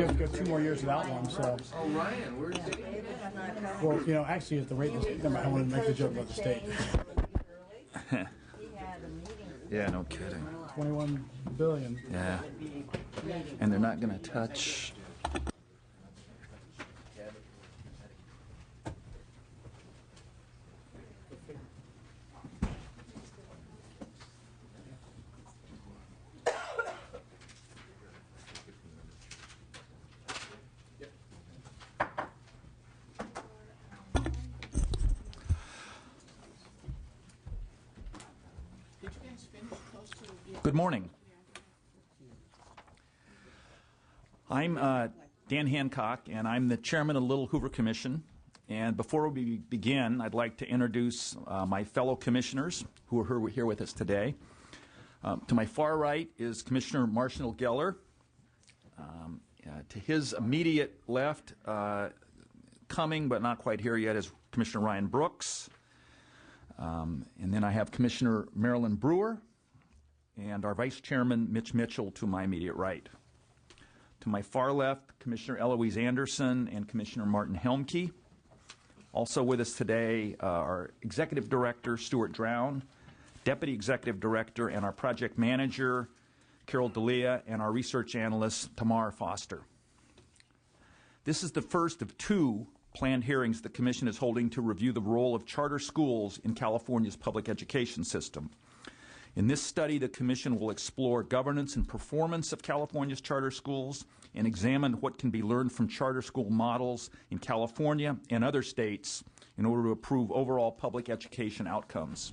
have to go 2 more years without one. So. Oh, Ryan, where's Dave? Well, actually, at the rate, I want to make the joke about the state. Yeah, no kidding. 21 billion. Yeah, and they're not going to touch. Good morning. I'm Dan Hancock, and I'm the chairman of the Little Hoover Commission. And before we begin, I'd like to introduce my fellow commissioners who are here with us today. To my far right is Commissioner Marshall Geller. To his immediate left, coming but not quite here yet, is Commissioner Ryan Brooks. And then I have Commissioner Marilyn Brewer and our Vice Chairman Mitch Mitchell to my immediate right. To my far left, Commissioner Eloise Anderson and Commissioner Martin Helmke. Also with us today our Executive Director Stuart Drown, Deputy Executive Director and our Project Manager Carol D'Elia, and our Research Analyst Tamar Foster. This is the first of 2 planned hearings the Commission is holding to review the role of charter schools in California's public education system. In this study, the Commission will explore governance and performance of California's charter schools and examine what can be learned from charter school models in California and other states in order to improve overall public education outcomes.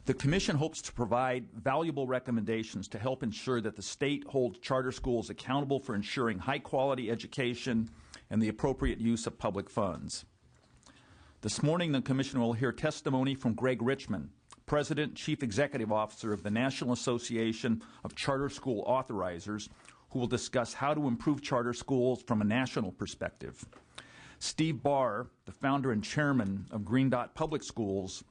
The Commission hopes to provide valuable recommendations to help ensure that the state holds charter schools accountable for ensuring high-quality education and the appropriate use of public funds. This morning, the Commission will hear testimony from Greg Richmond, President, Chief Executive Officer of the National Association of Charter School Authorizers, who will discuss how to improve charter schools from a national perspective. Steve Barr, the founder and chairman of Green Dot Public Schools,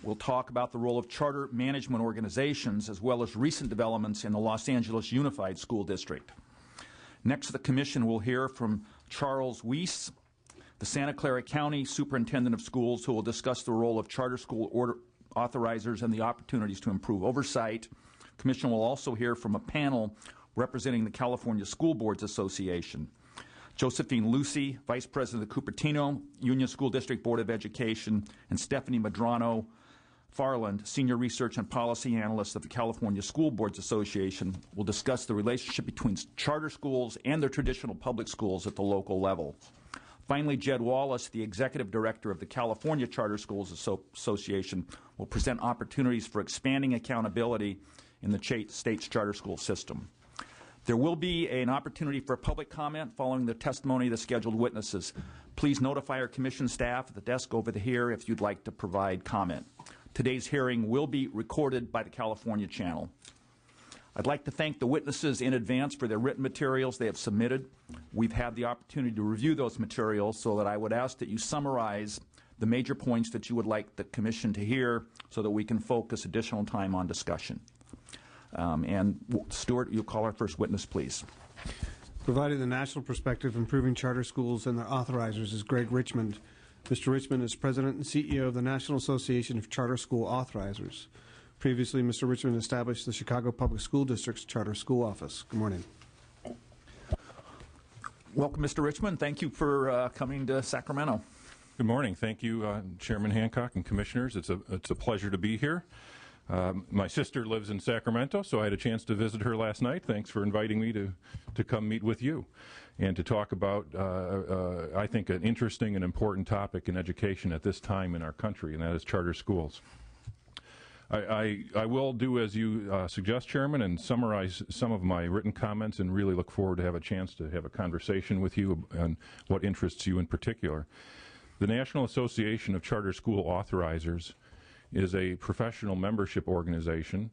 will talk about the role of charter management organizations as well as recent developments in the Los Angeles Unified School District. Next, the Commission will hear from Charles Weiss, the Santa Clara County Superintendent of Schools, who will discuss the role of charter school authorizers and the opportunities to improve oversight. The Commission will also hear from a panel representing the California School Boards Association. Josephine Lucy, Vice President of the Cupertino Union School District Board of Education, and Stephanie Madrano Farland, Senior Research and Policy Analyst of the California School Boards Association, will discuss the relationship between charter schools and their traditional public schools at the local level. Finally, Jed Wallace, the Executive Director of the California Charter Schools Association, will present opportunities for expanding accountability in the state's charter school system. There will be an opportunity for public comment following the testimony of the scheduled witnesses. Please notify our Commission staff at the desk over here if you'd like to provide comment. Today's hearing will be recorded by the California Channel. I'd like to thank the witnesses in advance for their written materials they have submitted. We've had the opportunity to review those materials, so that I would ask that you summarize the major points that you would like the Commission to hear so that we can focus additional time on discussion. And Stuart, you'll call our first witness, please. Providing the national perspective, improving charter schools and their authorizers is Greg Richmond. Mr. Richmond is President and CEO of the National Association of Charter School Authorizers. Previously, Mr. Richmond established the Chicago Public School District's Charter School Office. Good morning. Welcome, Mr. Richmond. Thank you for coming to Sacramento. Good morning. Thank you, Chairman Hancock and Commissioners. It's a pleasure to be here. My sister lives in Sacramento, so I had a chance to visit her last night. Thanks for inviting me to come meet with you and to talk about, I think, an interesting and important topic in education at this time in our country, and that is charter schools. I will do as you suggest, Chairman, and summarize some of my written comments, and really look forward to have a chance to have a conversation with you on what interests you in particular. The National Association of Charter School Authorizers is a professional membership organization,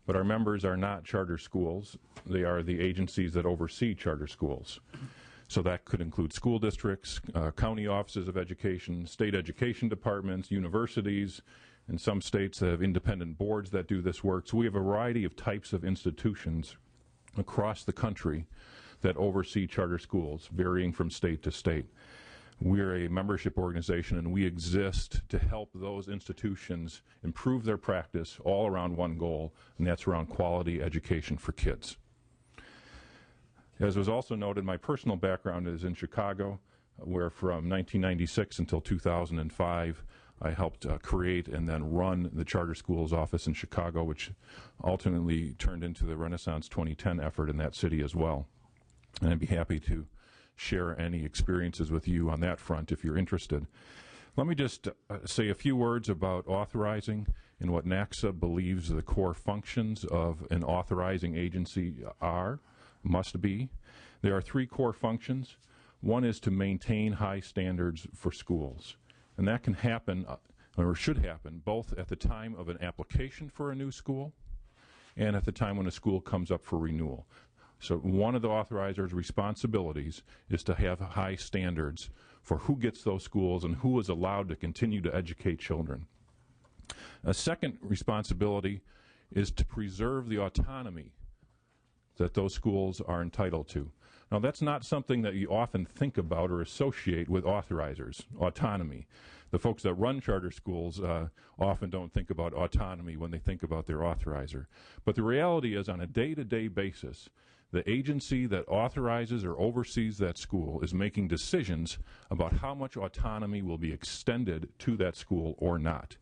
but our members are not charter schools. They are the agencies that oversee charter schools. So that could include school districts, county offices of education, state education departments, universities. In some states have independent boards that do this work. So we have a variety of types of institutions across the country that oversee charter schools, varying from state to state. We're a membership organization, and we exist to help those institutions improve their practice all around one goal, and that's around quality education for kids. As was also noted, my personal background is in Chicago, where from 1996 until 2005, I helped create and then run the charter schools office in Chicago, which ultimately turned into the Renaissance 2010 effort in that city as well. And I'd be happy to share any experiences with you on that front if you're interested. Let me just say a few words about authorizing and what NACSA believes the core functions of an authorizing agency must be. There are three core functions. One is to maintain high standards for schools. And that can happen, or should happen, both at the time of an application for a new school and at the time when a school comes up for renewal. So one of the authorizer's responsibilities is to have high standards for who gets those schools and who is allowed to continue to educate children. A second responsibility is to preserve the autonomy that those schools are entitled to. Now, that's not something that you often think about or associate with authorizers, autonomy. The folks that run charter schools often don't think about autonomy when they think about their authorizer. But the reality is, on a day-to-day basis, the agency that authorizes or oversees that school is making decisions about how much autonomy will be extended to that school or not.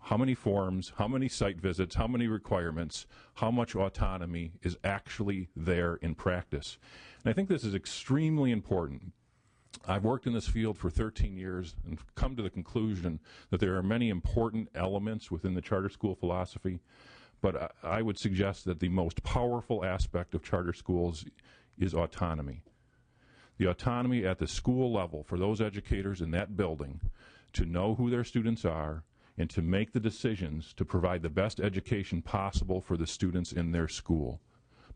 How many forms, how many site visits, how many requirements, how much autonomy is actually there in practice. And I think this is extremely important. I've worked in this field for 13 years and come to the conclusion that there are many important elements within the charter school philosophy, but I would suggest that the most powerful aspect of charter schools is autonomy. The autonomy at the school level for those educators in that building to know who their students are and to make the decisions to provide the best education possible for the students in their school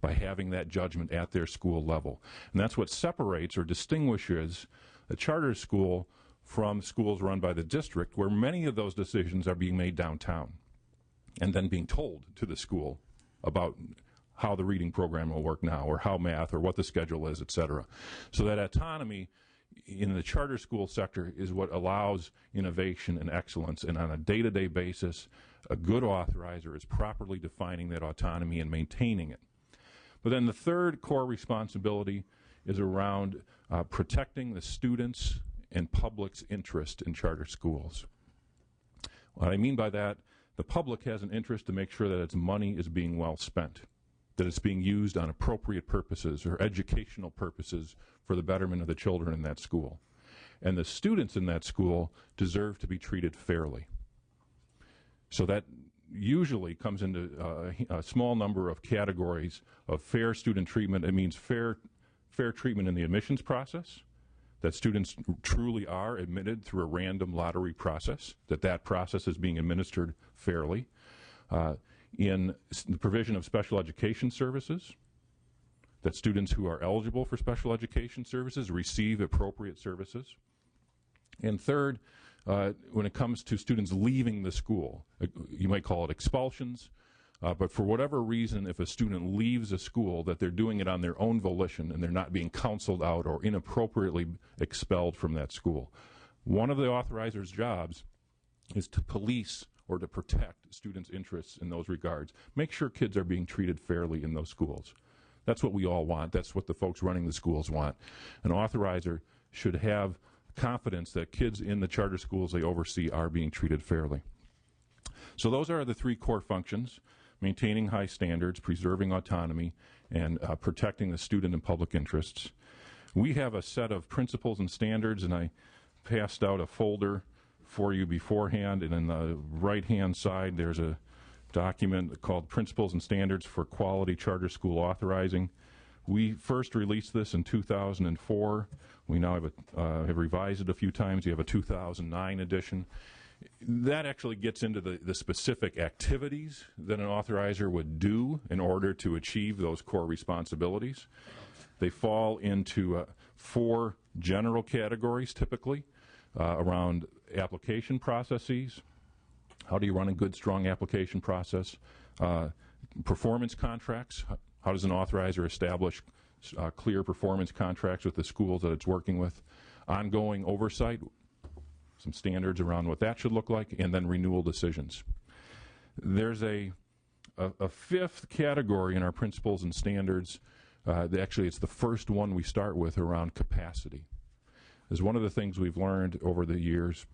by having that judgment at their school level. And that's what separates or distinguishes a charter school from schools run by the district, where many of those decisions are being made downtown and then being told to the school about how the reading program will work now or how math or what the schedule is, et cetera. So that autonomy in the charter school sector is what allows innovation and excellence, and on a day-to-day basis, a good authorizer is properly defining that autonomy and maintaining it. But then the third core responsibility is around protecting the students' and public's interest in charter schools. What I mean by that, the public has an interest to make sure that its money is being well spent, that it's being used on appropriate purposes or educational purposes for the betterment of the children in that school. And the students in that school deserve to be treated fairly. So that usually comes into a small number of categories of fair student treatment. It means fair treatment in the admissions process, that students truly are admitted through a random lottery process, that process is being administered fairly. In the provision of special education services, that students who are eligible for special education services receive appropriate services. And third, when it comes to students leaving the school, you might call it expulsions, but for whatever reason, if a student leaves a school, that they're doing it on their own volition and they're not being counseled out or inappropriately expelled from that school. One of the authorizer's jobs is to police or to protect students' interests in those regards. Make sure kids are being treated fairly in those schools. That's what we all want. That's what the folks running the schools want. An authorizer should have confidence that kids in the charter schools they oversee are being treated fairly. So those are the three core functions: maintaining high standards, preserving autonomy, and protecting the student and public interests. We have a set of principles and standards, and I passed out a folder for you beforehand, and in the right-hand side there's a document called Principles and Standards for Quality Charter School Authorizing. We first released this in 2004. We now have revised it a few times. You have a 2009 edition. That actually gets into the specific activities that an authorizer would do in order to achieve those core responsibilities. They fall into 4 general categories typically around application processes. How do you run a good, strong application process? Performance contracts. How does an authorizer establish clear performance contracts with the schools that it's working with? Ongoing oversight, some standards around what that should look like, and then renewal decisions. There's a fifth category in our principles and standards. Actually, it's the first one we start with, around capacity. Is one of the things we've learned over the years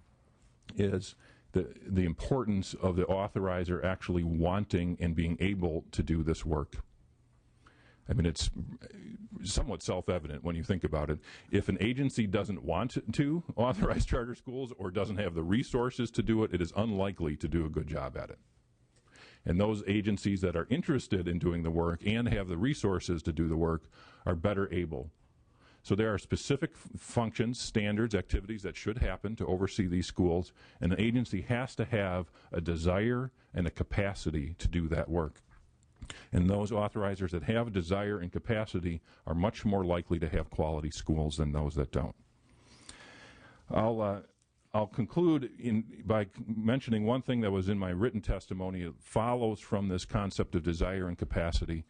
is the importance of the authorizer actually wanting and being able to do this work. I mean, it's somewhat self-evident when you think about it. If an agency doesn't want to authorize charter schools or doesn't have the resources to do it, it is unlikely to do a good job at it. And those agencies that are interested in doing the work and have the resources to do the work are better able. So there are specific functions, standards, activities that should happen to oversee these schools, and an agency has to have a desire and a capacity to do that work. And those authorizers that have a desire and capacity are much more likely to have quality schools than those that don't. I'll conclude by mentioning one thing that was in my written testimony. It follows from this concept of desire and capacity.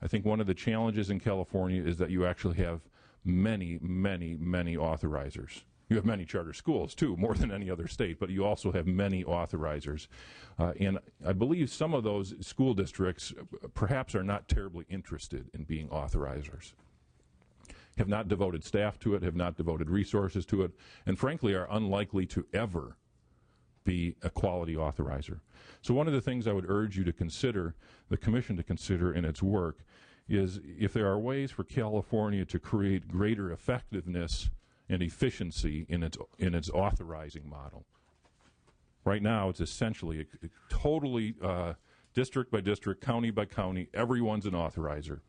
I think one of the challenges in California is that you actually have many, many, many authorizers. You have many charter schools, too, more than any other state, but you also have many authorizers. And I believe some of those school districts perhaps are not terribly interested in being authorizers, have not devoted staff to it, have not devoted resources to it, and frankly are unlikely to ever be a quality authorizer. So one of the things I would urge you to consider, the Commission to consider in its work, is if there are ways for California to create greater effectiveness and efficiency in its authorizing model. Right now, it's essentially a totally district by district, county by county, everyone's an authorizer.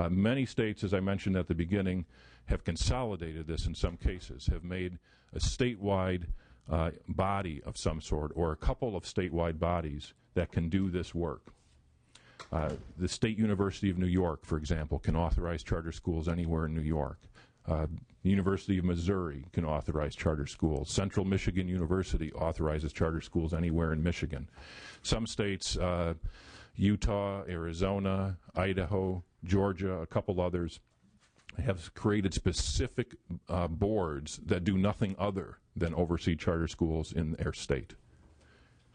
Many states, as I mentioned at the beginning, have consolidated this in some cases, have made a statewide body of some sort or a couple of statewide bodies that can do this work. The State University of New York, for example, can authorize charter schools anywhere in New York. The University of Missouri can authorize charter schools. Central Michigan University authorizes charter schools anywhere in Michigan. Some states, Utah, Arizona, Idaho, Georgia, a couple others, have created specific boards that do nothing other than oversee charter schools in their state.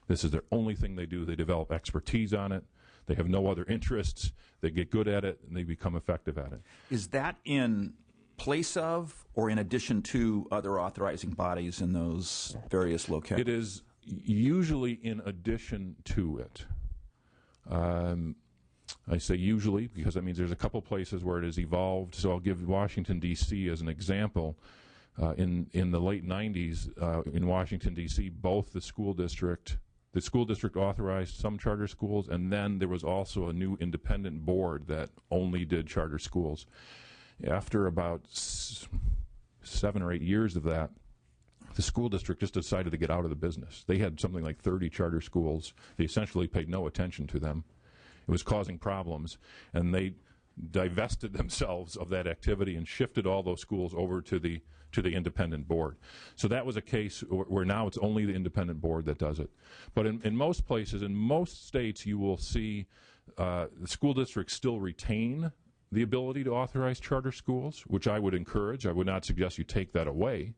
This is their only thing they do. They develop expertise on it. They have no other interests. They get good at it, and they become effective at it. Is that in place of or in addition to other authorizing bodies in those various locales? It is usually in addition to it. I say usually because that means there's a couple places where it has evolved. So I'll give Washington, D.C. as an example. In the late 90s in Washington, D.C., both the school district authorized some charter schools, and then there was also a new independent board that only did charter schools. After about 7 or 8 years of that, the school district just decided to get out of the business. They had something like 30 charter schools. They essentially paid no attention to them. It was causing problems, and they divested themselves of that activity and shifted all those schools over to the independent board. So that was a case where now it's only the independent board that does it. But in most places, in most states, you will see the school districts still retain the ability to authorize charter schools, which I would encourage. I would not suggest you take that away.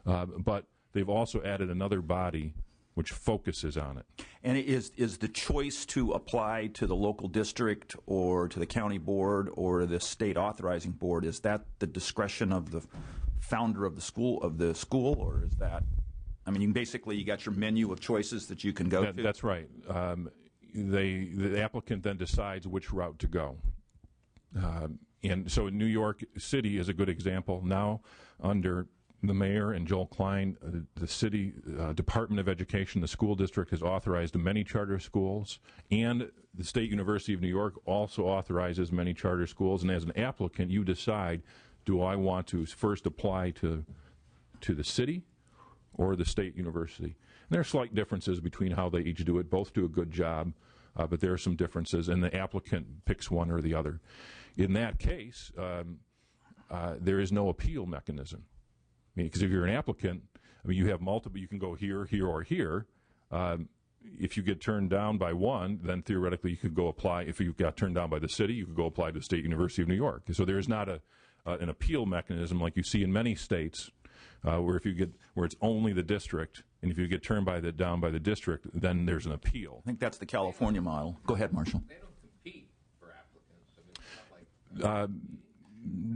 But they've also added another body which focuses on it. And is the choice to apply to the local district or to the county board or the state authorizing board, is that the discretion of the founder of the school, or is that, I mean, you got your menu of choices that you can go to? That's right. The applicant then decides which route to go. And so New York City is a good example. Now, under the mayor and Joel Klein, the city Department of Education, the school district has authorized many charter schools, and the State University of New York also authorizes many charter schools. And as an applicant, you decide, do I want to first apply to the city or the state university? And there are slight differences between how they each do it. Both do a good job, but there are some differences, and the applicant picks one or the other. In that case, there is no appeal mechanism. Because if you're an applicant, I mean, you have multiple, you can go here, here, or here. if you get turned down by one, then theoretically you could go apply. If you got turned down by the city, you could go apply to the State University of New York. So there is not an appeal mechanism like you see in many states, where it's only the district, and if you get turned down by the district, then there's an appeal. I think that's the California model. Go ahead, Marshall. They don't compete for applicants. I mean, it's not like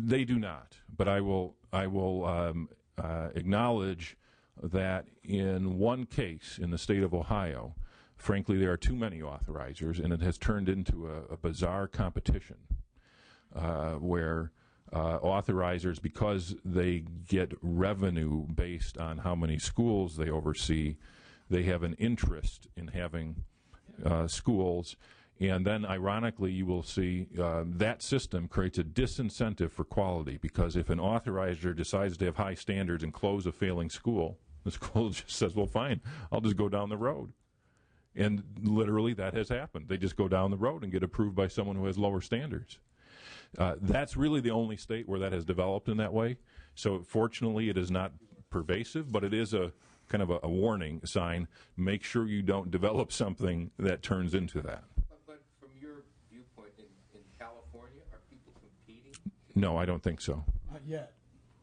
They do not, but I will acknowledge that in one case in the state of Ohio, frankly, there are too many authorizers, and it has turned into a bizarre competition where authorizers, because they get revenue based on how many schools they oversee, they have an interest in having schools. And then, ironically, you will see that system creates a disincentive for quality, because if an authorizer decides to have high standards and close a failing school, the school just says, well, fine, I'll just go down the road. And literally that has happened. They just go down the road and get approved by someone who has lower standards. That's really the only state where that has developed in that way. So fortunately, it is not pervasive, but it is a kind of a warning sign. Make sure you don't develop something that turns into that. But from your viewpoint, in California, are people competing? No, I don't think so. Not yet.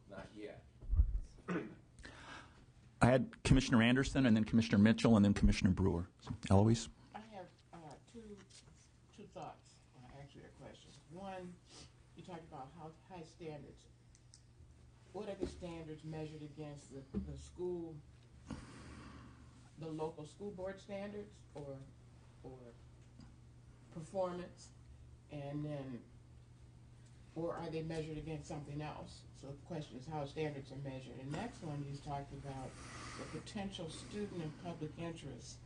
Not yet. I had Commissioner Anderson, and then Commissioner Mitchell, and then Commissioner Brewer. Eloise? I have two thoughts when I ask you a question. One, you talked about how high standards. What are the standards measured against the school, the local school board standards, or performance, and then, or are they measured against something else? So the question is how standards are measured. And next one, you talked about the potential student and public interest.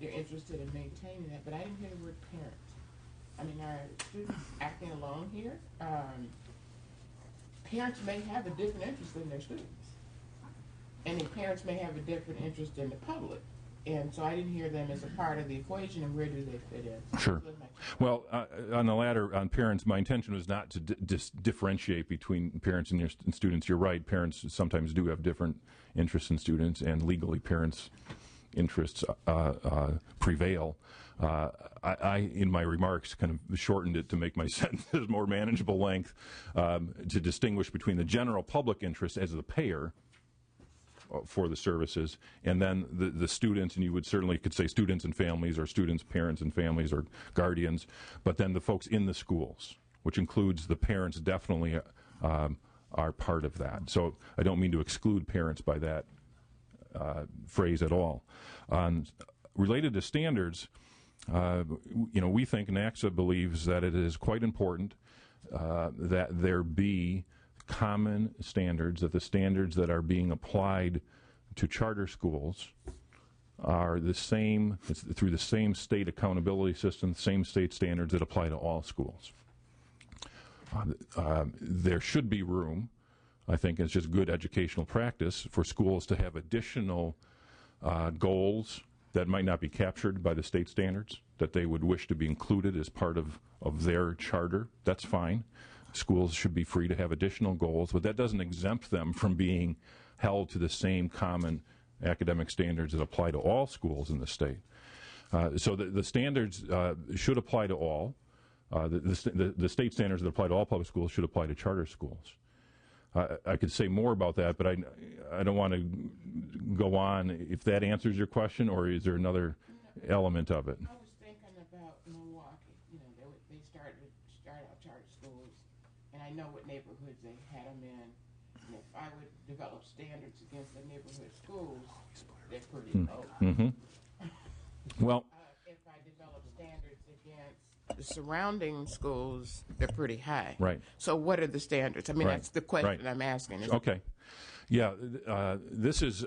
You're interested in maintaining that, but I didn't hear the word parent. I mean, are students acting alone here? Parents may have a different interest in their students, and the parents may have a different interest in the public. And so I didn't hear them as a part of the equation, and where do they fit in? Sure. Well, on the latter, on parents, my intention was not to differentiate between parents and students. You're right, parents sometimes do have different interests in students, and legally parents' interests prevail. I, in my remarks, kind of shortened it to make my sentences more manageable length, to distinguish between the general public interest as the payer for the services, and then the students, and you would certainly could say students and families, or students, parents and families, or guardians, but then the folks in the schools, which includes the parents, definitely are part of that. So I don't mean to exclude parents by that phrase at all. Related to standards, we think NACSA believes that it is quite important that there be common standards, that the standards that are being applied to charter schools are the same, through the same state accountability system, same state standards that apply to all schools. There should be room, I think it's just good educational practice, for schools to have additional goals that might not be captured by the state standards, that they would wish to be included as part of their charter. That's fine. Schools should be free to have additional goals, but that doesn't exempt them from being held to the same common academic standards that apply to all schools in the state. So the standards should apply to all. The state standards that apply to all public schools should apply to charter schools. I could say more about that, but I don't want to go on. If that answers your question, or is there another element of it? I was thinking about Milwaukee. They start out charter schools, and I know what neighborhoods they had them in. And if I would develop standards against the neighborhood schools, they're pretty low. Mm-hmm. Well, If I develop standards against the surrounding schools, they're pretty high. Right. So what are the standards? I mean, Right. that's the question Right. I'm asking. Okay. Yeah, this is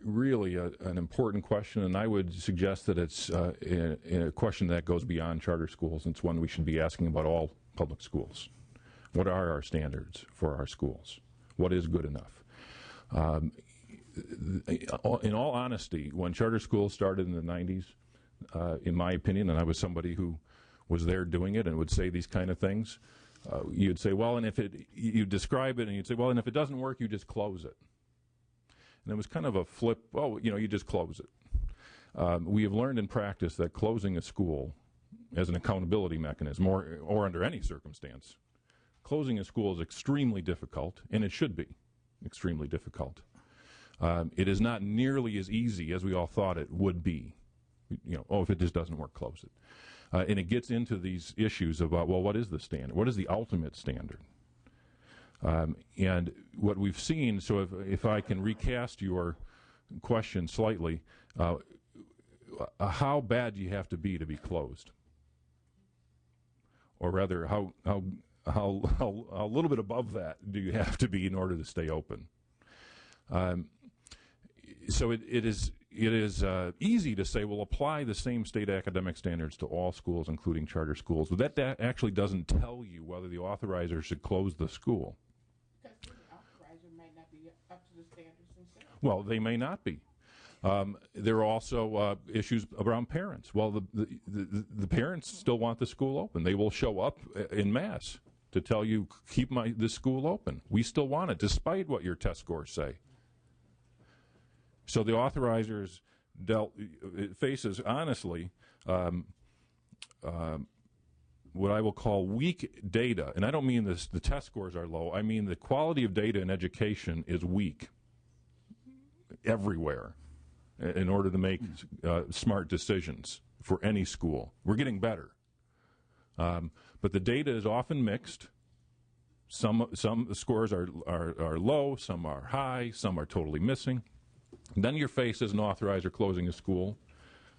really an important question, and I would suggest that it's a question that goes beyond charter schools. It's one we should be asking about all public schools. What are our standards for our schools? What is good enough? In all honesty, when charter schools started in the 90s, in my opinion, and I was somebody who was there doing it and would say these kind of things, you'd say, well, and you describe it, and you'd say, well, and if it doesn't work, you just close it. And it was kind of a flip, you just close it. we have learned in practice that closing a school as an accountability mechanism, or under any circumstance, closing a school is extremely difficult, and it should be extremely difficult. It is not nearly as easy as we all thought it would be. If it just doesn't work, close it. And it gets into these issues about, well, what is the standard? What is the ultimate standard? And what we've seen, so if I can recast your question slightly, how bad do you have to be closed? Or rather, how a little bit above that do you have to be in order to stay open? So it is easy to say, well, apply the same state academic standards to all schools, including charter schools. But that actually doesn't tell you whether the authorizer should close the school. Because the authorizer might not be up to the standards themselves. Well, they may not be. There are also issues around parents. Well, the parents still want the school open. They will show up en masse to tell you, keep this school open. We still want it, despite what your test scores say. So the authorizers faces, honestly, what I will call weak data. And I don't mean the test scores are low. I mean the quality of data in education is weak everywhere in order to make smart decisions for any school. We're getting better. But the data is often mixed. Some scores are low, some are high, some are totally missing. Then you're faced as an authorizer closing a school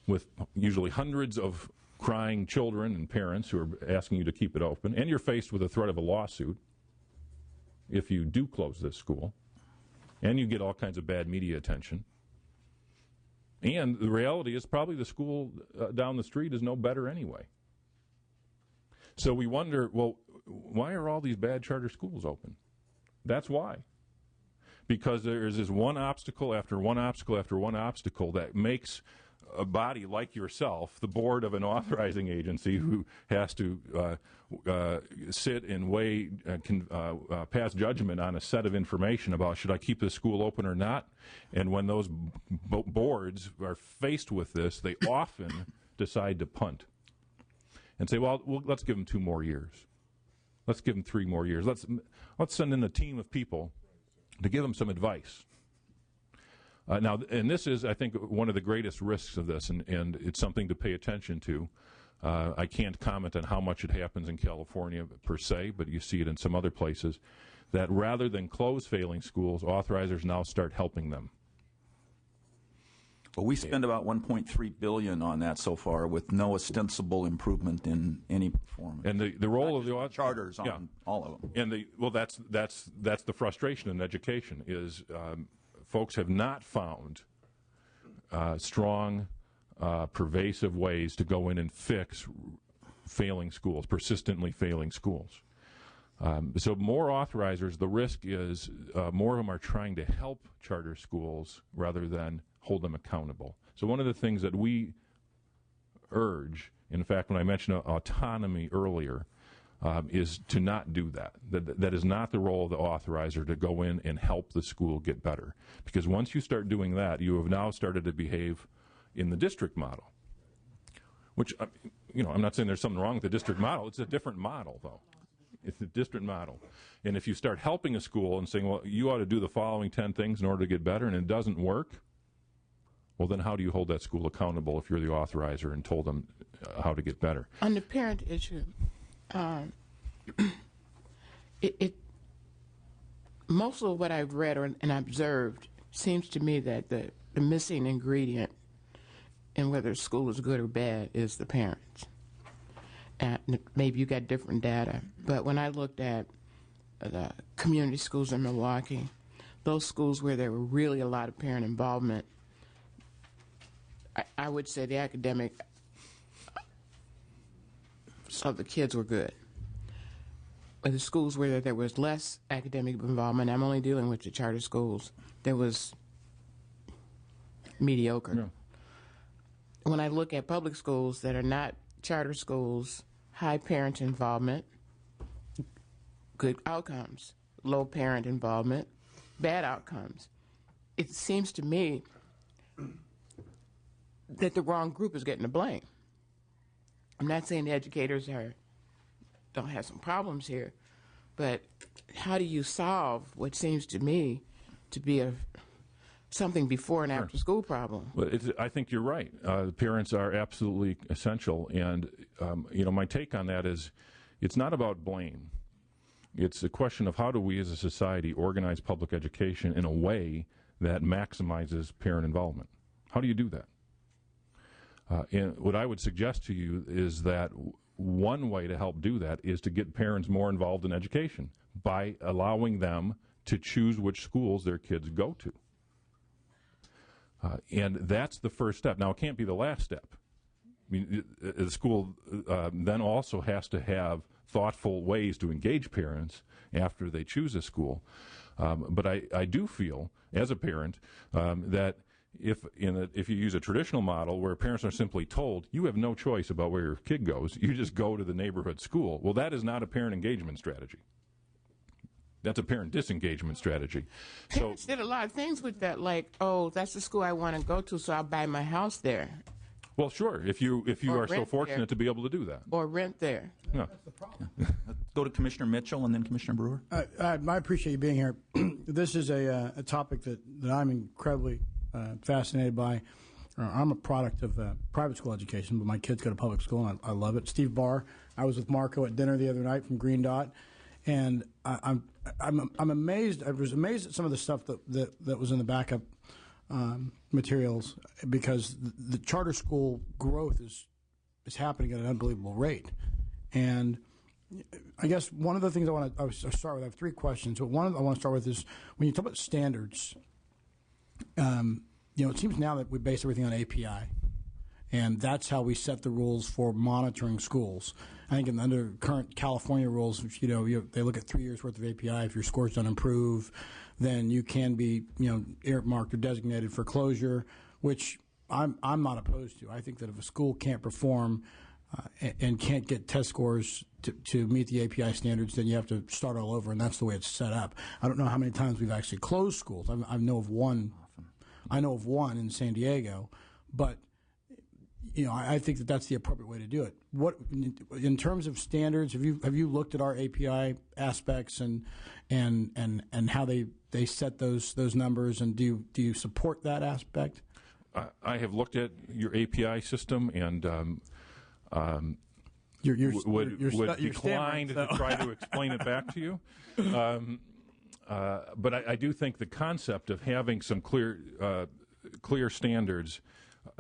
with usually hundreds of crying children and parents who are asking you to keep it open, and you're faced with the threat of a lawsuit if you do close this school, and you get all kinds of bad media attention. And the reality is probably the school down the street is no better anyway. So we wonder, well, why are all these bad charter schools open? That's why. Because there is this one obstacle after one obstacle after one obstacle that makes a body like yourself, the board of an authorizing agency who has to sit and weigh, pass judgment on a set of information about should I keep this school open or not. And when those boards are faced with this, they often decide to punt and say, well, let's give them 2 more years. Let's give them 3 more years. Let's send in a team of people to give them some advice. Now, and this is, I think, one of the greatest risks of this, and it's something to pay attention to. I can't comment on how much it happens in California per se, but you see it in some other places, that rather than close failing schools, authorizers now start helping them. Well, we spend about $1.3 billion on that so far, with no ostensible improvement in any performance. And the role of the charters on all of them. And that's the frustration in education is folks have not found strong, pervasive ways to go in and fix failing schools, persistently failing schools. So more authorizers, the risk is more of them are trying to help charter schools rather than hold them accountable. So one of the things that we urge, in fact, when I mentioned autonomy earlier, is to not do that. That is not the role of the authorizer to go in and help the school get better. Because once you start doing that, you have now started to behave in the district model. Which, I'm not saying there's something wrong with the district model. It's a different model, though. It's a district model. And if you start helping a school and saying, well, you ought to do the following 10 things in order to get better, and it doesn't work, well, then how do you hold that school accountable if you're the authorizer and told them how to get better? On the parent issue, most of what I've read and observed seems to me that the missing ingredient in whether a school is good or bad is the parents. And maybe you got different data, but when I looked at the community schools in Milwaukee, those schools where there were really a lot of parent involvement, I would say the academic of the kids were good. But the schools where there was less academic involvement, I'm only dealing with the charter schools, there was mediocre. Yeah. When I look at public schools that are not charter schools, high parent involvement, good outcomes. Low parent involvement, bad outcomes. It seems to me that the wrong group is getting the blame. I'm not saying the educators don't have some problems here, but how do you solve what seems to me to be something before and after school problem? Well, I think you're right. The parents are absolutely essential, and my take on that is, it's not about blame. It's a question of how do we as a society organize public education in a way that maximizes parent involvement. How do you do that? And what I would suggest to you is that one way to help do that is to get parents more involved in education by allowing them to choose which schools their kids go to. And that's the first step. Now, it can't be the last step. I mean, the school then also has to have thoughtful ways to engage parents after they choose a school. But I do feel, as a parent, that if you use a traditional model where parents are simply told, you have no choice about where your kid goes, you just go to the neighborhood school, well, that is not a parent engagement strategy. That's a parent disengagement strategy. Parents did a lot of things with that, like, oh, that's the school I want to go to, so I'll buy my house there. Well, sure, if you Or are so rent fortunate there. to be able to do that. Or rent there. Yeah. That's the problem. Go to Commissioner Mitchell and then Commissioner Brewer. I appreciate you being here. This is a topic that I'm incredibly fascinated by. I'm a product of private school education, but my kids go to public school, and I love it. Steve Barr, I was with Marco at dinner the other night from Green Dot, and I'm amazed. I was amazed at some of the stuff that was in the backup materials, because the charter school growth is happening at an unbelievable rate. And I guess one of the things I'll start with, I have three questions. But one I want to start with is, when you talk about standards, it seems now that we base everything on API, and that's how we set the rules for monitoring schools. I think under current California rules, they look at 3 years worth of API. If your scores don't improve, then you can be earmarked or designated for closure, which I'm not opposed to. I think that if a school can't perform and can't get test scores to meet the API standards, then you have to start all over, and that's the way it's set up. I don't know how many times we've actually closed schools. I know of one. I know of one in San Diego, but I think that that's the appropriate way to do it. What, in terms of standards, have you looked at our API aspects and how they set those numbers, and do you support that aspect? I have looked at your API system, and would decline to try to explain it back to you. But I do think the concept of having some clear standards.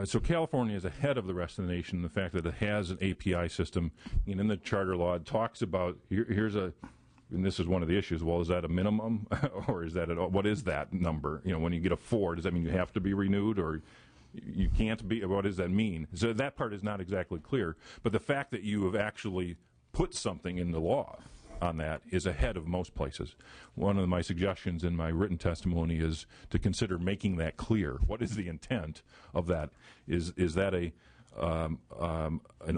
So California is ahead of the rest of the nation in the fact that it has an API system, and in the charter law it talks about and this is one of the issues. Well, is that a minimum, or is that what is that number? When you get a 4, does that mean you have to be renewed, or you can't be? What does that mean? So that part is not exactly clear. But the fact that you have actually put something in the law on that is ahead of most places. One of my suggestions in my written testimony is to consider making that clear. What is the intent of that? Is that an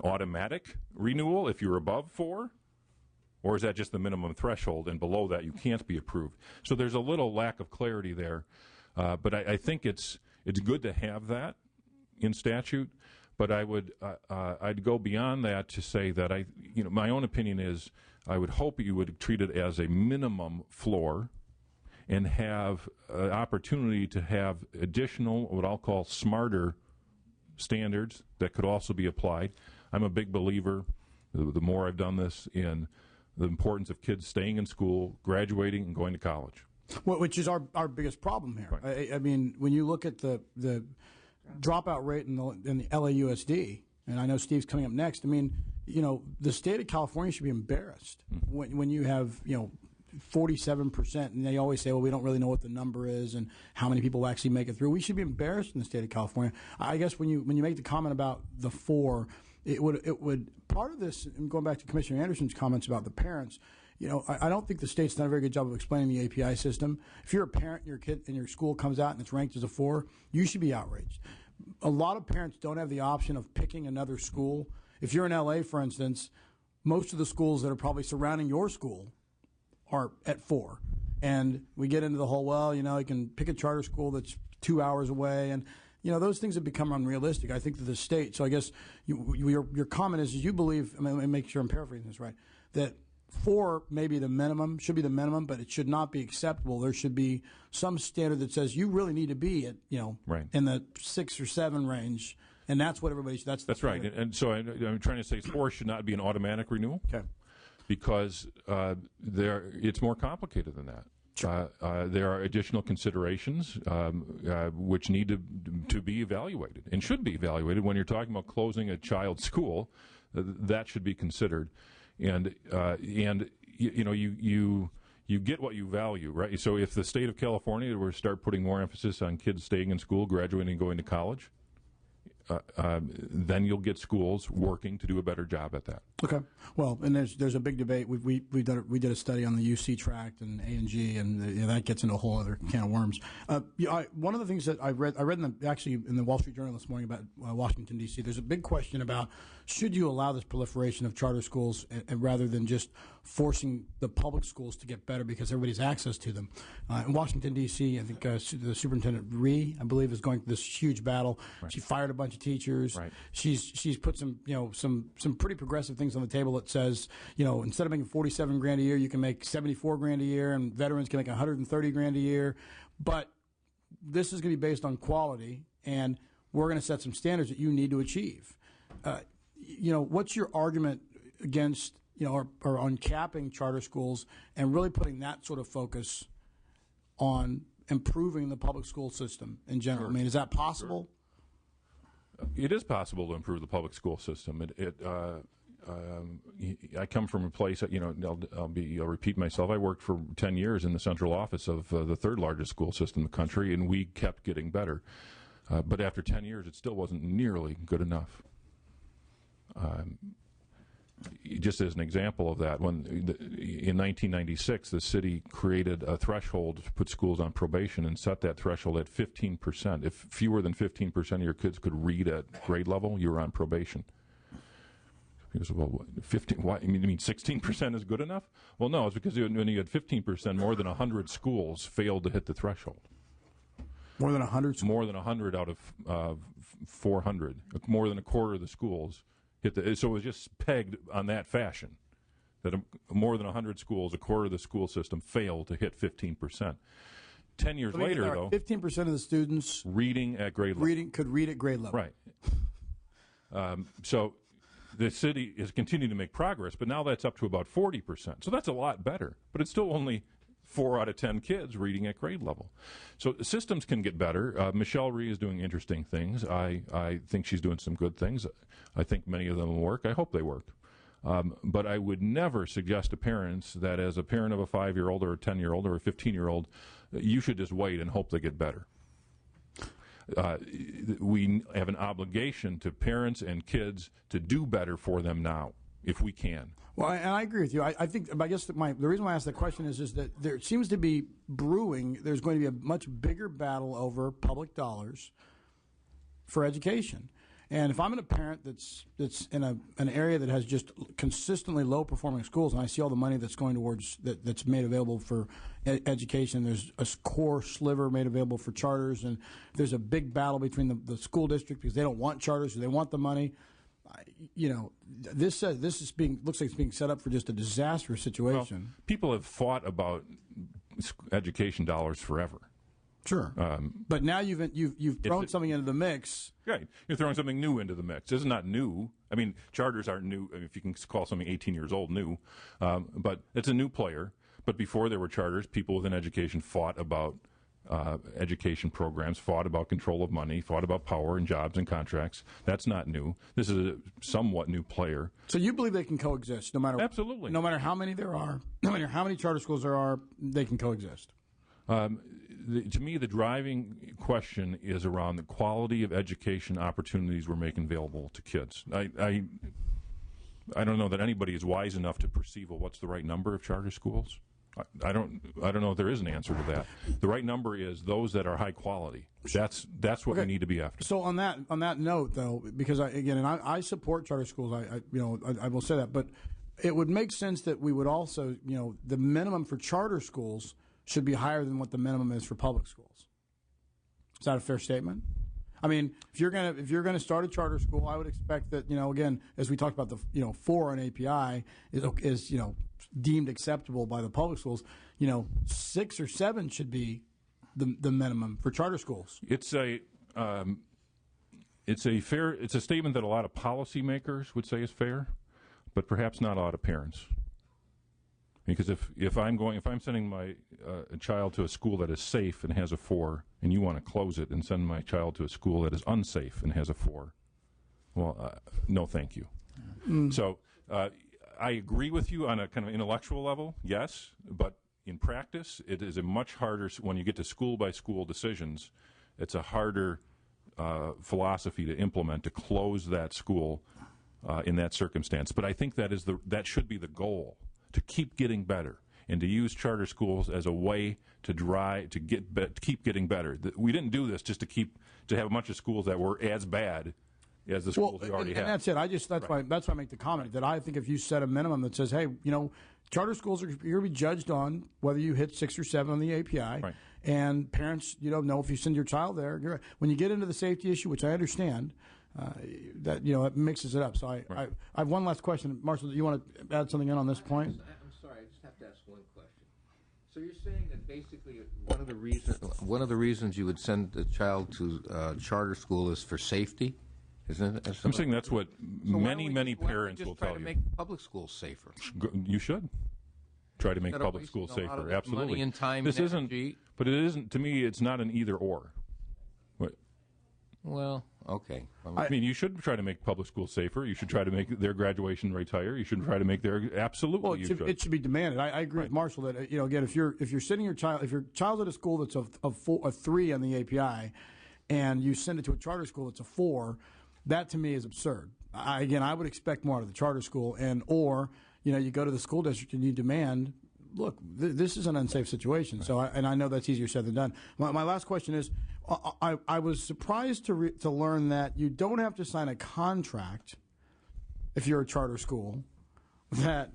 automatic renewal if you're above 4? Or is that just the minimum threshold, and below that you can't be approved? So there's a little lack of clarity there. But I think it's good to have that in statute. But I'd go beyond that to say that my own opinion is, I would hope you would treat it as a minimum floor and have an opportunity to have additional, what I'll call smarter standards that could also be applied. I'm a big believer, the more I've done this, in the importance of kids staying in school, graduating, and going to college. Well, which is our biggest problem here. Right. I mean, when you look at the dropout rate in the LAUSD, and I know Steve's coming up next, I mean, the state of California should be embarrassed when you have, 47%, and they always say, well, we don't really know what the number is and how many people actually make it through. We should be embarrassed in the state of California. I guess when you make the comment about the 4, it would part of this, and going back to Commissioner Anderson's comments about the parents, I don't think the state's done a very good job of explaining the API system. If you're a parent and your kid and your school comes out and it's ranked as a 4, you should be outraged. A lot of parents don't have the option of picking another school. If you're in LA, for instance, most of the schools that are probably surrounding your school are at 4. And we get into the whole, you can pick a charter school that's 2 hours away. And, those things have become unrealistic. I think that the state. So I guess your comment is you believe. I mean, let me make sure I'm paraphrasing this right. That 4 maybe the minimum should be the minimum, but it should not be acceptable. There should be some standard that says you really need to be at in the 6 or 7 range, and that's what everybody. That's right. And so I'm trying to say 4 should not be an automatic renewal. Okay. Because it's more complicated than that. Sure. There are additional considerations which need to be evaluated and should be evaluated when you're talking about closing a child's school. That should be considered, and you get what you value, right? So if the state of California were to start putting more emphasis on kids staying in school, graduating, and going to college, then you'll get schools working to do a better job at that. Okay. Well, and there's a big debate. We did a study on the UC tract and A&G, and that gets into a whole other can of worms. One of the things that I read in the Wall Street Journal this morning about Washington D.C. There's a big question about should you allow this proliferation of charter schools, and rather than just forcing the public schools to get better because everybody has access to them. In Washington D.C., I think the superintendent Rhee, I believe, is going through this huge battle. Right. She fired a bunch of teachers. Right. She's put some pretty progressive things on the table that says, instead of making $47,000 a year, you can make $74,000 a year, and veterans can make $130,000 a year. But this is going to be based on quality, and we're going to set some standards that you need to achieve. What's your argument against, or on capping charter schools and really putting that sort of focus on improving the public school system in general? Sure. I mean, is that possible? Sure. It is possible to improve the public school system. I come from a place that, I'll repeat myself. I worked for 10 years in the central office of the third largest school system in the country, and we kept getting better. But after 10 years, it still wasn't nearly good enough. Just as an example of that, in 1996, the city created a threshold to put schools on probation and set that threshold at 15%. If fewer than 15% of your kids could read at grade level, you were on probation. Because, well, 15? Why? You mean 16% is good enough? Well, no, it's because when you had 15%, more than 100 schools failed to hit the threshold. More than 100 schools? More than 100 out of 400. More than a quarter of the schools hit the. So it was just pegged on that fashion, that more than 100 schools, a quarter of the school system, failed to hit 15%. 10 years later, though, 15% of the students reading at grade level could read at grade level. Right. So the city is continuing to make progress, but now that's up to about 40%. So that's a lot better, but it's still only 4 out of 10 kids reading at grade level. So systems can get better. Michelle Rhee is doing interesting things. I think she's doing some good things. I think many of them will work. I hope they work. But I would never suggest to parents that as a parent of a 5-year-old or a 10-year-old or a 15-year-old, you should just wait and hope they get better. We have an obligation to parents and kids to do better for them now, if we can. Well, and I agree with you. I guess the reason why I asked that question is that there seems to be brewing. There's going to be a much bigger battle over public dollars for education. And if I'm a parent that's in an area that has just consistently low performing schools, and I see all the money that's going towards that's made available for education, there's a core sliver made available for charters, and there's a big battle between the school district because they don't want charters, so they want the money. This looks like it's being set up for just a disastrous situation. Well, people have fought about education dollars forever. Sure, but now you've thrown something into the mix. Right, you're throwing something new into the mix. This is not new. I mean, charters aren't new. If you can call something 18 years old new, but it's a new player. But before there were charters, people within education fought about education programs, fought about control of money, fought about power and jobs and contracts. That's not new. This is a somewhat new player. So you believe they can coexist, no matter absolutely, no matter how many there are, no matter how many charter schools there are, they can coexist. To me, the driving question is around the quality of education opportunities we're making available to kids. I don't know that anybody is wise enough to perceive what's the right number of charter schools. I don't know if there is an answer to that. The right number is those that are high quality. That's what we need to be after. So on that note, though, because I support charter schools. I will say that, but it would make sense that we would also, the minimum for charter schools should be higher than what the minimum is for public schools. Is that a fair statement? I mean, if you're gonna start a charter school, I would expect that, again, as we talked about, the 4 on API is deemed acceptable by the public schools. 6 or 7 should be the minimum for charter schools. It's a statement that a lot of policymakers would say is fair, but perhaps not a lot of parents. Because if I'm sending my a child to a school that is safe and has a 4, and you want to close it and send my child to a school that is unsafe and has a 4, well, no, thank you. So I agree with you on a kind of intellectual level, yes, but in practice, it is a much harder, when you get to school by school decisions, it's a harder philosophy to implement, to close that school in that circumstance. But I think that should be the goal, to keep getting better and to use charter schools as a way to keep getting better. We didn't do this just to have a bunch of schools that were as bad as the schools we already have. And that's it. That's why I make the comment that I think if you set a minimum that says, hey, charter schools you're going to be judged on whether you hit 6 or 7 on the API, right. And parents, know if you send your child there. When you get into the safety issue, which I understand, that it mixes it up. So I have one last question, Marshall. Do you want to add something in on this point? I'm sorry, I just have to ask one question. So you're saying that basically one of the reasons you would send a child to charter school is for safety, isn't it? I'm saying that's what many parents will tell try to you. make public schools safer. You should try to make Instead of public schools wasting a lot safer. of Absolutely. money and time this and isn't, energy. but it isn't. To me, it's not an either or. Well, okay. I mean, you should try to make public schools safer. You should try to make their graduation rates higher. You should try to make their absolutely. Well, it should be demanded. I agree with Marshall that again, if you're sending your child, if your child's at a school that's a 3 on the API, and you send it to a charter school that's a 4, that to me is absurd. I would expect more out of the charter school, or you go to the school district and you demand, look, this is an unsafe situation. So, I know that's easier said than done. My last question is, I was surprised to learn that you don't have to sign a contract if you're a charter school that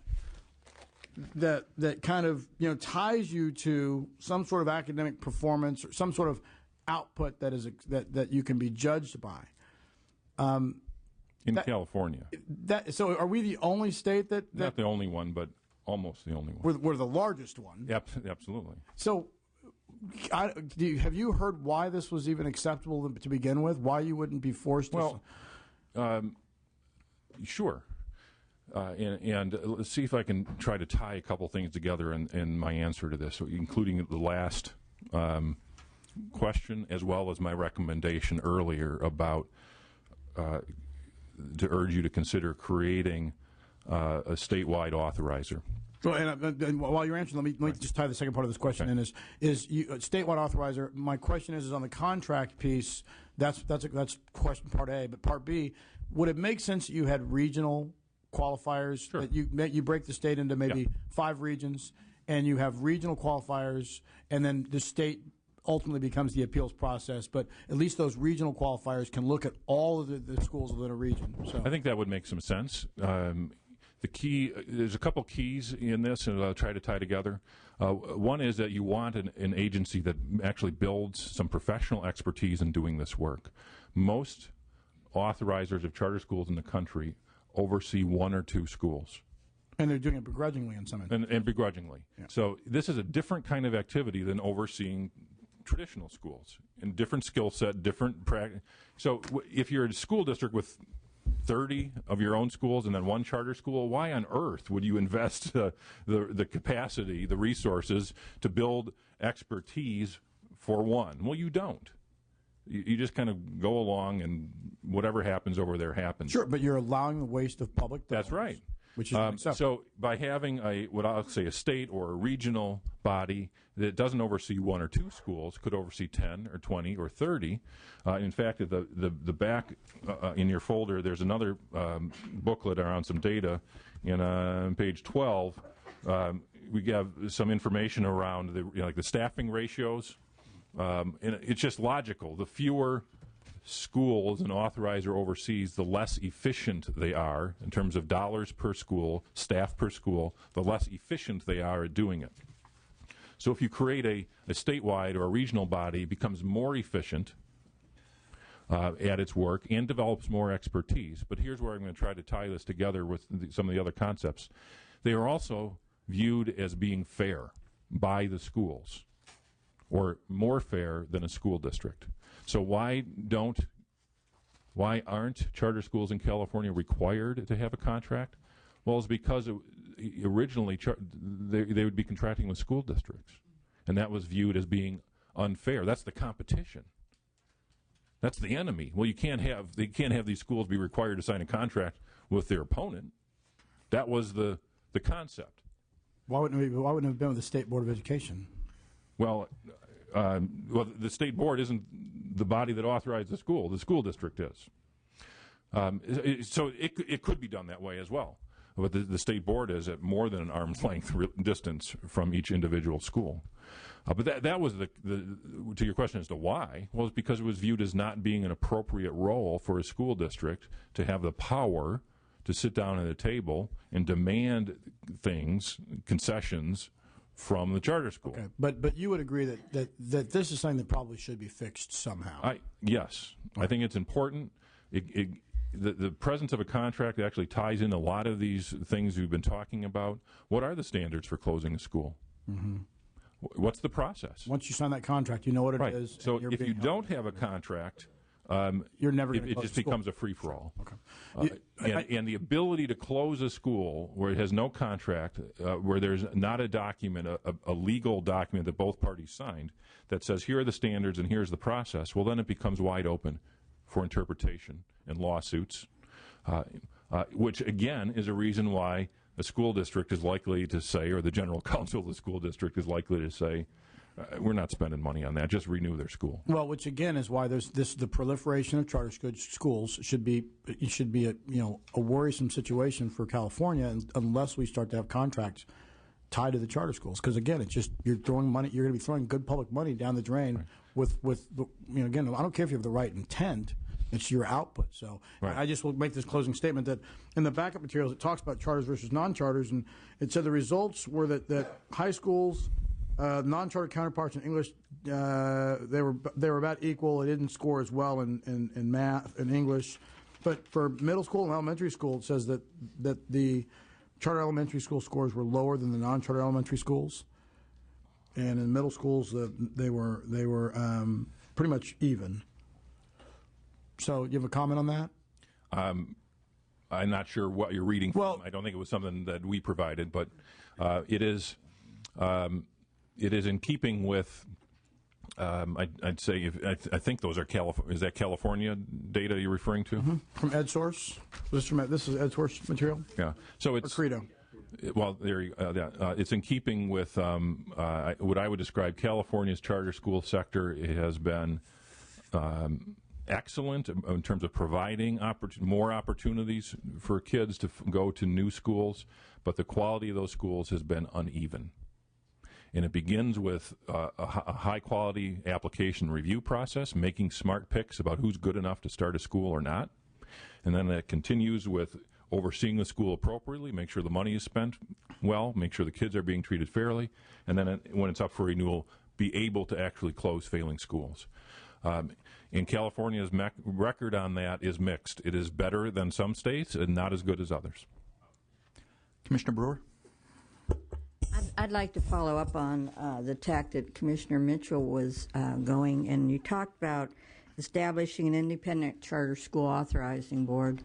kind of ties you to some sort of academic performance or some sort of output that you can be judged by. In California. So are we the only state that Not the only one, but almost the only one. We're the largest one. Absolutely. So have you heard why this was even acceptable to begin with? Why you wouldn't be forced to? Sure. And let's see if I can try to tie a couple things together in my answer to this, including the last question as well as my recommendation earlier about to urge you to consider creating a statewide authorizer. Well, and while you're answering, let me just tie the second part of this question in. Is statewide authorizer? My question is on the contract piece. That's question part A. But part B, would it make sense that you had regional qualifiers? Sure. That you break the state into maybe 5 regions, and you have regional qualifiers, and then the state ultimately becomes the appeals process. But at least those regional qualifiers can look at all of the schools within a region. So I think that would make some sense. The key, there's a couple keys in this, and I'll try to tie together. One is that you want an agency that actually builds some professional expertise in doing this work. Most authorizers of charter schools in the country oversee 1 or 2 schools. And they're doing it begrudgingly in some instances. And begrudgingly. Yeah. So this is a different kind of activity than overseeing traditional schools, and different skill set, different practice. So if you're a school district with 30 of your own schools and then 1 charter school, why on earth would you invest the capacity, the resources to build expertise for 1? Well, you don't. You just kind of go along, and whatever happens over there happens. Sure, but you're allowing the waste of public dollars. That's right. Which is unacceptable. So by having what I'll say a state or a regional body that doesn't oversee 1 or 2 schools, could oversee 10 or 20 or 30. In fact, at the back in your folder, there's another booklet around some data. On page 12, we have some information around the staffing ratios. And it's just logical. The fewer schools an authorizer oversees, the less efficient they are in terms of dollars per school, staff per school, the less efficient they are at doing it. So if you create a statewide or a regional body, it becomes more efficient. at its work and develops more expertise. But here's where I'm going to try to tie this together with some of the other concepts. They are also viewed as being fair by the schools, or more fair than a school district. So why aren't charter schools in California required to have a contract? Well, it's because originally they would be contracting with school districts, and that was viewed as being unfair. That's the competition. That's the enemy. Well, they can't have these schools be required to sign a contract with their opponent. That was the concept. Why wouldn't it have been with the State Board of Education? Well, the state board isn't the body that authorized the school. The school district is. So it could be done that way as well. But the state board is at more than an arm's length distance from each individual school. But that was to your question as to why. Well, it's because it was viewed as not being an appropriate role for a school district to have the power to sit down at a table and demand concessions from the charter school. Okay, but you would agree that this is something that probably should be fixed somehow. Yes, I think it's important. The presence of a contract actually ties in a lot of these things we've been talking about. What are the standards for closing a school? Mm-hmm. What's the process? Once you sign that contract, you know what it is. So if you don't have a contract, you're never it just becomes a free-for-all. Okay. And the ability to close a school where it has no contract, where there's not a document, a legal document that both parties signed that says here are the standards and here's the process, well, then it becomes wide open for interpretation and lawsuits, which, again, is a reason why a school district is likely to say, or the general counsel of the school district is likely to say, we're not spending money on that. Just renew their school. Well, which again is why there's the proliferation of charter schools should be a worrisome situation for California unless we start to have contracts tied to the charter schools. Because again, it's just you're going to be throwing good public money down the drain with again, I don't care if you have the right intent. It's your output. So I just will make this closing statement that in the backup materials it talks about charters versus non-charters, and it said the results were that high schools, non-charter counterparts in English, they were about equal. It didn't score as well in math and English, but for middle school and elementary school, it says that the charter elementary school scores were lower than the non-charter elementary schools, and in middle schools they were pretty much even. So, you have a comment on that? I'm not sure what you're reading from. I don't think it was something that we provided, but it is in keeping with. I'd say I think those are is that California data you're referring to? Mm-hmm. From EdSource. This is EdSource material. Yeah. So it's Credo. Well, there you it's in keeping with what I would describe California's charter school sector. It has been excellent in terms of providing more opportunities for kids to go to new schools, but the quality of those schools has been uneven. And it begins with a high-quality application review process, making smart picks about who's good enough to start a school or not. And then that continues with overseeing the school appropriately, make sure the money is spent well, make sure the kids are being treated fairly, and then when it's up for renewal, be able to actually close failing schools. And California's record on that is mixed. It is better than some states and not as good as others. Commissioner Brewer? I'd like to follow up on the tack that Commissioner Mitchell was going, and you talked about establishing an independent charter school authorizing board,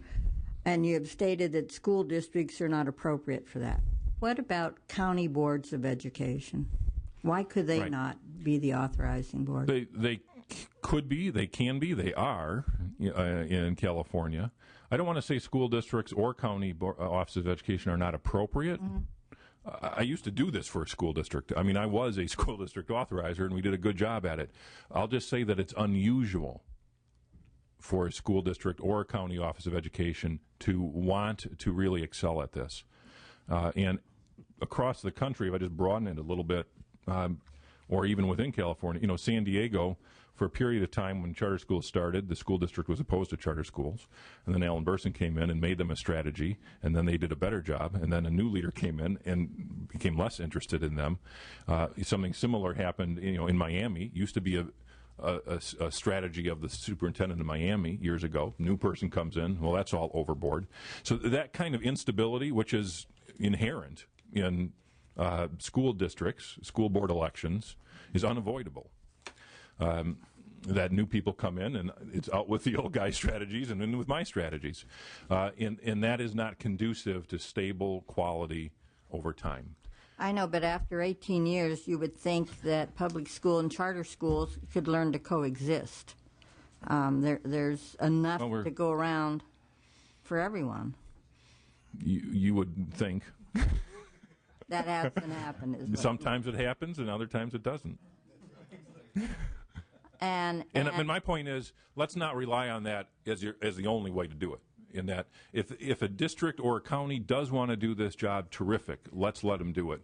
and you have stated that school districts are not appropriate for that. What about county boards of education? Why could they not be the authorizing board? They could be, they can be, they are in California. I don't want to say school districts or county offices of education are not appropriate. Mm-hmm. I used to do this for a school district. I mean, I was a school district authorizer, and we did a good job at it. I'll just say that it's unusual for a school district or a county office of education to want to really excel at this. And across the country, if I just broaden it a little bit, or even within California, San Diego, for a period of time when charter schools started, the school district was opposed to charter schools. And then Alan Burson came in and made them a strategy, and then they did a better job. And then a new leader came in and became less interested in them. Something similar happened, in Miami. It used to be a strategy of the superintendent of Miami years ago. New person comes in, well, that's all overboard. So that kind of instability, which is inherent in school districts, school board elections, is unavoidable. That new people come in, and it's out with the old guy strategies and in with my strategies. And that is not conducive to stable quality over time. I know, but after 18 years, you would think that public school and charter schools could learn to coexist. There's enough to go around for everyone. You would think. That hasn't happened. Sometimes it happens, and other times it doesn't. And my point is, let's not rely on that as the only way to do it. In that, if a district or a county does want to do this job, terrific. Let's let them do it.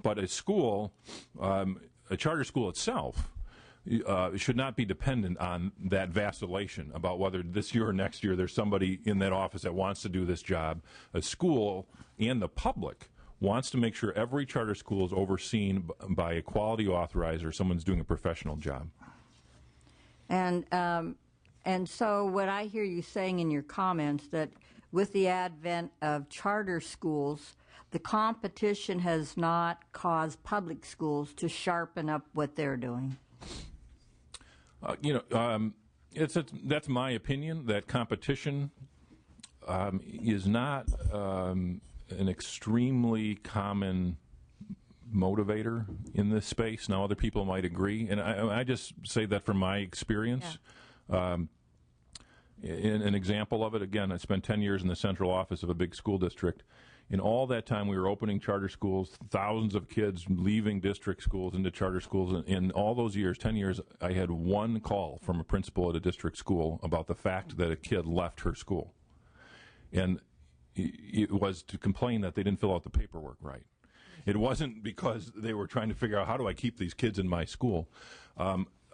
But a school, a charter school itself, should not be dependent on that vacillation about whether this year or next year there's somebody in that office that wants to do this job. A school and the public wants to make sure every charter school is overseen by a quality authorizer, someone's doing a professional job. And so what I hear you saying in your comments, that with the advent of charter schools, the competition has not caused public schools to sharpen up what they're doing. That's my opinion, that competition is not an extremely common motivator in this space. Now, other people might agree, and I just say that from my experience. Yeah. An example of it, again, I spent 10 years in the central office of a big school district. In all that time, we were opening charter schools, thousands of kids leaving district schools into charter schools. In all those years, 10 years, I had one call from a principal at a district school about the fact that a kid left her school. And it was to complain that they didn't fill out the paperwork right. It wasn't because they were trying to figure out, how do I keep these kids in my school?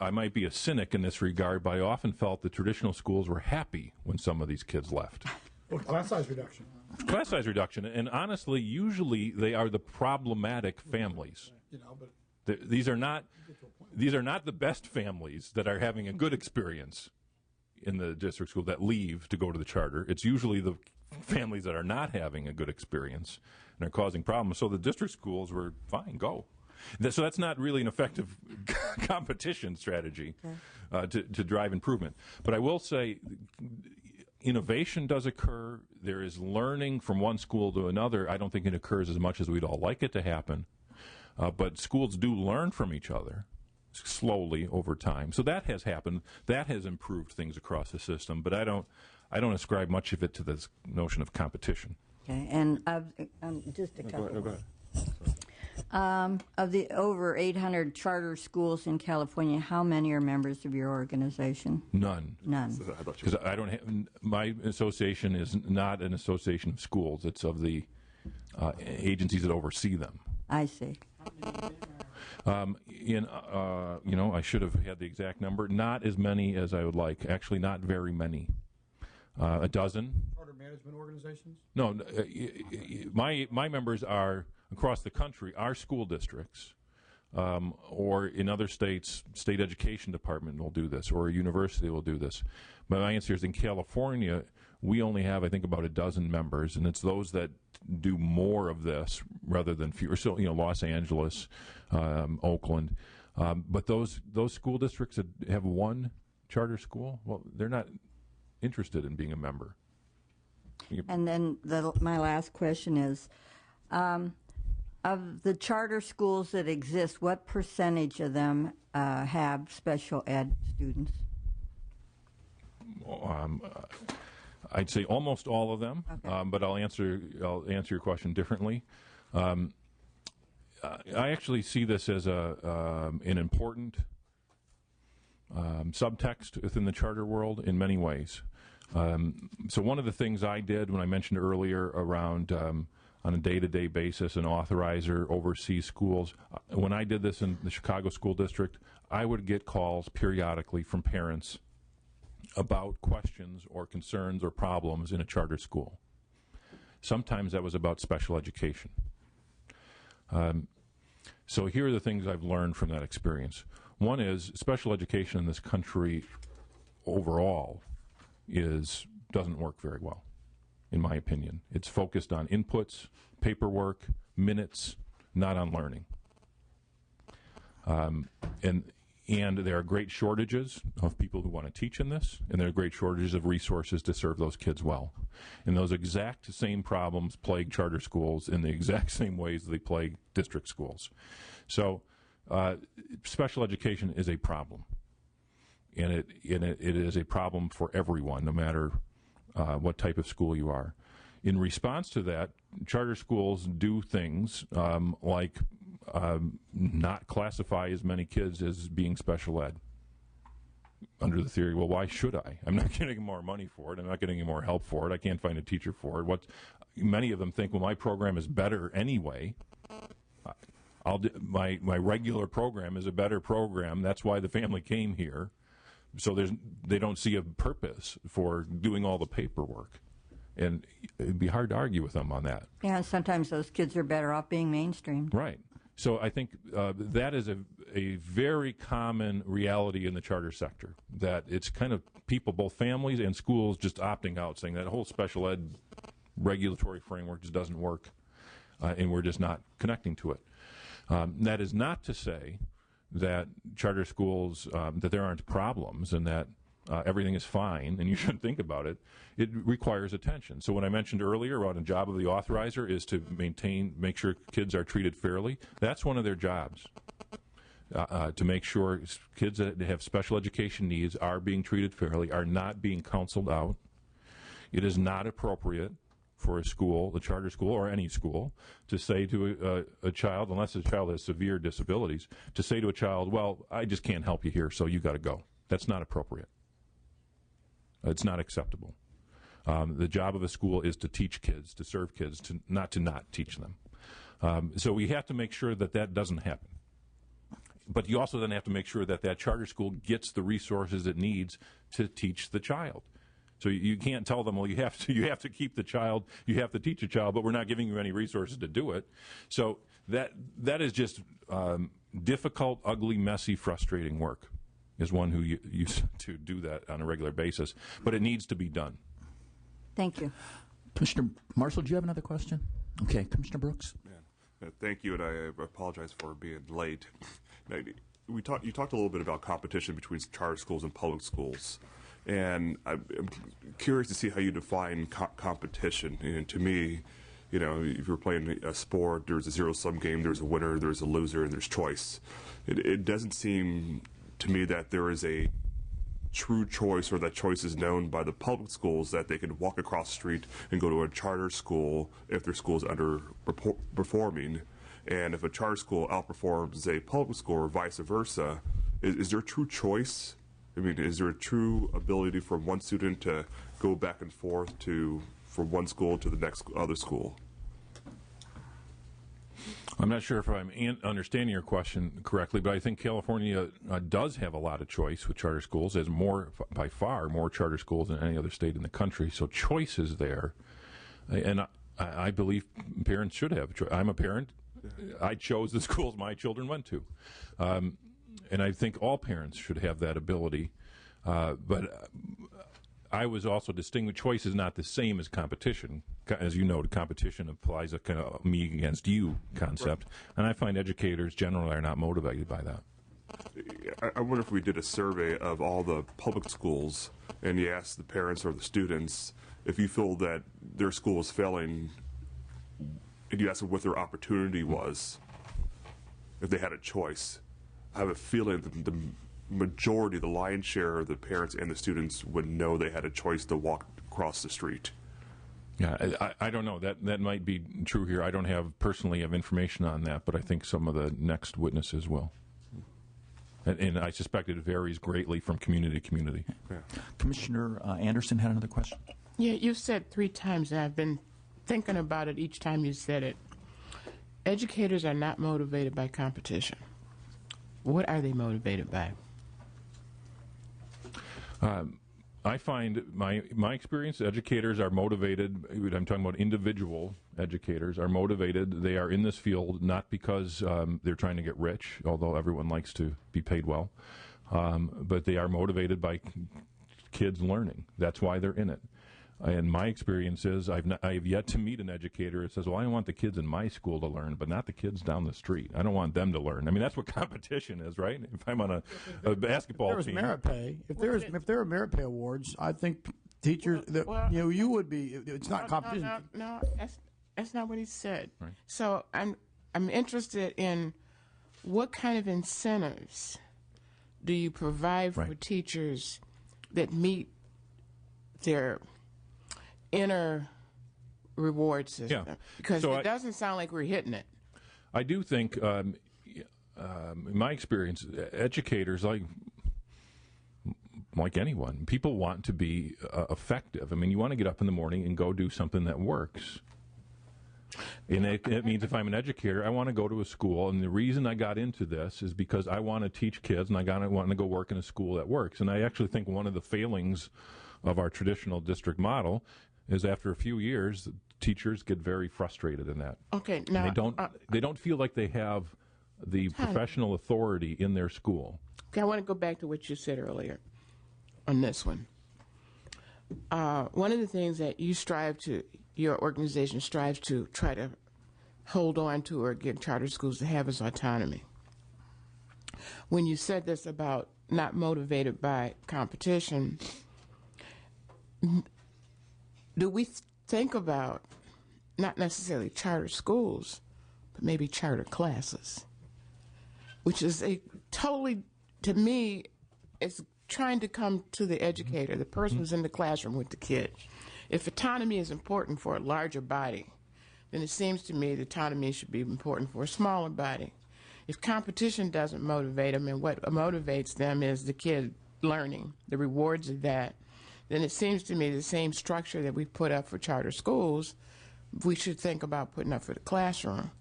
I might be a cynic in this regard, but I often felt the traditional schools were happy when some of these kids left. Well, class size reduction. Class size reduction. And honestly, usually they are the problematic families. These are not the best families that are having a good experience in the district school that leave to go to the charter. It's usually the families that are not having a good experience and are causing problems. So the district schools were fine, go. So that's not really an effective competition strategy to drive improvement. But I will say innovation does occur. There is learning from one school to another. I don't think it occurs as much as we'd all like it to happen. But schools do learn from each other slowly over time. So that has happened. That has improved things across the system. But I don't ascribe much of it to this notion of competition. Okay, and just a couple. Go ahead. Of the over 800 charter schools in California, how many are members of your organization? None. None. Because I don't have, my association is not an association of schools. It's of the agencies that oversee them. I see. I should have had the exact number. Not as many as I would like. Actually, not very many. A dozen. Charter management organizations? No, my members are across the country, our school districts, or in other states, state education department will do this, or a university will do this. But my answer is, in California, we only have, I think, about a dozen members, and it's those that do more of this rather than fewer. So, Los Angeles, Oakland, but those school districts that have one charter school, well, they're not interested in being a member. And then my last question is, of the charter schools that exist, what percentage of them have special ed students? I'd say almost all of them, okay. But I'll answer your question differently. I actually see this as an important subtext within the charter world in many ways. So one of the things I did when I mentioned earlier around on a day-to-day basis, an authorizer oversees schools. When I did this in the Chicago School District, I would get calls periodically from parents about questions or concerns or problems in a charter school. Sometimes that was about special education. So here are the things I've learned from that experience. One is special education in this country overall doesn't work very well, in my opinion. It's focused on inputs, paperwork, minutes, not on learning. And there are great shortages of people who want to teach in this, and there are great shortages of resources to serve those kids well. And those exact same problems plague charter schools in the exact same ways they plague district schools. So special education is a problem. And it is a problem for everyone, no matter what type of school you are. In response to that, charter schools do things like not classify as many kids as being special ed. Under the theory, well, why should I? I'm not getting more money for it. I'm not getting any more help for it. I can't find a teacher for it. Many of them think, well, my program is better anyway. My regular program is a better program. That's why the family came here. So they don't see a purpose for doing all the paperwork. And it'd be hard to argue with them on that. Yeah, sometimes those kids are better off being mainstreamed. Right. So I think that is a very common reality in the charter sector, that it's kind of people, both families and schools, just opting out, saying that whole special ed regulatory framework just doesn't work, and we're just not connecting to it. That is not to say that charter schools, that there aren't problems and that everything is fine and you shouldn't think about it. It requires attention. So when I mentioned earlier about a job of the authorizer is to make sure kids are treated fairly, that's one of their jobs, to make sure kids that have special education needs are being treated fairly, are not being counseled out. It is not appropriate for a school, a charter school or any school, to say to a child, unless the child has severe disabilities, to say to a child, well, I just can't help you here, so you got to go. That's not appropriate. It's not acceptable. The job of a school is to teach kids, to serve kids, to not teach them. So we have to make sure that that doesn't happen. But you also then have to make sure that that charter school gets the resources it needs to teach the child. So you can't tell them, well, you have to keep the child, you have to teach a child, but we're not giving you any resources to do it. So that is just difficult, ugly, messy, frustrating work. Is one who used to do that on a regular basis, but it needs to be done. Thank you. Commissioner Marshall, do you have another question? Okay, Commissioner Brooks. Yeah. Thank you, and I apologize for being late. Now, you talked a little bit about competition between charter schools and public schools, and I'm curious to see how you define competition. And to me, if you're playing a sport, there's a zero-sum game, there's a winner, there's a loser, and there's choice. It doesn't seem to me that there is a true choice, or that choice is known by the public schools, that they can walk across the street and go to a charter school if their school is underperforming. And if a charter school outperforms a public school or vice versa, is there a true choice? I mean, is there a true ability for one student to go back and forth from one school to the next other school? I'm not sure if I'm understanding your question correctly, but I think California does have a lot of choice with charter schools. There's by far more charter schools than any other state in the country, so choice is there. And I believe parents should have choice. I'm a parent. I chose the schools my children went to. And I think all parents should have that ability. But I was also distinguished. Choice is not the same as competition. As you know, competition applies a kind of me against you concept. Right. And I find educators generally are not motivated by that. I wonder if we did a survey of all the public schools and you asked the parents or the students if you feel that their school is failing, and you asked them what their opportunity was, if they had a choice. I have a feeling that the majority, the lion's share of the parents and the students would know they had a choice to walk across the street. Yeah, I don't know. That might be true here. I don't personally have information on that, but I think some of the next witnesses will. And I suspect it varies greatly from community to community. Yeah. Commissioner Anderson had another question. Yeah, you said 3 times, and I've been thinking about it each time you said it. Educators are not motivated by competition. What are they motivated by? I find my experience, educators are motivated. I'm talking about individual educators are motivated. They are in this field not because they're trying to get rich, although everyone likes to be paid well, but they are motivated by kids learning. That's why they're in it. And my experience is I have yet to meet an educator that says, well, I want the kids in my school to learn, but not the kids down the street. I don't want them to learn. I mean, that's what competition is, right? If I'm on a basketball If team. there was merit pay, if there are merit pay awards, I think teachers, you would be. It's not competition. No, that's not what he said. Right. So I'm interested in what kind of incentives do you provide for teachers that meet their inner reward system? Yeah. Because So it doesn't sound like we're hitting it. I do think, in my experience, educators, like anyone, people want to be effective. I mean, you want to get up in the morning and go do something that works. And it means if I'm an educator, I want to go to a school, and the reason I got into this is because I want to teach kids, and I want to go work in a school that works. And I actually think one of the failings of our traditional district model is after a few years, teachers get very frustrated in that. Okay, now They don't feel like they have the professional authority in their school. Okay, I want to go back to what you said earlier on this one. One of the things that your organization strives to try to hold on to or get charter schools to have is autonomy. When you said this about not motivated by competition, do we think about not necessarily charter schools, but maybe charter classes, which is a totally, to me, it's trying to come to the educator, the person who's in the classroom with the kid. If autonomy is important for a larger body, then it seems to me that autonomy should be important for a smaller body. If competition doesn't motivate them and what motivates them is the kid learning, the rewards of that, then it seems to me the same structure that we put up for charter schools, we should think about putting up for the classroom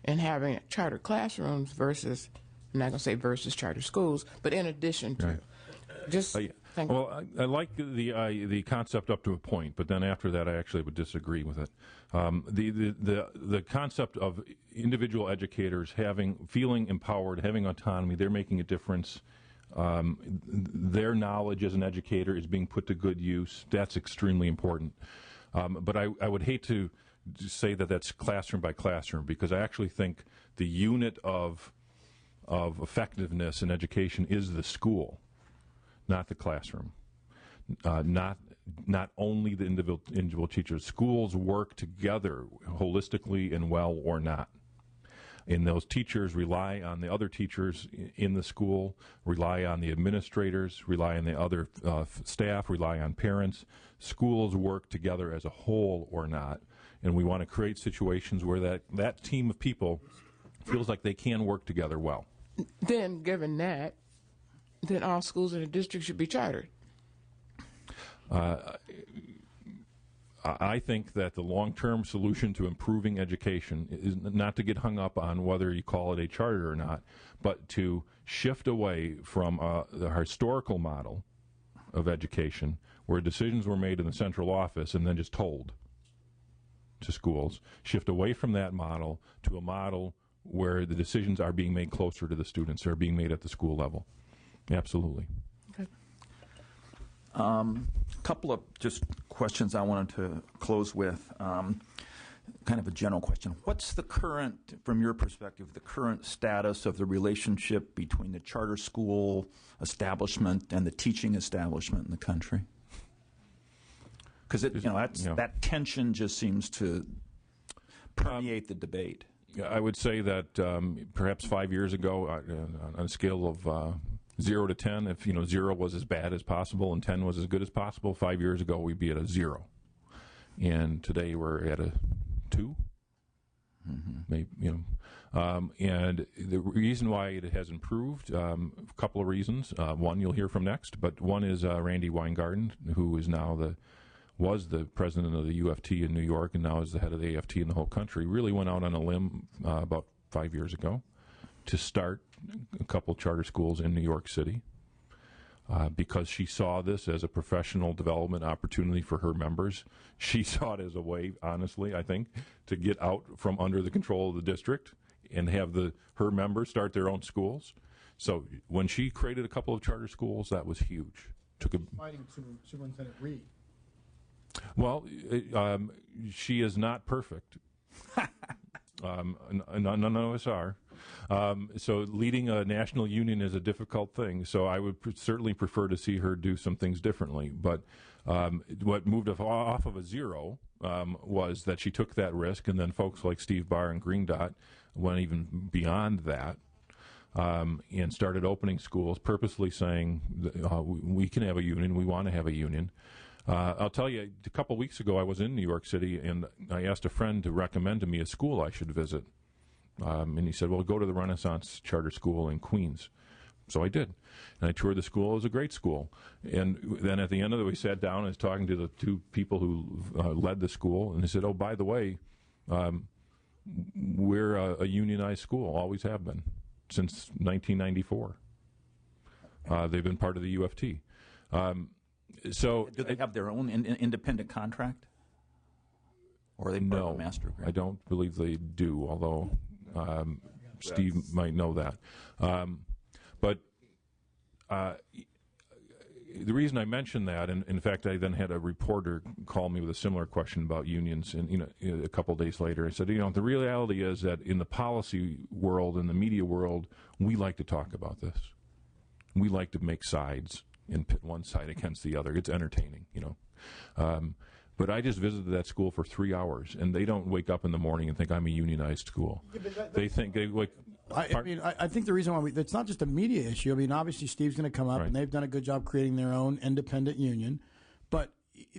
and having charter classrooms versus, I'm not going to say versus charter schools, but in addition to. Right. Just well, I like the concept up to a point, but then after that, I actually would disagree with it. The concept of individual educators feeling empowered, having autonomy, they're making a difference. Their knowledge as an educator is being put to good use. That's extremely important. But I would hate to say that that's classroom by classroom, because I actually think the unit of effectiveness in education is the school, not the classroom. Not only the individual teachers. Schools work together holistically and well or not. And those teachers rely on the other teachers in the school, rely on the administrators, rely on the other staff, rely on parents. Schools work together as a whole or not. And we want to create situations where that team of people feels like they can work together well. Then, given that, then all schools in the district should be chartered. I think that the long-term solution to improving education is not to get hung up on whether you call it a charter or not, but to shift away from the historical model of education where decisions were made in the central office and then just told to schools, shift away from that model to a model where the decisions are being made closer to the students, are being made at the school level. Absolutely. Okay. Couple of just questions I wanted to close with. Kind of a general question. What's the current, from your perspective, the current status of the relationship between the charter school establishment and the teaching establishment in the country? Because that tension just seems to permeate the debate. I would say that perhaps 5 years ago, on a scale of 0 to 10, if 0 was as bad as possible and 10 was as good as possible, 5 years ago we'd be at a 0, and today we're at a 2. Maybe, and the reason why it has improved, a couple of reasons. One you'll hear from next, but one is Randy Weingarten, who is now was the president of the UFT in New York and now is the head of the AFT in the whole country, really went out on a limb about 5 years ago to start a couple charter schools in New York City. because she saw this as a professional development opportunity for her members. She saw it as a way, honestly, I think, to get out from under the control of the district and have her members start their own schools. So when she created a couple of charter schools, that was huge. Fighting Superintendent Reed. Well, she is not perfect. None of us are. So leading a national union is a difficult thing. So I would certainly prefer to see her do some things differently. But what moved off of a zero was that she took that risk, and then folks like Steve Barr and Green Dot went even beyond that. And started opening schools, purposely saying, we can have a union, we want to have a union. I'll tell you, a couple weeks ago I was in New York City, and I asked a friend to recommend to me a school I should visit. And he said, well, go to the Renaissance Charter School in Queens. So I did. And I toured the school. It was a great school. And then at the end of it, we sat down and was talking to the two people who led the school, and they said, oh, by the way, we're a unionized school, always have been. Since 1994. They've been part of the UFT. So do they have their own independent contract? Or are they part of a master agreement? I don't believe they do, although Steve might know that. But the reason I mentioned that, and in fact, I then had a reporter call me with a similar question about unions, and a couple days later, I said, the reality is that in the policy world, in the media world, we like to talk about this. We like to make sides and pit one side against the other. It's entertaining, But I just visited that school for 3 hours, and they don't wake up in the morning and think I'm a unionized school. They think they like. I think the reason why it's not just a media issue. I mean, obviously Steve's going to come up, right, and they've done a good job creating their own independent union. But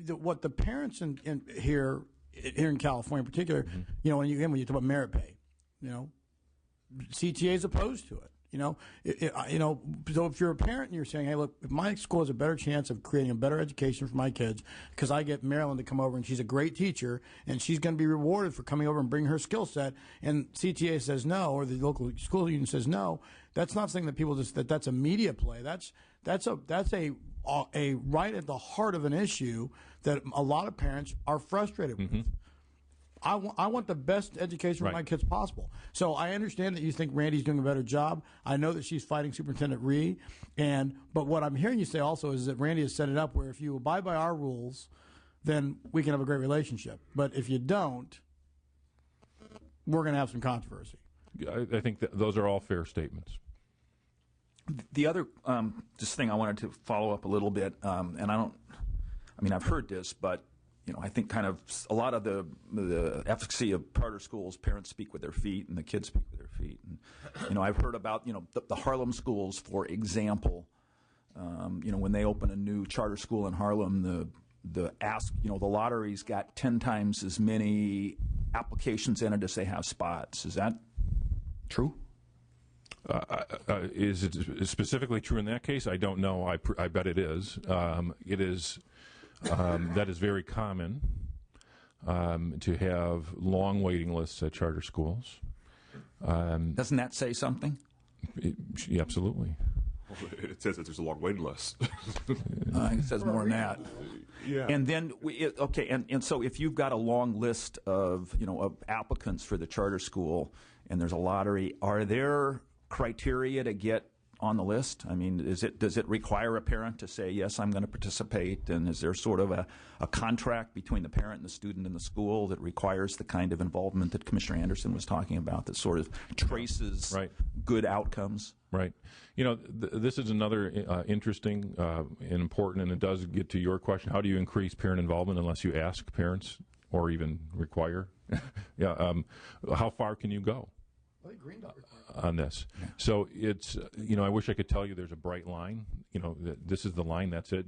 what the parents here in California, in particular, when you talk about merit pay, CTA is opposed to it. So if you're a parent and you're saying, hey, look, if my school has a better chance of creating a better education for my kids because I get Marilyn to come over and she's a great teacher and she's going to be rewarded for coming over and bringing her skill set, and CTA says no, or the local school union says no, that's not something that people that's a media play. That's a right at the heart of an issue that a lot of parents are frustrated with. I want the best education for my kids possible. So I understand that you think Randy's doing a better job. I know that she's fighting Superintendent Ree. But what I'm hearing you say also is that Randy has set it up where if you abide by our rules, then we can have a great relationship. But if you don't, we're going to have some controversy. I think that those are all fair statements. The other just thing I wanted to follow up a little bit, and I've heard this, but I think kind of a lot of the efficacy of charter schools, parents speak with their feet and the kids speak with their feet. And, I've heard about, the Harlem schools, for example, when they open a new charter school in Harlem, the lottery's got 10 times as many applications in it as they have spots. Is that true? Is it specifically true in that case? I don't know. I bet it is. It is. That is very common to have long waiting lists at charter schools. Doesn't that say something? Absolutely. Well, it says that there's a long waiting list. It says more than that. Yeah. And then, and so if you've got a long list of applicants for the charter school and there's a lottery, are there criteria to get on the list? I mean, does it require a parent to say, yes, I'm going to participate? And is there sort of a contract between the parent and the student and the school that requires the kind of involvement that Commissioner Anderson was talking about, that sort of traces good outcomes? Right. This is another interesting and important, and it does get to your question. How do you increase parent involvement unless you ask parents or even require? How far can you go on this? So it's, I wish I could tell you there's a bright line. This is the line, that's it.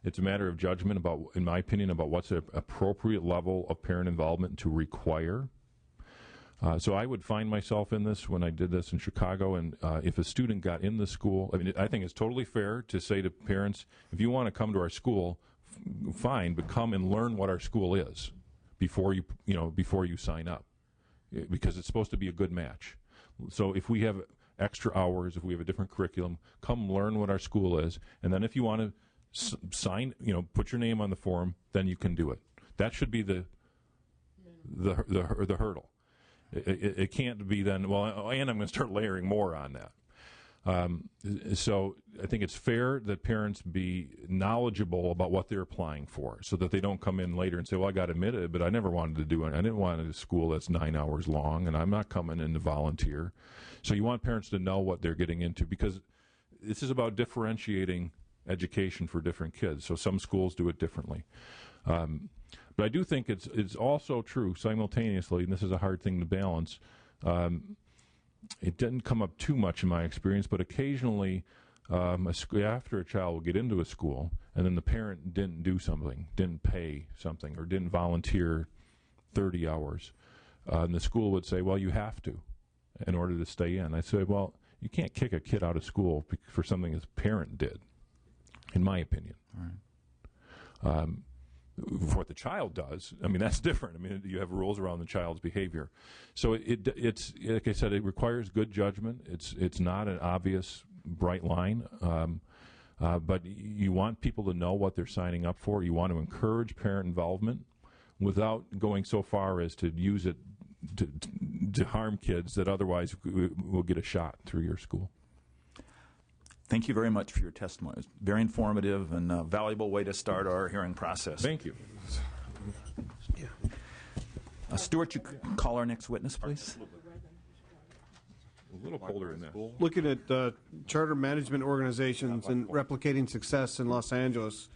It's a matter of judgment about, in my opinion, about what's an appropriate level of parent involvement to require. So I would find myself in this when I did this in Chicago, and if a student got in the school, I think it's totally fair to say to parents, if you want to come to our school, fine, but come and learn what our school is before you sign up, because it's supposed to be a good match. So if we have extra hours, if we have a different curriculum, come learn what our school is, and then if you want to sign, put your name on the form, then you can do it. That should be the hurdle. It can't be then, well, and I'm going to start layering more on that. So I think it's fair that parents be knowledgeable about what they're applying for, so that they don't come in later and say, well, I got admitted, but I never wanted to do it. I didn't want a school that's 9 hours long, and I'm not coming in to volunteer. So you want parents to know what they're getting into, because this is about differentiating education for different kids. So some schools do it differently. But I do think it's also true simultaneously, and this is a hard thing to balance. It didn't come up too much in my experience, but occasionally after a child will get into a school and then the parent didn't do something, didn't pay something, or didn't volunteer 30 hours, and the school would say, well, you have to in order to stay in. I said, well, you can't kick a kid out of school for something his parent did, in my opinion. All right. For what the child does, I mean, that's different. I mean, you have rules around the child's behavior. So it's like I said, it requires good judgment. It's not an obvious, bright line, but you want people to know what they're signing up for. You want to encourage parent involvement without going so far as to use it to harm kids that otherwise will get a shot through your school. Thank you very much for your testimony. It's very informative and a valuable way to start our hearing process. Thank you. Stuart, you call our next witness, please. A little colder in that. Looking at charter management organizations and replicating success in Los Angeles,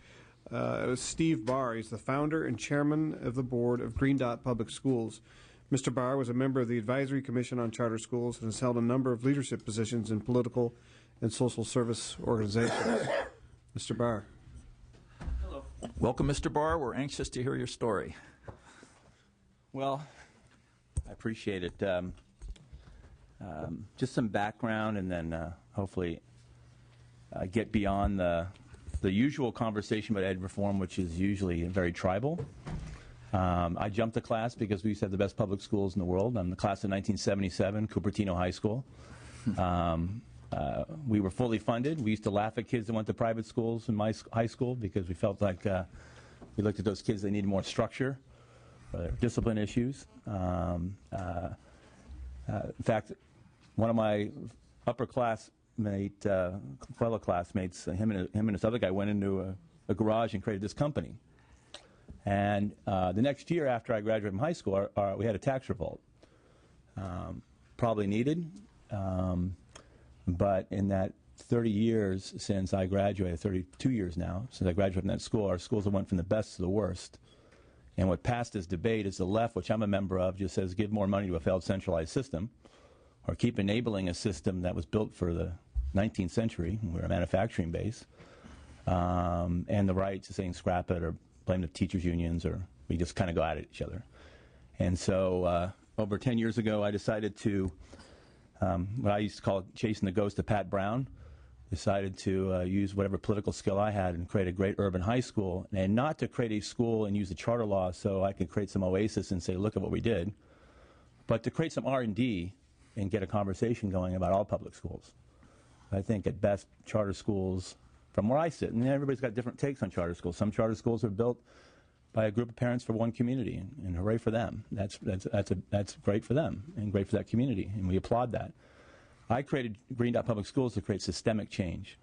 it was Steve Barr. He's the founder and chairman of the board of Green Dot Public Schools. Mr. Barr was a member of the Advisory Commission on Charter Schools and has held a number of leadership positions in political and social service organizations. Mr. Barr. Hello. Welcome, Mr. Barr. We're anxious to hear your story. Well, I appreciate it. Just some background, and then hopefully get beyond the usual conversation about ed reform, which is usually very tribal. I jumped a class because we used to have the best public schools in the world. I'm the class of 1977, Cupertino High School. We were fully funded. We used to laugh at kids that went to private schools in my high school because we felt like we looked at those kids, they needed more structure, discipline issues. In fact, one of my upper classmate, fellow classmates, him and this other guy went into a garage and created this company. And the next year after I graduated from high school, we had a tax revolt. Probably needed. But in that 30 years since I graduated, 32 years now, since I graduated from that school, our schools have went from the best to the worst. And what passed this debate is the left, which I'm a member of, just says give more money to a failed centralized system, or keep enabling a system that was built for the 19th century. We're a manufacturing base. And the right to saying scrap it or blame the teachers' unions, or we just kind of go at it each other. And so over 10 years ago, I decided to what I used to call chasing the ghost of Pat Brown, decided to use whatever political skill I had and create a great urban high school, and not to create a school and use the charter law so I could create some oasis and say, look at what we did, but to create some R&D and get a conversation going about all public schools. I think at best, charter schools, from where I sit, and everybody's got different takes on charter schools. Some charter schools are built by a group of parents for one community, and hooray for them. That's great for them and great for that community, and we applaud that. I created Green Dot Public Schools to create systemic change,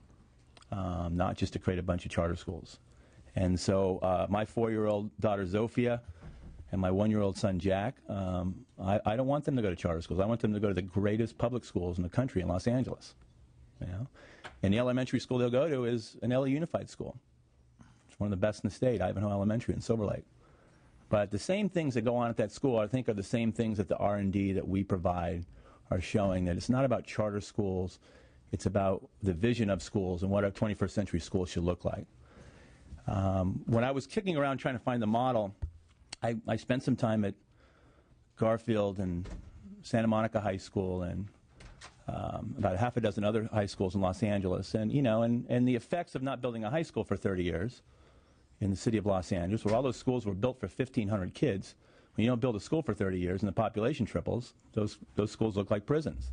not just to create a bunch of charter schools. And so my 4-year-old daughter Zofia and my 1-year-old son Jack, I don't want them to go to charter schools. I want them to go to the greatest public schools in the country in Los Angeles. You know? And the elementary school they'll go to is an LA Unified School. One of the best in the state, Ivanhoe Elementary in Silver Lake. But the same things that go on at that school, I think, are the same things that the R&D that we provide are showing, that it's not about charter schools, it's about the vision of schools and what a 21st century school should look like. When I was kicking around trying to find the model, I spent some time at Garfield and Santa Monica High School and about half a dozen other high schools in Los Angeles. And, you know, and the effects of not building a high school for 30 years in the city of Los Angeles, where all those schools were built for 1,500 kids. When you don't build a school for 30 years and the population triples, those schools look like prisons.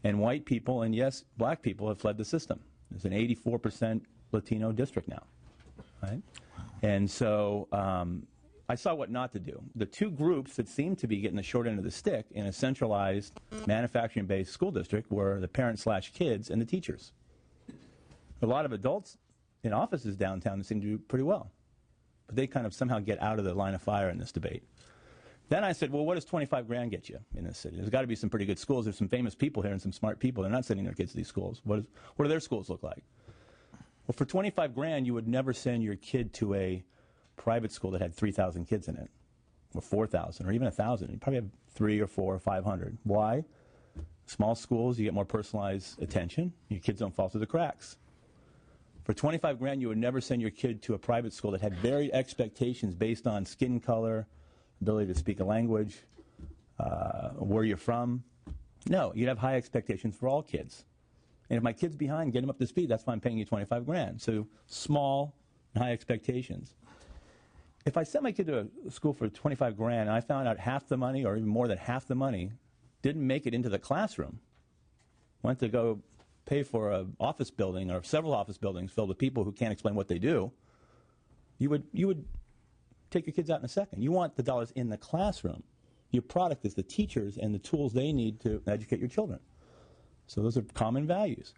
And white people, and yes, black people have fled the system. There's an 84% Latino district now, right? And so I saw what not to do. The two groups that seemed to be getting the short end of the stick in a centralized manufacturing-based school district were the parents/kids and the teachers. A lot of adults in offices downtown seem to do pretty well, but they kind of somehow get out of the line of fire in this debate. Then I said, well, what does 25 grand get you in this city? There's got to be some pretty good schools. There's some famous people here and some smart people. They're not sending their kids to these schools. What do their schools look like? Well, for 25 grand, you would never send your kid to a private school that had 3,000 kids in it, or 4,000, or even 1,000. You probably have 3 or 4 or 500. Why? Small schools, you get more personalized attention. Your kids don't fall through the cracks. For 25 grand, you would never send your kid to a private school that had varied expectations based on skin color, ability to speak a language, where you're from. No, you'd have high expectations for all kids. And if my kid's behind, get him up to speed. That's why I'm paying you 25 grand. So small and high expectations. If I sent my kid to a school for 25 grand and I found out half the money or even more than half the money didn't make it into the classroom, went to go pay for an office building or several office buildings filled with people who can't explain what they do, you would take your kids out in a second. You want the dollars in the classroom. Your product is the teachers and the tools they need to educate your children. So those are common values.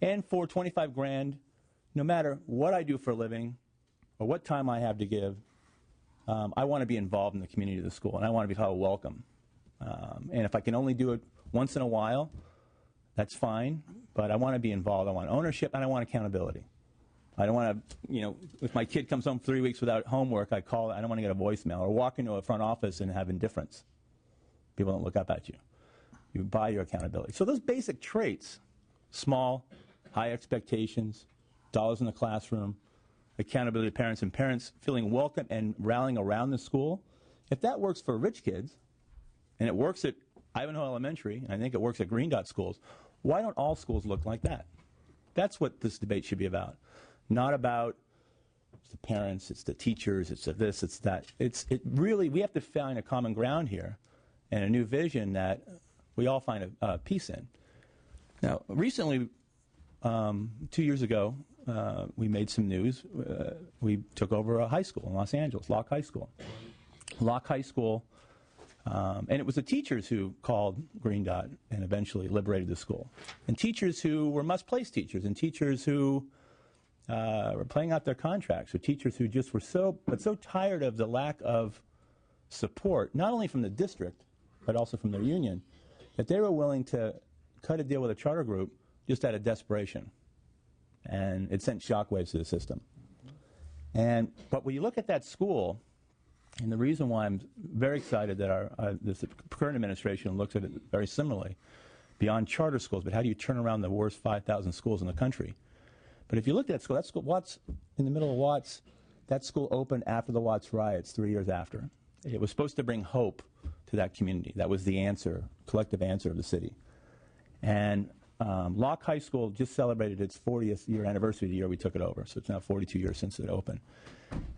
And for 25 grand, no matter what I do for a living or what time I have to give, I want to be involved in the community of the school, and I want to be felt welcome. And if I can only do it once in a while, that's fine, but I want to be involved. I want ownership, and I want accountability. I don't want to, if my kid comes home 3 weeks without homework, I don't want to get a voicemail or walk into a front office and have indifference. People don't look up at you. You buy your accountability. So those basic traits, small, high expectations, dollars in the classroom, accountability to parents, and parents feeling welcome and rallying around the school, if that works for rich kids, and it works at Ivanhoe Elementary, and I think it works at Green Dot schools, why don't all schools look like that? That's what this debate should be about. Not about the parents, it's the teachers, it's the this, it's that. We have to find a common ground here and a new vision that we all find a peace in. Now, recently, 2 years ago, we made some news. We took over a high school in Los Angeles, Locke High School. Locke High School, and it was the teachers who called Green Dot and eventually liberated the school. And teachers who were must-place teachers, and teachers who were playing out their contracts, or teachers who just were so tired of the lack of support, not only from the district, but also from their union, that they were willing to cut a deal with a charter group just out of desperation. And it sent shockwaves to the system. But when you look at that school, and the reason why I'm very excited that this current administration looks at it very similarly, beyond charter schools, but how do you turn around the worst 5,000 schools in the country? But if you look at that school, Watts, in the middle of Watts, that school opened after the Watts riots, 3 years after. It was supposed to bring hope to that community. That was the answer, collective answer of the city. And Locke High School just celebrated its 40th year anniversary the year we took it over, so it's now 42 years since it opened.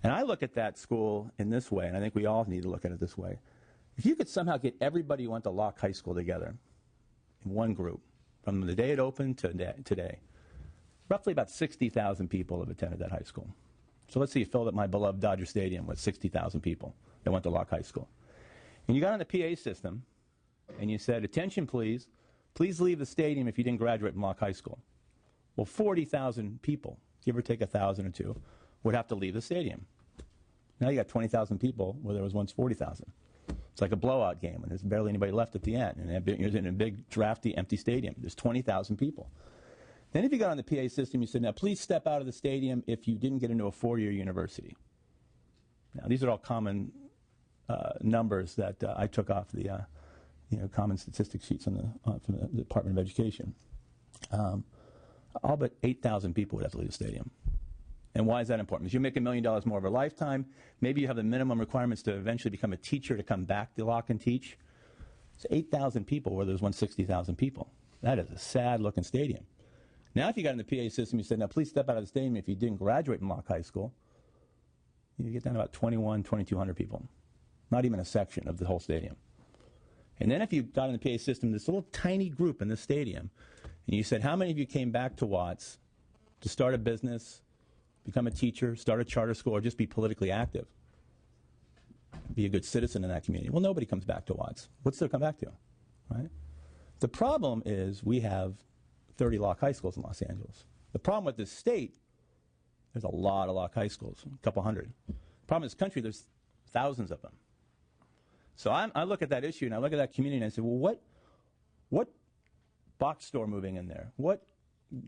And I look at that school in this way, and I think we all need to look at it this way. If you could somehow get everybody who went to Locke High School together in one group, from the day it opened to today, roughly about 60,000 people have attended that high school. So let's say you filled up my beloved Dodger Stadium with 60,000 people that went to Locke High School. And you got on the PA system, and you said, attention please, please leave the stadium if you didn't graduate from Locke High School. Well, 40,000 people, give or take 1,000 or two, would have to leave the stadium. Now you got 20,000 people where there was once 40,000. It's like a blowout game, and there's barely anybody left at the end. And you're in a big, drafty, empty stadium. There's 20,000 people. Then if you got on the PA system, you said, now please step out of the stadium if you didn't get into a 4-year university. Now these are all common numbers that I took off the common statistics sheets from the Department of Education. All but 8,000 people would have to leave the stadium. And why is that important? Because you make $1 million more over a lifetime. Maybe you have the minimum requirements to eventually become a teacher to come back to Locke and teach. It's 8,000 people where there's 60,000 people. That is a sad-looking stadium. Now, if you got in the PA system, you said, now please step out of the stadium if you didn't graduate from Locke High School, you get down to about 2,200 people. Not even a section of the whole stadium. And then if you got in the PA system, this little tiny group in the stadium, and you said, how many of you came back to Watts to start a business, become a teacher, start a charter school, or just be politically active? Be a good citizen in that community. Well, nobody comes back to Watts. What's there to come back to, right? The problem is we have 30 Locke high schools in Los Angeles. The problem with this state, there's a lot of Locke high schools, a couple hundred. The problem in this country, there's thousands of them. So I look at that issue and I look at that community and I say, well, what box store moving in there? What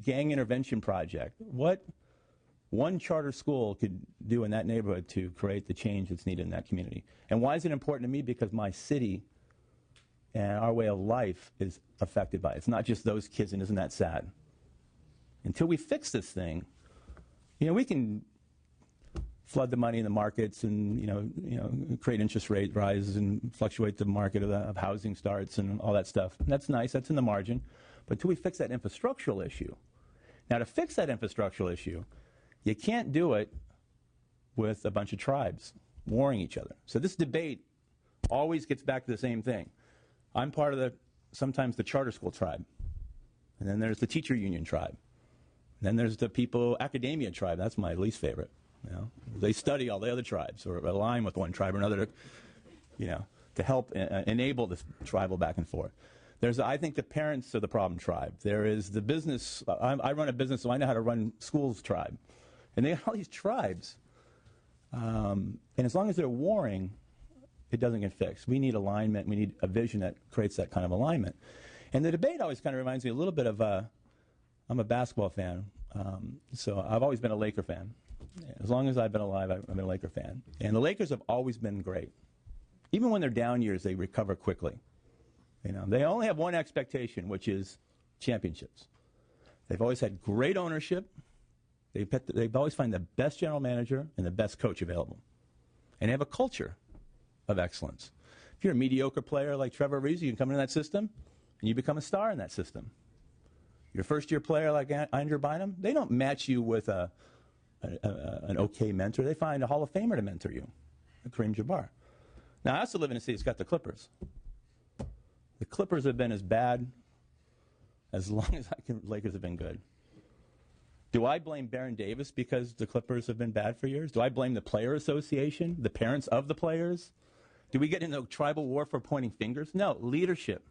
gang intervention project? What one charter school could do in that neighborhood to create the change that's needed in that community? And why is it important to me? Because my city and our way of life is affected by it. It's not just those kids, and isn't that sad? Until we fix this thing, we can flood the money in the markets and create interest rate rises and fluctuate the market of housing starts and all that stuff. And that's nice. That's in the margin. But until we fix that infrastructural issue. Now, to fix that infrastructural issue, you can't do it with a bunch of tribes warring each other. So this debate always gets back to the same thing. I'm part of sometimes the charter school tribe. And then there's the teacher union tribe. And then there's the academia tribe. That's my least favorite. They study all the other tribes or align with one tribe or another to help enable this tribal back and forth. I think the parents are the problem tribe. There is the business. I run a business, so I know how to run schools tribe. And they have all these tribes. And as long as they're warring, it doesn't get fixed. We need alignment. We need a vision that creates that kind of alignment. And the debate always kind of reminds me a little bit of, I'm a basketball fan. So I've always been a Laker fan. As long as I've been alive, I've been a Laker fan. And the Lakers have always been great. Even when they're down years, they recover quickly. They only have one expectation, which is championships. They've always had great ownership. They've always find the best general manager and the best coach available. And they have a culture of excellence. If you're a mediocre player like Trevor Ariza, you can come into that system and you become a star in that system. Your first-year player like Andrew Bynum, they don't match you with an okay mentor. They find a Hall of Famer to mentor you, Kareem Jabbar. Now, I also live in a city that's got the Clippers. The Clippers have been as bad as long as Lakers have been good. Do I blame Baron Davis because the Clippers have been bad for years? Do I blame the Player Association, the parents of the players? Do we get into tribal war for pointing fingers? No, leadership.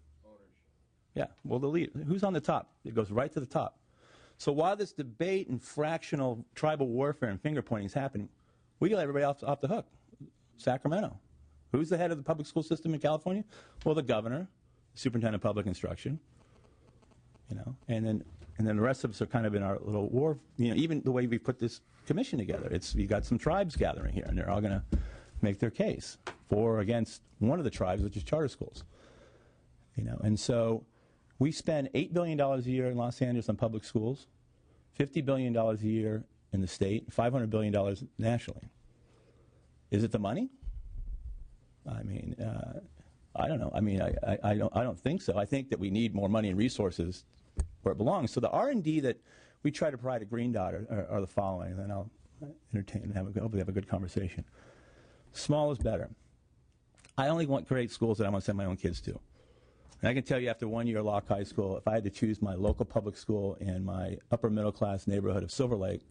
Yeah, well, who's on the top? It goes right to the top. So while this debate and fractional tribal warfare and finger pointing is happening, we get everybody off the hook. Sacramento. Who's the head of the public school system in California? Well, the governor, superintendent of public instruction, and then the rest of us are kind of in our little war. Even the way we put this commission together, you got some tribes gathering here, and they're all going to make their case for or against one of the tribes, which is charter schools. And so we spend $8 billion a year in Los Angeles on public schools, $50 billion a year in the state, $500 billion nationally. Is it the money? I mean, I don't know. I mean, I don't think so. I think that we need more money and resources where it belongs. So the R&D that we try to provide at Green Dot are the following, and then I'll entertain and hopefully have a good conversation. Small is better. I only want great schools that I want to send my own kids to. And I can tell you after 1 year at Locke High School, if I had to choose my local public school in my upper middle class neighborhood of Silver Lake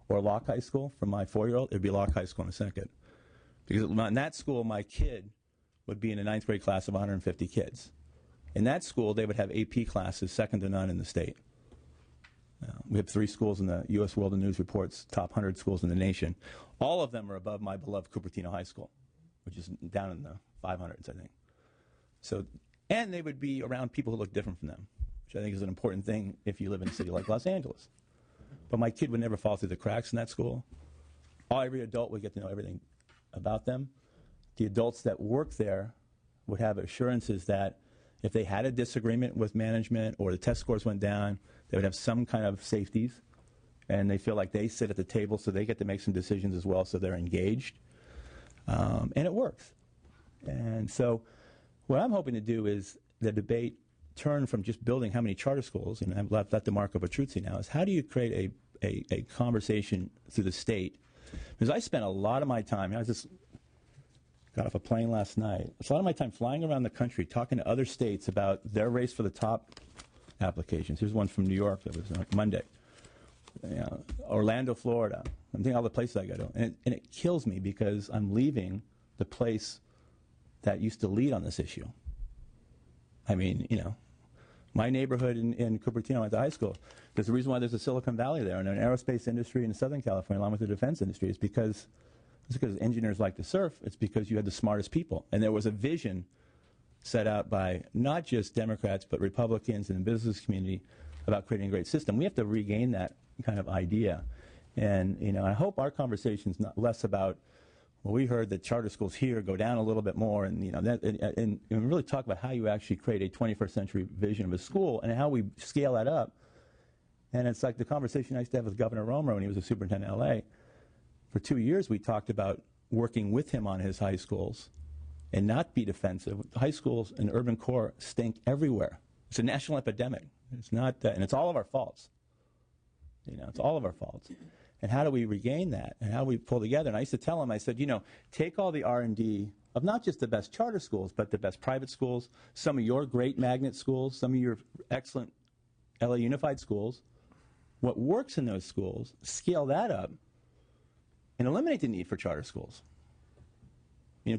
or Locke High School for my 4-year-old, it would be Locke High School in a second. Because in that school, my kid would be in a 9th grade class of 150 kids. In that school, they would have AP classes second to none in the state. We have 3 schools in the U.S. World News Report's top 100 schools in the nation. All of them are above my beloved Cupertino High School, which is down in the 500s, I think. So, and they would be around people who look different from them, which I think is an important thing if you live in a city like Los Angeles. But my kid would never fall through the cracks in that school. Every adult would get to know everything about them. The adults that work there would have assurances that if they had a disagreement with management or the test scores went down, they would have some kind of safeties, and they feel like they sit at the table so they get to make some decisions as well, so they're engaged. And it works. And so what I'm hoping to do is the debate turn from just building how many charter schools, and I've left that to Marco Petruzzi now, is how do you create a conversation through the state? Because I spent a lot of my time, got off a plane last night. It's a lot of my time flying around the country talking to other states about their race for the top applications. Here's one from New York that was on Monday. Orlando, Florida. I'm thinking all the places I go to. And it kills me because I'm leaving the place that used to lead on this issue. I mean, my neighborhood in Cupertino, I went to high school. There's a reason why there's a Silicon Valley there and an aerospace industry in Southern California along with the defense industry. It's because engineers like to surf. It's because you had the smartest people. And there was a vision set out by not just Democrats but Republicans and the business community about creating a great system. We have to regain that kind of idea. And, I hope our conversation's not less about, well, we heard that charter schools here go down a little bit more, and and really talk about how you actually create a 21st century vision of a school and how we scale that up. And it's like the conversation I used to have with Governor Romer when he was a superintendent in L.A. For 2 years, we talked about working with him on his high schools and not be defensive. High schools and urban core stink everywhere. It's a national epidemic. It's not that, and it's all of our faults. It's all of our faults. And how do we regain that? And how do we pull together? And I used to tell him, I said, take all the R&D of not just the best charter schools, but the best private schools, some of your great magnet schools, some of your excellent LA Unified schools, what works in those schools, scale that up, and eliminate the need for charter schools.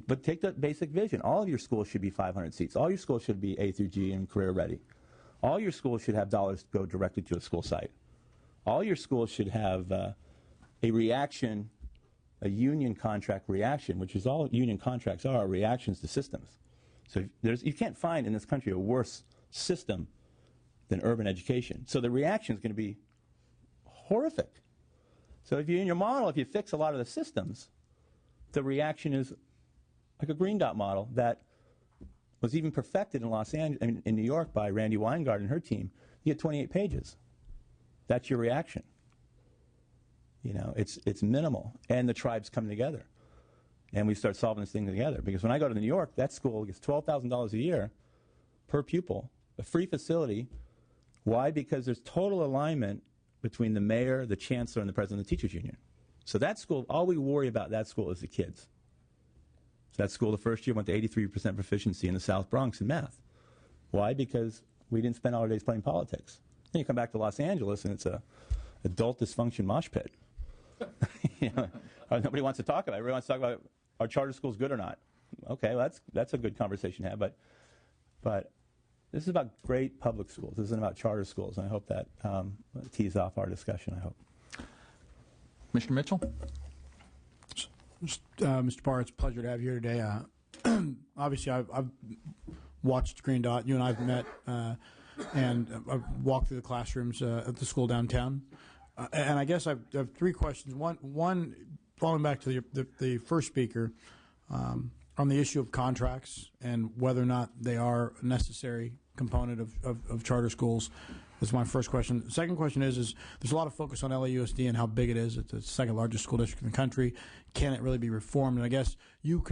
But take the basic vision. All of your schools should be 500 seats. All your schools should be A through G and career ready. All your schools should have dollars go directly to a school site. All your schools should have a reaction, a union contract reaction, which is all union contracts are reactions to systems. So you can't find in this country a worse system than urban education. So the reaction is going to be horrific. So if you, in your model, if you fix a lot of the systems, the reaction is like a green dot model that was even perfected in Los Angeles, in New York by Randy Weingart and her team. You get 28 pages. That's your reaction. It's minimal, and the tribes come together, and we start solving this thing together. Because when I go to New York, that school gets $12,000 a year per pupil, a free facility. Why? Because there's total alignment between the mayor, the chancellor, and the president of the teachers union. So that school, all we worry about that school is the kids. So that school the first year went to 83% proficiency in the South Bronx in math. Why? Because we didn't spend all our days playing politics. Then you come back to Los Angeles, and it's a adult dysfunction mosh pit. Nobody wants to talk about it. Everybody wants to talk about, are charter schools good or not? Okay, well, that's a good conversation to have. But this is about great public schools. This isn't about charter schools. And I hope that tees off our discussion, I hope. Mr. Mitchell? Mr. Barr, it's a pleasure to have you here today. Obviously, I've watched Green Dot. You and I have met, and I've walked through the classrooms at the school downtown. And I guess I have three questions. One, following back to the first speaker, on the issue of contracts and whether or not they are a necessary component of charter schools. That's my first question. The second question is there's a lot of focus on LAUSD and how big it is. It's the second largest school district in the country. Can it really be reformed? And I guess you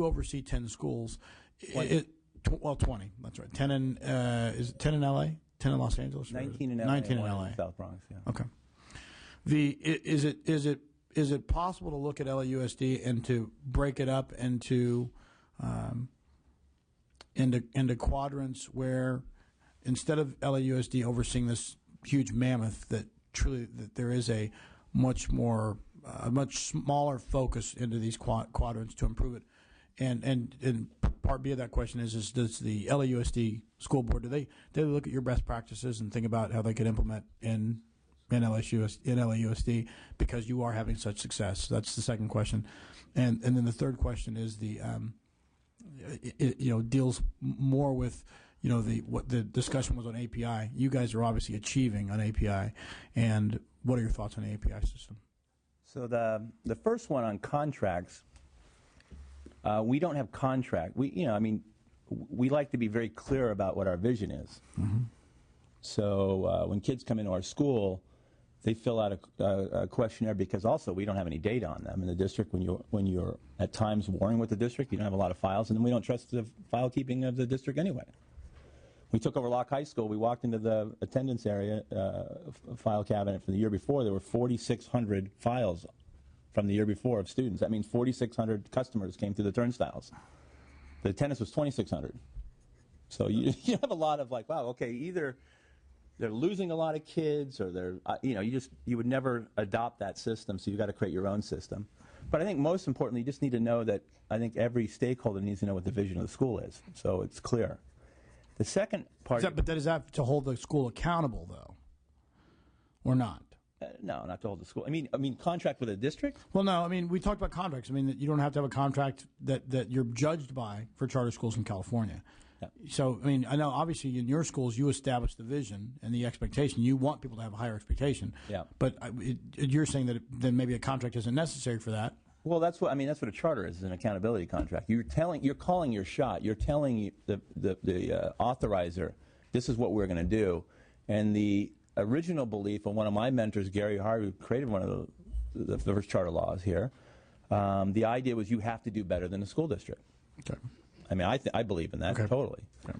oversee 10 schools. 20. 20. That's right. 10 in is it 10 in LA? 10 in Los Angeles? 19 in LA. 19 in LA. In South Bronx. Yeah. Okay. Is it possible to look at LAUSD and to break it up into quadrants where instead of LAUSD overseeing this huge mammoth, that there is a much smaller focus into these quadrants to improve it? And part B of that question is does the LAUSD school board, do they look at your best practices and think about how they could implement in LAUSD because you are having such success? That's the second question. And then the third question is deals more with what the discussion was on API. You guys are obviously achieving on API, and what are your thoughts on the API system? So the first one on contracts, we don't have contract. We like to be very clear about what our vision is. Mm-hmm. So when kids come into our school, they fill out a questionnaire because also we don't have any data on them in the district. When you're at times warring with the district, you don't have a lot of files, and then we don't trust the file keeping of the district anyway. We took over Locke High School. We walked into the attendance area, file cabinet from the year before. There were 4,600 files from the year before of students. That means 4,600 customers came through the turnstiles. The attendance was 2,600. So you have a lot of like, wow, okay, either they're losing a lot of kids, or they're, you would never adopt that system, so you've got to create your own system. But I think most importantly, you just need to know that I think every stakeholder needs to know what the vision of the school is, so it's clear. The second part... But that is that to hold the school accountable, though, or not? No, not to hold the school. I mean, contract with a district? Well, no. I mean, we talked about contracts. I mean, that you don't have to have a contract that you're judged by for charter schools in California. Yeah. So, I mean, I know obviously in your schools you establish the vision and the expectation. You want people to have a higher expectation. Yeah. But you're saying that then maybe a contract isn't necessary for that. Well, that's what a charter is an accountability contract. You're calling your shot. You're telling the authorizer, this is what we're going to do. And the original belief of one of my mentors, Gary Harvey, who created one of the first charter laws here, the idea was you have to do better than the school district. Okay. I mean, I believe in that totally. Okay.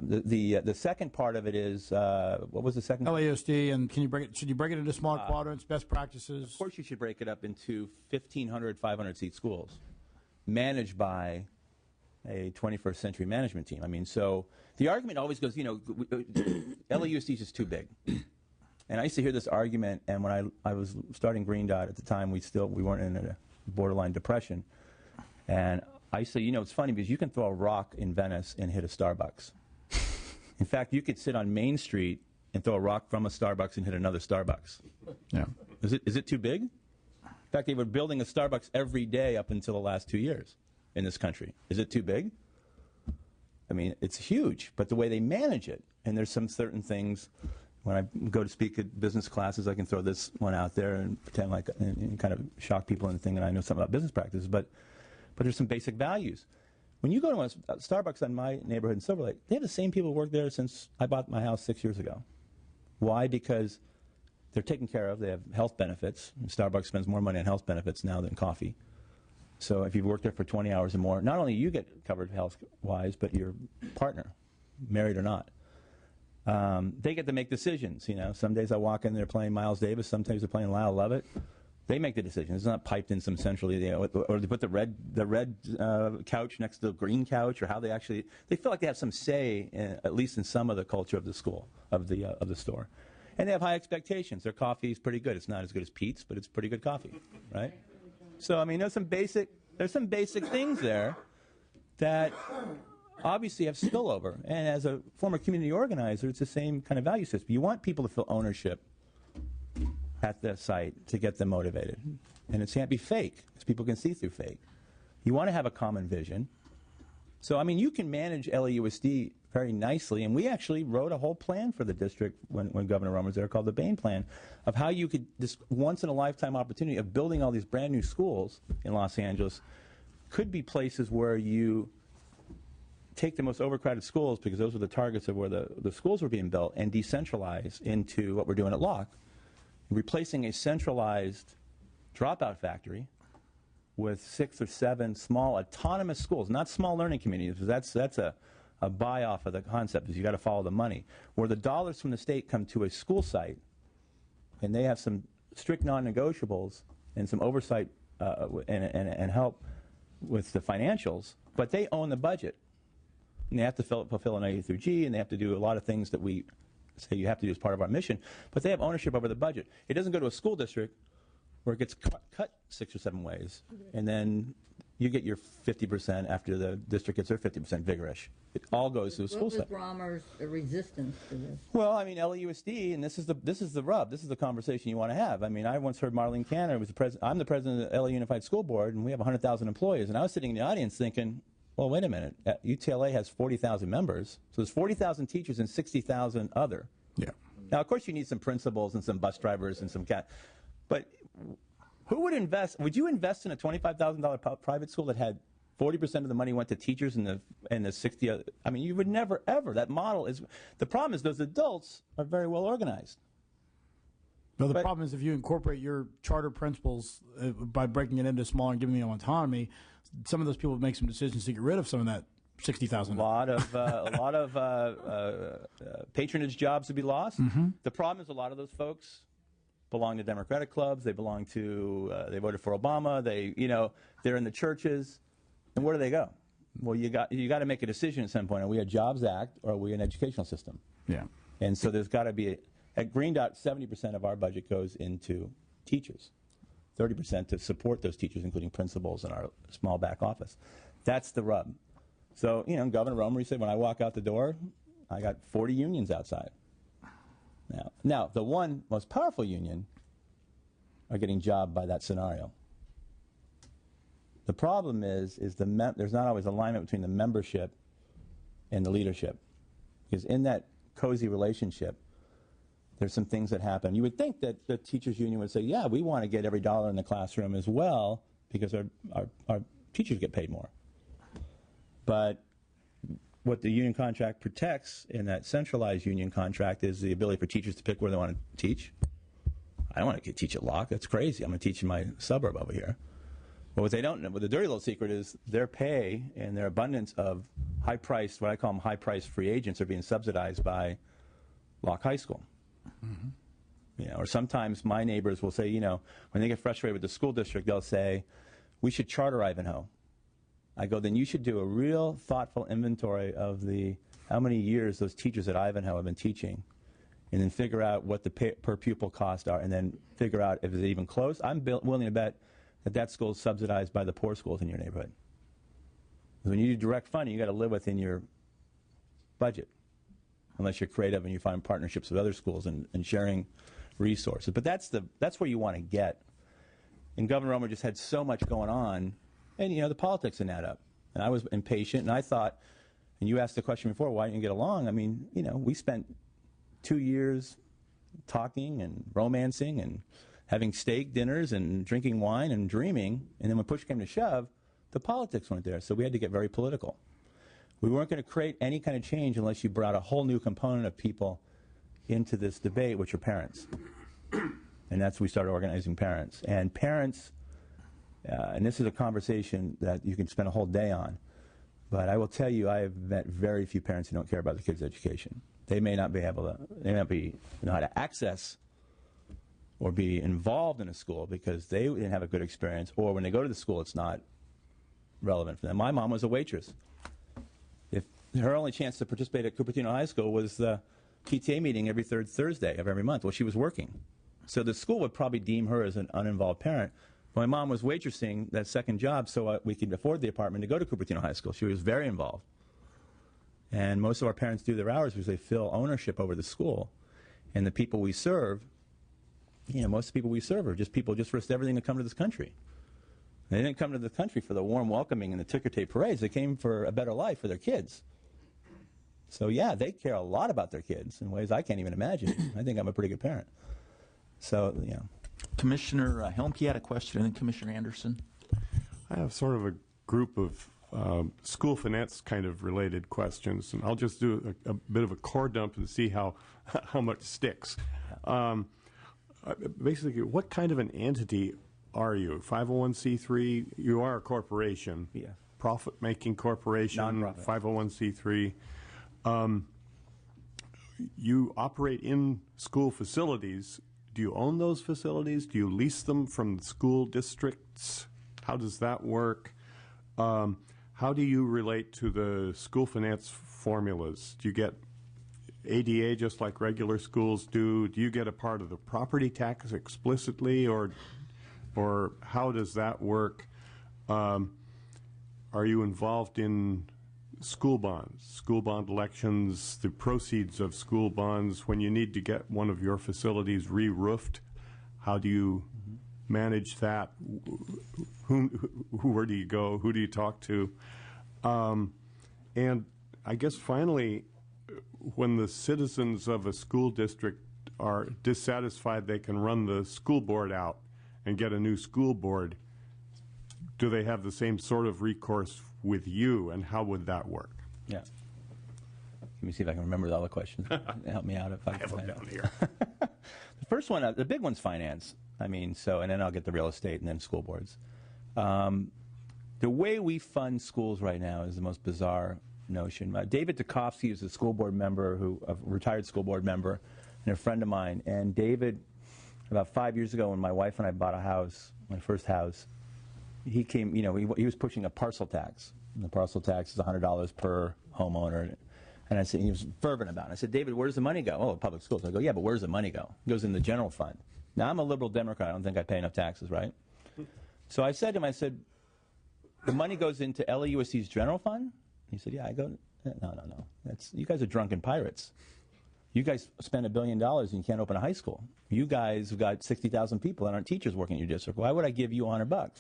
The second part of it is what was the second? LAUSD, and should you break it into smaller quadrants, best practices? Of course, you should break it up into 1,500, 500 seat schools, managed by a 21st century management team. I mean, so the argument always goes, LAUSD is just too big. And I used to hear this argument, and when I was starting Green Dot at the time, we weren't in a borderline depression, and I say, it's funny because you can throw a rock in Venice and hit a Starbucks. In fact, you could sit on Main Street and throw a rock from a Starbucks and hit another Starbucks. Yeah. Is it too big? In fact, they were building a Starbucks every day up until the last 2 years in this country. Is it too big? I mean, it's huge, but the way they manage it, and there's some certain things, when I go to speak at business classes, I can throw this one out there and pretend like, and kind of shock people into thinking I know something about business practices, but there's some basic values. When you go to a Starbucks in my neighborhood in Silver Lake, they have the same people who work there since I bought my house 6 years ago. Why? Because they're taken care of. They have health benefits. And Starbucks spends more money on health benefits now than coffee. So if you've worked there for 20 hours or more, not only you get covered health-wise, but your partner, married or not. They get to make decisions. Some days I walk in, they're playing Miles Davis. Sometimes they're playing Lyle Lovett. They make the decision. It's not piped in some centrally, or they put the red couch next to the green couch, or how they feel like they have some say, at least in some of the culture of the school, of the store. And they have high expectations. Their coffee is pretty good. It's not as good as Pete's, but it's pretty good coffee, right? So I mean, there's some basic things there that obviously have spillover. And as a former community organizer, it's the same kind of value system. You want people to feel ownership at the site to get them motivated. And it can't be fake, because people can see through fake. You want to have a common vision. So, I mean, you can manage LAUSD very nicely, and we actually wrote a whole plan for the district when Governor Romer was there called the Bain Plan, of how you could, this once-in-a-lifetime opportunity of building all these brand-new schools in Los Angeles could be places where you take the most overcrowded schools, because those were the targets of where the schools were being built, and decentralize into what we're doing at Locke, replacing a centralized dropout factory with 6 or 7 small autonomous schools, not small learning communities. That's a buy-off of the concept, is you got to follow the money, where the dollars from the state come to a school site, and they have some strict non-negotiables and some oversight and help with the financials, but they own the budget. And they have to fulfill an A through G, and they have to do a lot of things that we say you have to do as part of our mission, but they have ownership over the budget. It doesn't go to a school district where it gets cut 6 or 7 ways, and then you get your 50% after the district gets their 50% vigorish. It all goes to a school site. What was Romer's resistance to this? Well, I mean, LAUSD, and this is the rub. This is the conversation you want to have. I mean, I once heard Marlene Canner, I'm the president of the LA Unified School Board, and we have 100,000 employees, and I was sitting in the audience thinking, well, wait a minute. UTLA has 40,000 members, so there's 40,000 teachers and 60,000 other. Yeah. Now, of course, you need some principals and some bus drivers and some but who would invest? Would you invest in a $25,000 private school that had 40% of the money went to teachers and the 60 other? I mean, you would never, ever. That model is, the problem is those adults are very well organized. No, the problem is if you incorporate your charter principles by breaking it into smaller and giving them autonomy, some of those people would make some decisions to get rid of some of that 60,000. A lot of patronage jobs would be lost. Mm-hmm. The problem is a lot of those folks belong to Democratic clubs. They belong to, they voted for Obama. They're in the churches. And where do they go? Well, you got to make a decision at some point. Are we a Jobs Act or are we an educational system? Yeah. And so there's got to be, at Green Dot, 70% of our budget goes into teachers, 30% to support those teachers, including principals in our small back office. That's the rub. So, Governor Romery said when I walk out the door, I got 40 unions outside. Now, the one most powerful union are getting jobbed by that scenario. The problem is there's not always alignment between the membership and the leadership. Because in that cozy relationship, there's some things that happen. You would think that the teachers union would say, yeah, we want to get every dollar in the classroom as well because our teachers get paid more. But what the union contract protects in that centralized union contract is the ability for teachers to pick where they want to teach. I don't want to teach at Locke. That's crazy. I'm going to teach in my suburb over here. But what they don't know, the dirty little secret is their pay and their abundance of high-priced, what I call them high-priced free agents, are being subsidized by Locke High School. Mm-hmm. Or sometimes my neighbors will say, when they get frustrated with the school district, they'll say, we should charter Ivanhoe. I go, then you should do a real thoughtful inventory of how many years those teachers at Ivanhoe have been teaching, and then figure out what the per pupil costs are, and then figure out if it's even close. I'm willing to bet that school is subsidized by the poor schools in your neighborhood. Because when you do direct funding, you got to live within your budget, unless you're creative and you find partnerships with other schools and sharing resources. But that's where you want to get. And Governor Romer just had so much going on. And, the politics didn't add up. And I was impatient, and I thought, and you asked the question before, why didn't you get along? I mean, we spent 2 years talking and romancing and having steak dinners and drinking wine and dreaming, and then when push came to shove, the politics weren't there, so we had to get very political. We weren't going to create any kind of change unless you brought a whole new component of people into this debate, which are parents. And that's when we started organizing parents. And parents... and this is a conversation that you can spend a whole day on. But I will tell you, I have met very few parents who don't care about their kids' education. They may not be able to, know how to access or be involved in a school because they didn't have a good experience, or when they go to the school, it's not relevant for them. My mom was a waitress. If her only chance to participate at Cupertino High School was the PTA meeting every third Thursday of every month. Well, she was working. So the school would probably deem her as an uninvolved parent. My mom was waitressing that second job so we could afford the apartment to go to Cupertino High School. She was very involved. And most of our parents do their hours because they feel ownership over the school. And the people we serve, most of the people we serve are just people just risked everything to come to this country. They didn't come to the country for the warm welcoming and the ticker tape parades. They came for a better life for their kids. So, yeah, they care a lot about their kids in ways I can't even imagine. I think I'm a pretty good parent. So, Commissioner Helmke had a question, and then Commissioner Anderson. I have sort of a group of school finance kind of related questions, and I'll just do a bit of a core dump and see how much sticks. Basically, what kind of an entity are you? 501c3? You are a corporation. Yeah. Profit-making corporation. Nonprofit. 501c3. You operate in school facilities. Do you own those facilities? Do you lease them from the school districts? How does that work? How do you relate to the school finance formulas? Do you get ADA just like regular schools do? Do you get a part of the property tax explicitly, or how does that work? Are you involved in school bonds, school bond elections, the proceeds of school bonds? When you need to get one of your facilities re-roofed, how do you manage that? Where do you go? Who do you talk to? And I guess finally, when the citizens of a school district are dissatisfied, they can run the school board out and get a new school board. Do they have the same sort of recourse with you, and how would that work? Yeah. Let me see if I can remember all the questions. Help me out if I have them down here. The first one, the big one's finance. And then I'll get the real estate and then school boards. The way we fund schools right now is the most bizarre notion. David Dukovsky is a school board member, a retired school board member, and a friend of mine. And David about 5 years ago when my wife and I bought a house, my first house, he came, he was pushing a parcel tax. And the parcel tax is $100 per homeowner. And I said, he was fervent about it. I said, David, where does the money go? Oh, public schools. I go, yeah, but where does the money go? It goes in the general fund. Now, I'm a liberal Democrat. I don't think I pay enough taxes, right? So I said to him, the money goes into LAUSD's general fund? He said, yeah. I go, no. You guys are drunken pirates. You guys spend $1 billion and you can't open a high school. You guys have got 60,000 people that aren't teachers working in your district. Why would I give you $100?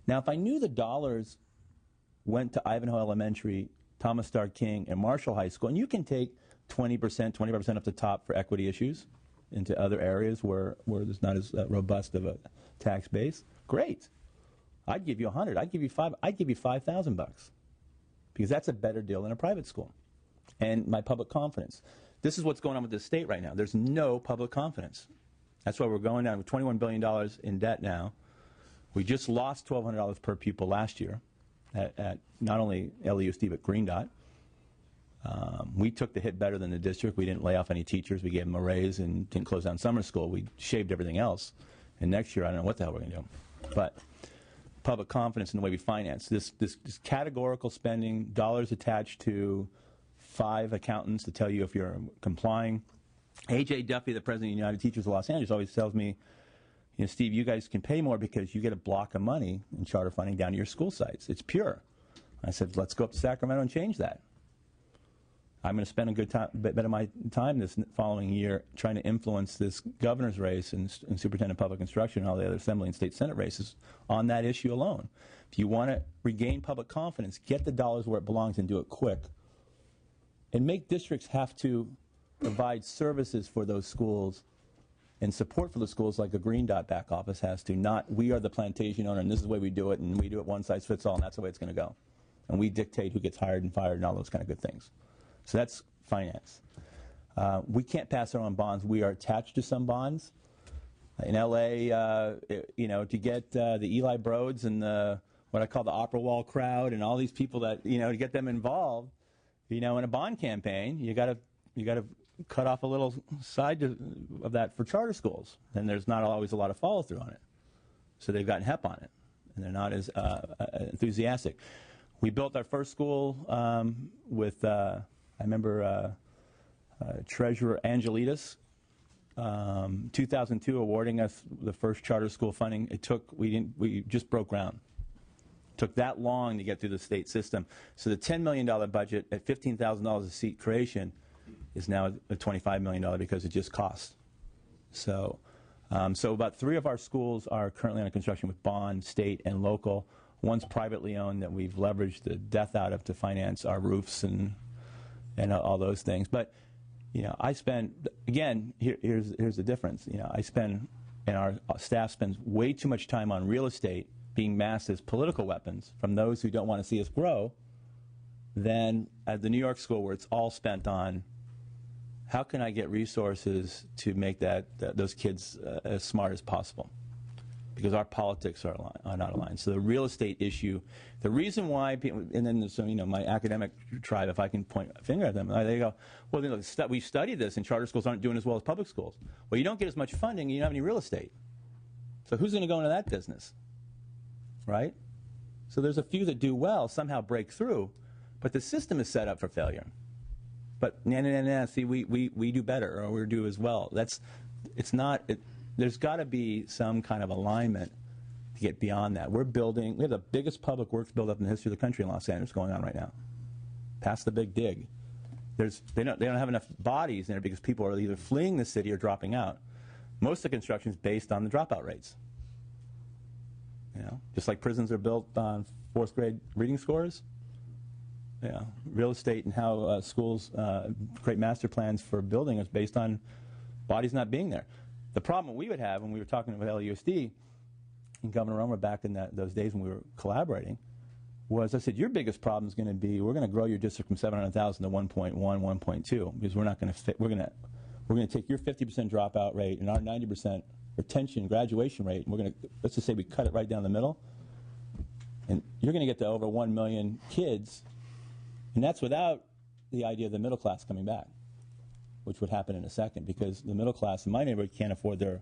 Now, if I knew the dollars went to Ivanhoe Elementary, Thomas Starr King, and Marshall High School, and you can take 20%, 25% up the top for equity issues into other areas where there's not as robust of a tax base, great. I'd give you 100. I'd give you $5,000 because that's a better deal than a private school. And my public confidence. This is what's going on with the state right now. There's no public confidence. That's why we're going down with $21 billion in debt now. We just lost $1,200 per pupil last year at not only LAUSD but Green Dot. We took the hit better than the district. We didn't lay off any teachers. We gave them a raise and didn't close down summer school. We shaved everything else. And next year, I don't know what the hell we're going to do. But public confidence in the way we finance. This categorical spending, dollars attached to 5 accountants to tell you if you're complying. A.J. Duffy, the president of the United Teachers of Los Angeles, always tells me, Steve, you guys can pay more because you get a block of money in charter funding down to your school sites. It's pure. I said, let's go up to Sacramento and change that. I'm going to spend a bit of my time this following year trying to influence this governor's race and superintendent of public instruction and all the other assembly and state senate races on that issue alone. If you want to regain public confidence, get the dollars where it belongs and do it quick. And make districts have to provide services for those schools and support for the schools like a Green Dot back office has to, not we are the plantation owner and this is the way we do it and we do it one size fits all and that's the way it's going to go. And we dictate who gets hired and fired and all those kind of good things. So that's finance. We can't pass our own bonds. We are attached to some bonds. In L.A., to get the Eli Broads and what I call the Opera Wall crowd and all these people that, to get them involved, in a bond campaign, you got to cut off a little side of that for charter schools. And there's not always a lot of follow through on it. So they've gotten HEP on it, and they're not as enthusiastic. We built our first school with. I remember Treasurer Angelides, 2002, awarding us the first charter school funding. We just broke ground. It took that long to get through the state system. So the $10 million budget at $15,000 a seat creation is now a $25 million because it just costs. So about 3 of our schools are currently under construction with bond, state, and local. One's privately owned that we've leveraged the death out of to finance our roofs and all those things. But, I spend, again, here's the difference. I spend, and our staff spends way too much time on real estate being masked as political weapons from those who don't want to see us grow than at the New York school where it's all spent on how can I get resources to make those kids as smart as possible. Because our politics are not aligned. So the real estate issue, the reason why people, and then so my academic tribe, if I can point a finger at them, they go, well, we studied this, and charter schools aren't doing as well as public schools. Well, you don't get as much funding, and you don't have any real estate. So who's going to go into that business, right? So there's a few that do well, somehow break through, but the system is set up for failure. But see, we do better, or we do as well. There's got to be some kind of alignment to get beyond that. We have the biggest public works build-up in the history of the country in Los Angeles going on right now. Past the big dig. They don't have enough bodies in there because people are either fleeing the city or dropping out. Most of the construction is based on the dropout rates. Just like prisons are built on 4th grade reading scores. Real estate and how schools create master plans for building is based on bodies not being there. The problem we would have when we were talking with LAUSD and Governor Romer back in those days when we were collaborating was I said, your biggest problem is going to be we're going to grow your district from 700,000 to 1.1, 1.2 because we're not going to fit. We're going to take your 50% dropout rate and our 90% retention graduation rate, and we're going to, let's just say we cut it right down the middle, and you're going to get to over 1 million kids, and that's without the idea of the middle class coming back, which would happen in a second because the middle class in my neighborhood can't afford their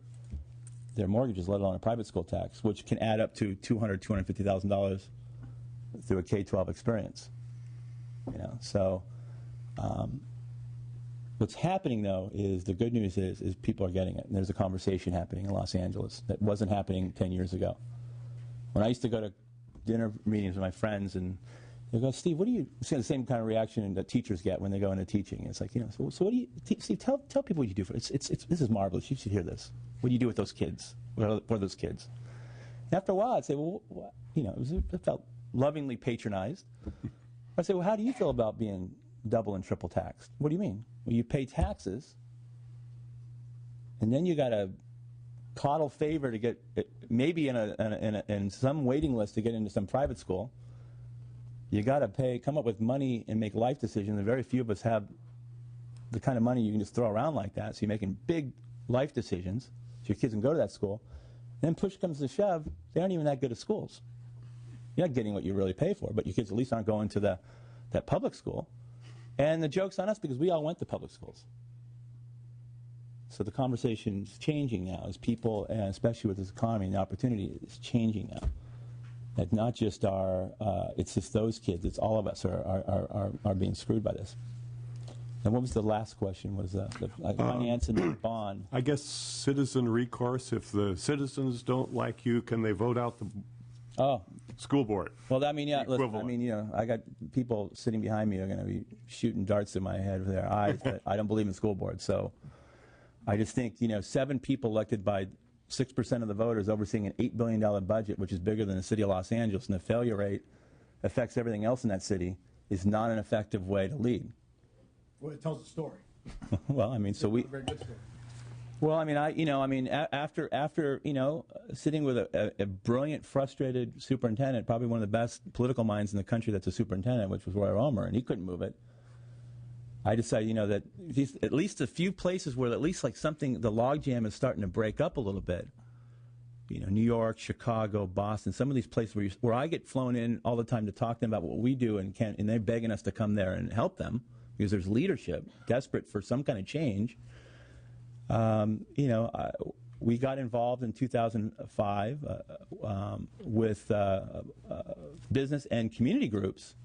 their mortgages, let alone a private school tax, which can add up to $250,000 through a K-12 experience. You know, so what's happening though is the good news is people are getting it, and there's a conversation happening in Los Angeles that wasn't happening 10 years ago. When I used to go to dinner meetings with my friends, and they go, Steve, what do you see the same kind of reaction that teachers get when they go into teaching? It's like, you know, so what do you, Steve, tell people what you do for this is marvelous. You should hear this. What do you do with those kids? What are those kids? And after a while, I'd say, well, you know, it felt lovingly patronized. I'd say, well, how do you feel about being double and triple taxed? What do you mean? Well, you pay taxes, and then you got to coddle favor to get maybe in some waiting list to get into some private school. You got to come up with money and make life decisions, and very few of us have the kind of money you can just throw around like that. So you're making big life decisions so your kids can go to that school. And then push comes to shove, they aren't even that good at schools. You're not getting what you really pay for, but your kids at least aren't going to that public school. And the joke's on us because we all went to public schools. So the conversation's changing now as people, and especially with this economy and the opportunity, is changing now. That not just it's just those kids, it's all of us are being screwed by this. And what was the last question? Was the finance and the bond? I guess citizen recourse. If the citizens don't like you, can they vote out the school board? Well, I mean, yeah. Listen, I mean, you know, I got people sitting behind me who are going to be shooting darts in my head with their eyes. But I don't believe in school boards, so I just think, you know, 7 people elected by 6% of the voters overseeing an $8 billion budget, which is bigger than the city of Los Angeles, and the failure rate affects everything else in that city, is not an effective way to lead. Well, it tells a story. Well, I mean, so we. Very good story. Well, I mean, after you know, sitting with a brilliant, frustrated superintendent, probably one of the best political minds in the country that's a superintendent, which was Roy Romer, and he couldn't move it. I decided, you know, that at least a few places where at least like something, the logjam is starting to break up a little bit. You know, New York, Chicago, Boston, some of these places where I get flown in all the time to talk to them about what we do, and they're begging us to come there and help them because there's leadership desperate for some kind of change. You know, we got involved in 2005 with business and community groups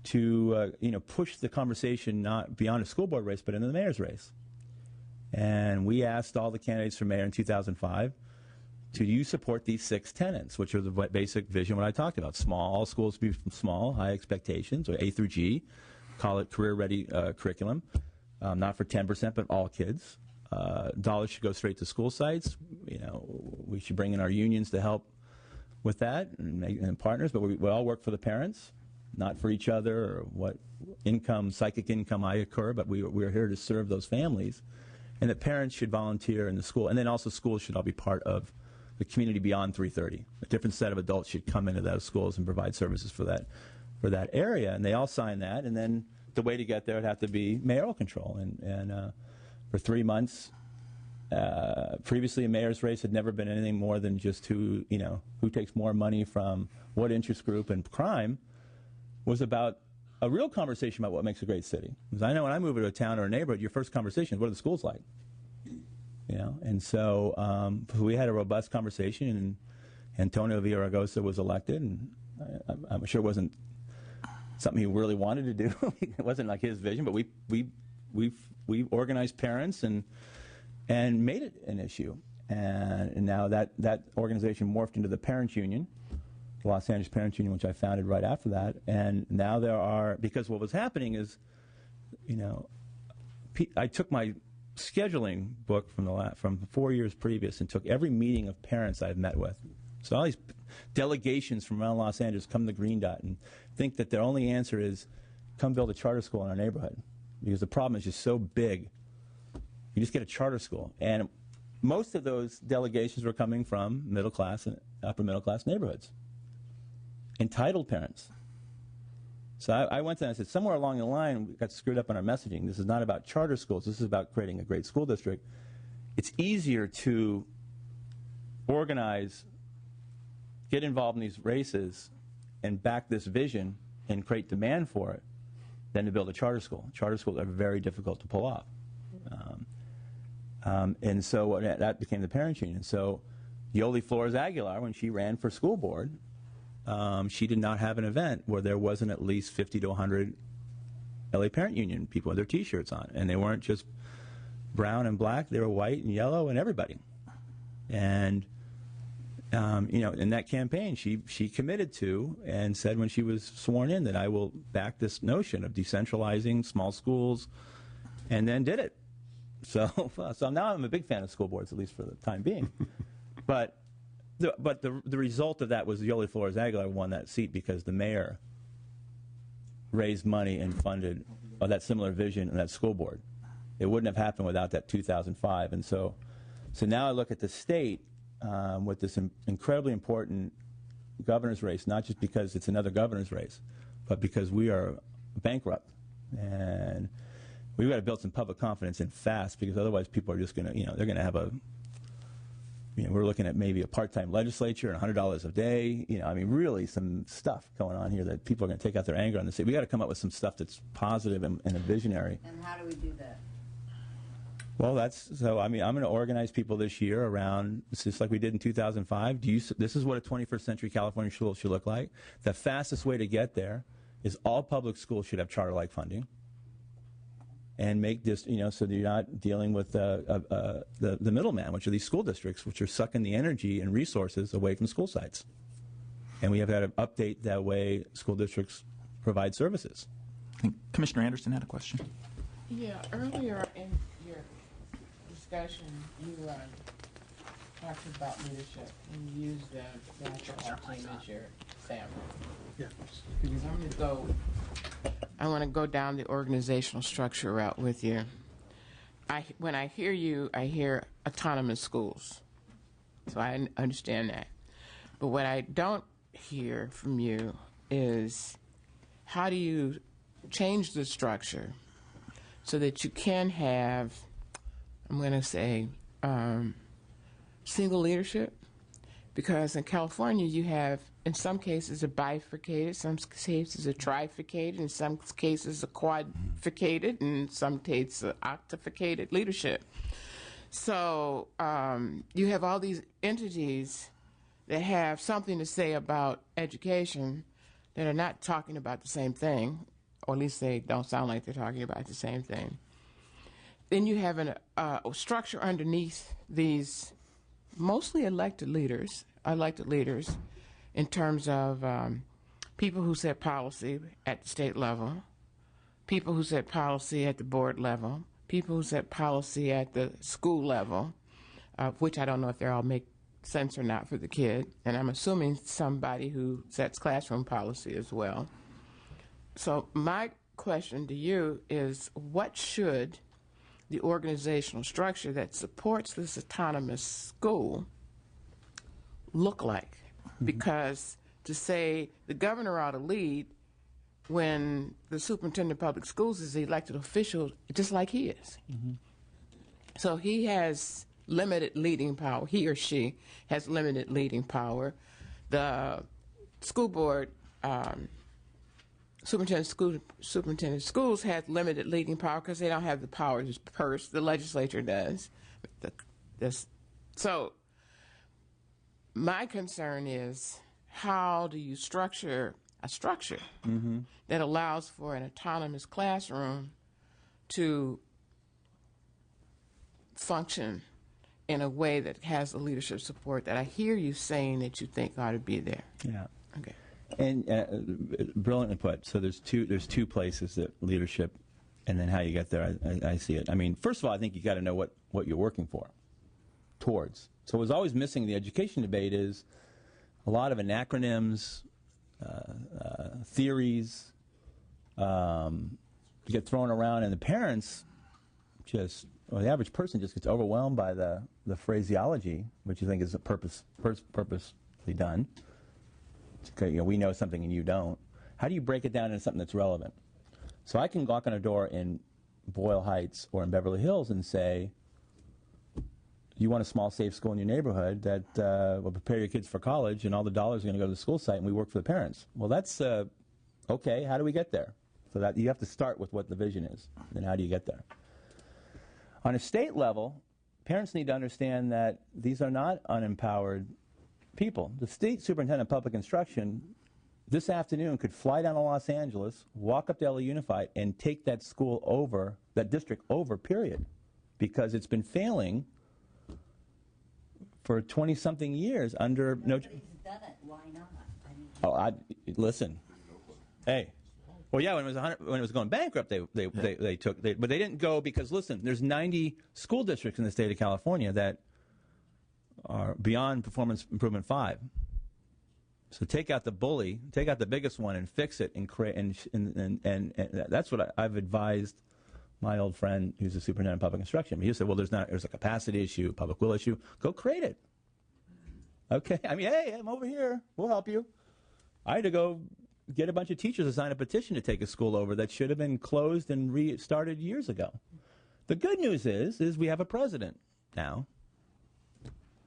to you know, push the conversation not beyond a school board race, but into the mayor's race. And we asked all the candidates for mayor in 2005, do you support these 6 tenets, which are the basic vision what I talked about? Small, all schools be small, high expectations, or A through G, call it career-ready curriculum, not for 10%, but all kids. Dollars should go straight to school sites. You know, we should bring in our unions to help with that and partners, but we all work for the parents, not for each other or what psychic income I occur, but we're here to serve those families. And that parents should volunteer in the school. And then also schools should all be part of the community beyond 330. A different set of adults should come into those schools and provide services for that area. And they all sign that. And then the way to get there would have to be mayoral control. And for 3 months, previously a mayor's race had never been anything more than just who takes more money from what interest group, and crime was about a real conversation about what makes a great city. Because I know when I move into a town or a neighborhood, your first conversation is, what are the schools like? You know, and so we had a robust conversation, and Antonio Villaraigosa was elected, and I'm sure it wasn't something he really wanted to do. It wasn't like his vision, but we organized parents and made it an issue. And now that organization morphed into the Parents Union, the Los Angeles Parents Union, which I founded right after that. And now there are, because what was happening is, you know, I took my scheduling book from 4 years previous and took every meeting of parents I've met with. So all these delegations from around Los Angeles come to Green Dot and think that their only answer is come build a charter school in our neighborhood, because the problem is just so big. You just get a charter school. And most of those delegations were coming from middle class and upper middle class neighborhoods. Entitled parents. So I went to them and I said, somewhere along the line, we got screwed up on our messaging. This is not about charter schools. This is about creating a great school district. It's easier to organize, get involved in these races, and back this vision and create demand for it than to build a charter school. Charter schools are very difficult to pull off. And so that became the parents' union. So Yoli Flores Aguilar, when she ran for school board, she did not have an event where there wasn't at least 50 to 100 LA Parent Union people with their T-shirts on. And they weren't just brown and black, they were white and yellow and everybody. And, in that campaign, she committed to and said when she was sworn in that I will back this notion of decentralizing small schools, and then did it. So now I'm a big fan of school boards, at least for the time being. But the result of that was Yoli Flores Aguilar won that seat because the mayor raised money and funded that similar vision in that school board. It wouldn't have happened without that 2005. And so now I look at the state with this incredibly important governor's race, not just because it's another governor's race, but because we are bankrupt. And we've got to build some public confidence in fast, because otherwise people are just going to, they're going to have we're looking at maybe a part-time legislature and $100 a day. Really some stuff going on here that people are going to take out their anger on the state. We got to come up with some stuff that's positive and a visionary. And how do we do that? Well, I'm going to organize people this year around, just like we did in 2005. This is what a 21st century California school should look like. The fastest way to get there is all public schools should have charter-like funding, and make this, so that you're not dealing with the middleman, which are these school districts, which are sucking the energy and resources away from school sites. And we have had to update that way school districts provide services. I think Commissioner Anderson had a question. Yeah, earlier in your discussion, you talked about leadership and you used the basketball team as your example. Yeah. Because I want to go down the organizational structure route with you. When I hear you, I hear autonomous schools. So I understand that. But what I don't hear from you is how do you change the structure so that you can have, I'm going to say, single leadership? Because in California, you have, in some cases, a bifurcated, some cases a trifurcated, in some cases a quadrificated, and in some cases a octificated leadership. So you have all these entities that have something to say about education that are not talking about the same thing, or at least they don't sound like they're talking about the same thing. Then you have a structure underneath these mostly elected leaders in terms of people who set policy at the state level, people who set policy at the board level, people who set policy at the school level, which I don't know if they all make sense or not for the kid, and I'm assuming somebody who sets classroom policy as well. So my question to you is, what should the organizational structure that supports this autonomous school look like? Because to say the governor ought to lead when the superintendent of public schools is the elected official, just like he is. So he has limited leading power. He or she has limited leading power. The school board, superintendent of schools has limited leading power because they don't have the power to purse. The legislature does. So my concern is, how do you structure a structure that allows for an autonomous classroom to function in a way that has the leadership support that I hear you saying that you think ought to be there? Yeah. Okay. And brilliantly put. So there's two places that leadership, and then how you get there. I see it. I mean, first of all, I think you got to know what you're working towards. So what's always missing in the education debate is a lot of acronyms, theories get thrown around, and the parents the average person just gets overwhelmed by the phraseology, which you think is purposely done. We know something and you don't. How do you break it down into something that's relevant? So I can knock on a door in Boyle Heights or in Beverly Hills and say, you want a small, safe school in your neighborhood that will prepare your kids for college, and all the dollars are going to go to the school site, and we work for the parents. Well, that's okay. How do we get there? So that you have to start with what the vision is, then how do you get there? On a state level, parents need to understand that these are not unempowered people. The state superintendent of public instruction this afternoon could fly down to Los Angeles, walk up to LA Unified, and take that school over, that district over, period. Because it's been failing for 20-something years under no... Nobody's done it. Why not? Listen. Hey. Well, yeah, when it was going bankrupt, they took, but they didn't go because, listen, there's 90 school districts in the state of California that are beyond performance improvement 5. So take out the bully, take out the biggest one, and fix it, and that's what I've advised my old friend who's a superintendent of public instruction. He said, well, there's a capacity issue, a public will issue. Go create it. Okay, I mean, hey, I'm over here. We'll help you. I had to go get a bunch of teachers to sign a petition to take a school over that should have been closed and restarted years ago. The good news is we have a president now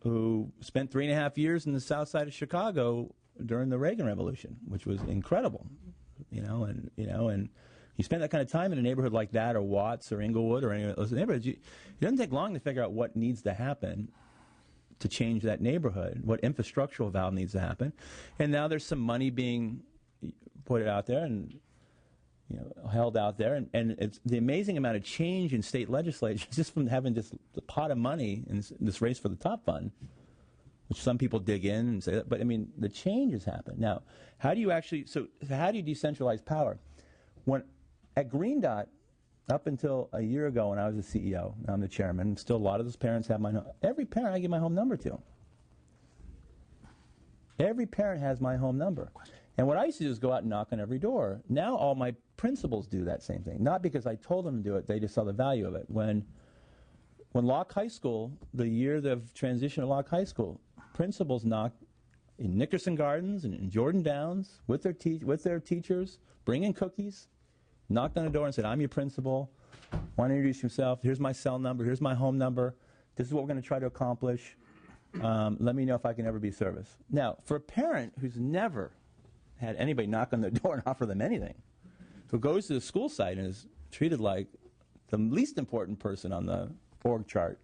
who spent 3.5 years in the south side of Chicago during the Reagan Revolution, which was incredible, and you spend that kind of time in a neighborhood like that, or Watts, or Inglewood, or any of those neighborhoods. It doesn't take long to figure out what needs to happen to change that neighborhood, what infrastructural valve needs to happen, and now there's some money being put out there and held out there, and it's the amazing amount of change in state legislature just from having the pot of money in this race for the top fund, which some people dig in and say that, but I mean the change has happened. Now, how do you decentralize power? At Green Dot, up until a year ago when I was the CEO, now I'm the chairman, still a lot of those parents have every parent I give my home number to. Every parent has my home number. And what I used to do is go out and knock on every door. Now all my principals do that same thing. Not because I told them to do it, they just saw the value of it. When Locke High School, the year of transition to Locke High School, principals knocked in Nickerson Gardens and in Jordan Downs with their teachers, bringing cookies, knocked on the door and said, I'm your principal, want to introduce yourself, here's my cell number, here's my home number, this is what we're going to try to accomplish, let me know if I can ever be of service. Now, for a parent who's never had anybody knock on their door and offer them anything, who goes to the school site and is treated like the least important person on the org chart,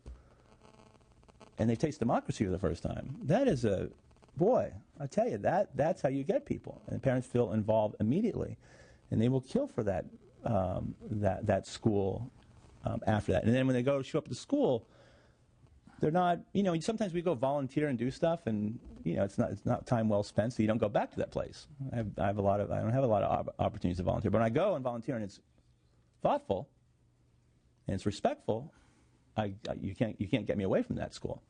and they taste democracy for the first time, that is I tell you, that's how you get people. And parents feel involved immediately, and they will kill for that school after that. And then when they show up at the school, they're not, sometimes we go volunteer and do stuff, and it's not time well spent, so you don't go back to that place. I don't have a lot of opportunities to volunteer, but when I go and volunteer and it's thoughtful and it's respectful, you can't get me away from that school.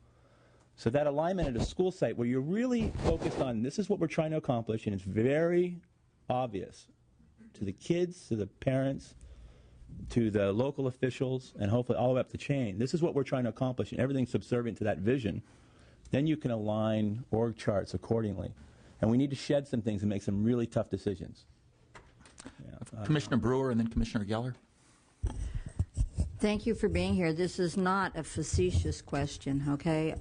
So that alignment at a school site where you're really focused on this is what we're trying to accomplish, and it's very obvious to the kids, to the parents, to the local officials, and hopefully all the way up the chain. This is what we're trying to accomplish, and everything's subservient to that vision. Then you can align org charts accordingly. And we need to shed some things and make some really tough decisions. Yeah. Commissioner Brewer and then Commissioner Geller. Thank you for being here. This is not a facetious question, okay?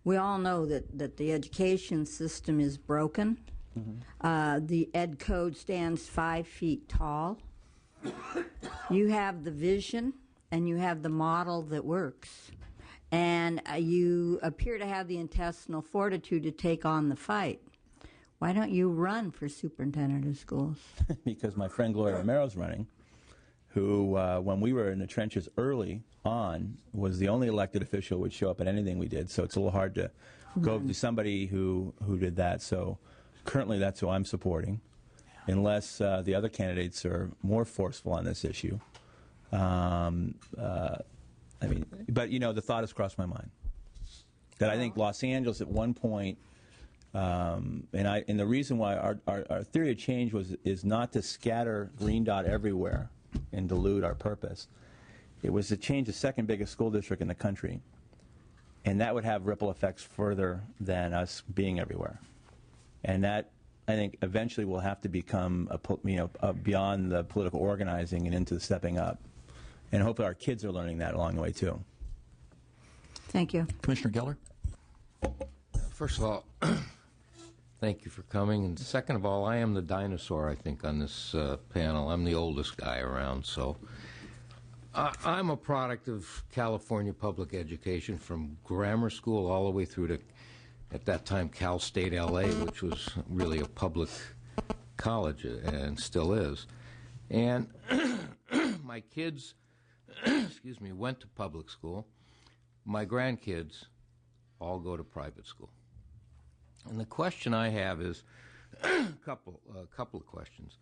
We all know that the education system is broken. Mm-hmm. The Ed Code stands 5 feet tall. You have the vision, and you have the model that works. And you appear to have the intestinal fortitude to take on the fight. Why don't you run for superintendent of schools? Because my friend Gloria Romero's running, who, when we were in the trenches early on, was the only elected official who would show up at anything we did. So it's a little hard to go to somebody who did that. So currently that's who I'm supporting, unless the other candidates are more forceful on this issue. But the thought has crossed my mind that I think Los Angeles at one point, and the reason why our theory of change is not to scatter Green Dot everywhere and dilute our purpose. It was to change the second biggest school district in the country, and that would have ripple effects further than us being everywhere. And that, I think, eventually will have to become beyond the political organizing and into the stepping up. And hopefully our kids are learning that along the way, too. Thank you. Commissioner Geller? First of all, thank you for coming. And second of all, I am the dinosaur, I think, on this panel. I'm the oldest guy around, so. I'm a product of California public education from grammar school all the way through to, at that time, Cal State LA, which was really a public college and still is. And my kids, excuse me, went to public school. My grandkids all go to private school. And the question I have is a couple of questions.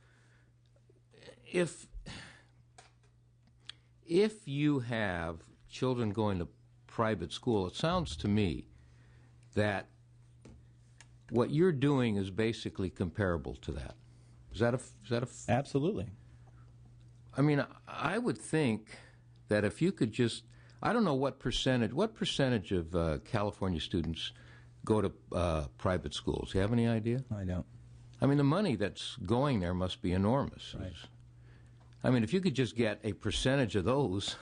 If you have children going to private school, it sounds to me that what you're doing is basically comparable to that. Is that a Absolutely. I mean, I would think that if you could just, I don't know what percentage of California students go to private schools. Do you have any idea? I don't. I mean, the money that's going there must be enormous. Right. I mean, if you could just get a percentage of those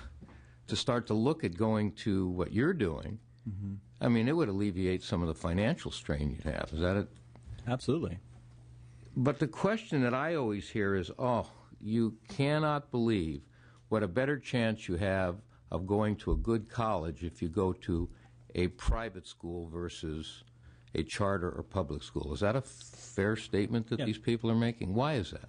to start to look at going to what you're doing, I mean, it would alleviate some of the financial strain you'd have. Is that it? Absolutely. But the question that I always hear is, oh, you cannot believe what a better chance you have of going to a good college if you go to a private school versus a charter or public school. Is that a fair statement that these people are making? Why is that?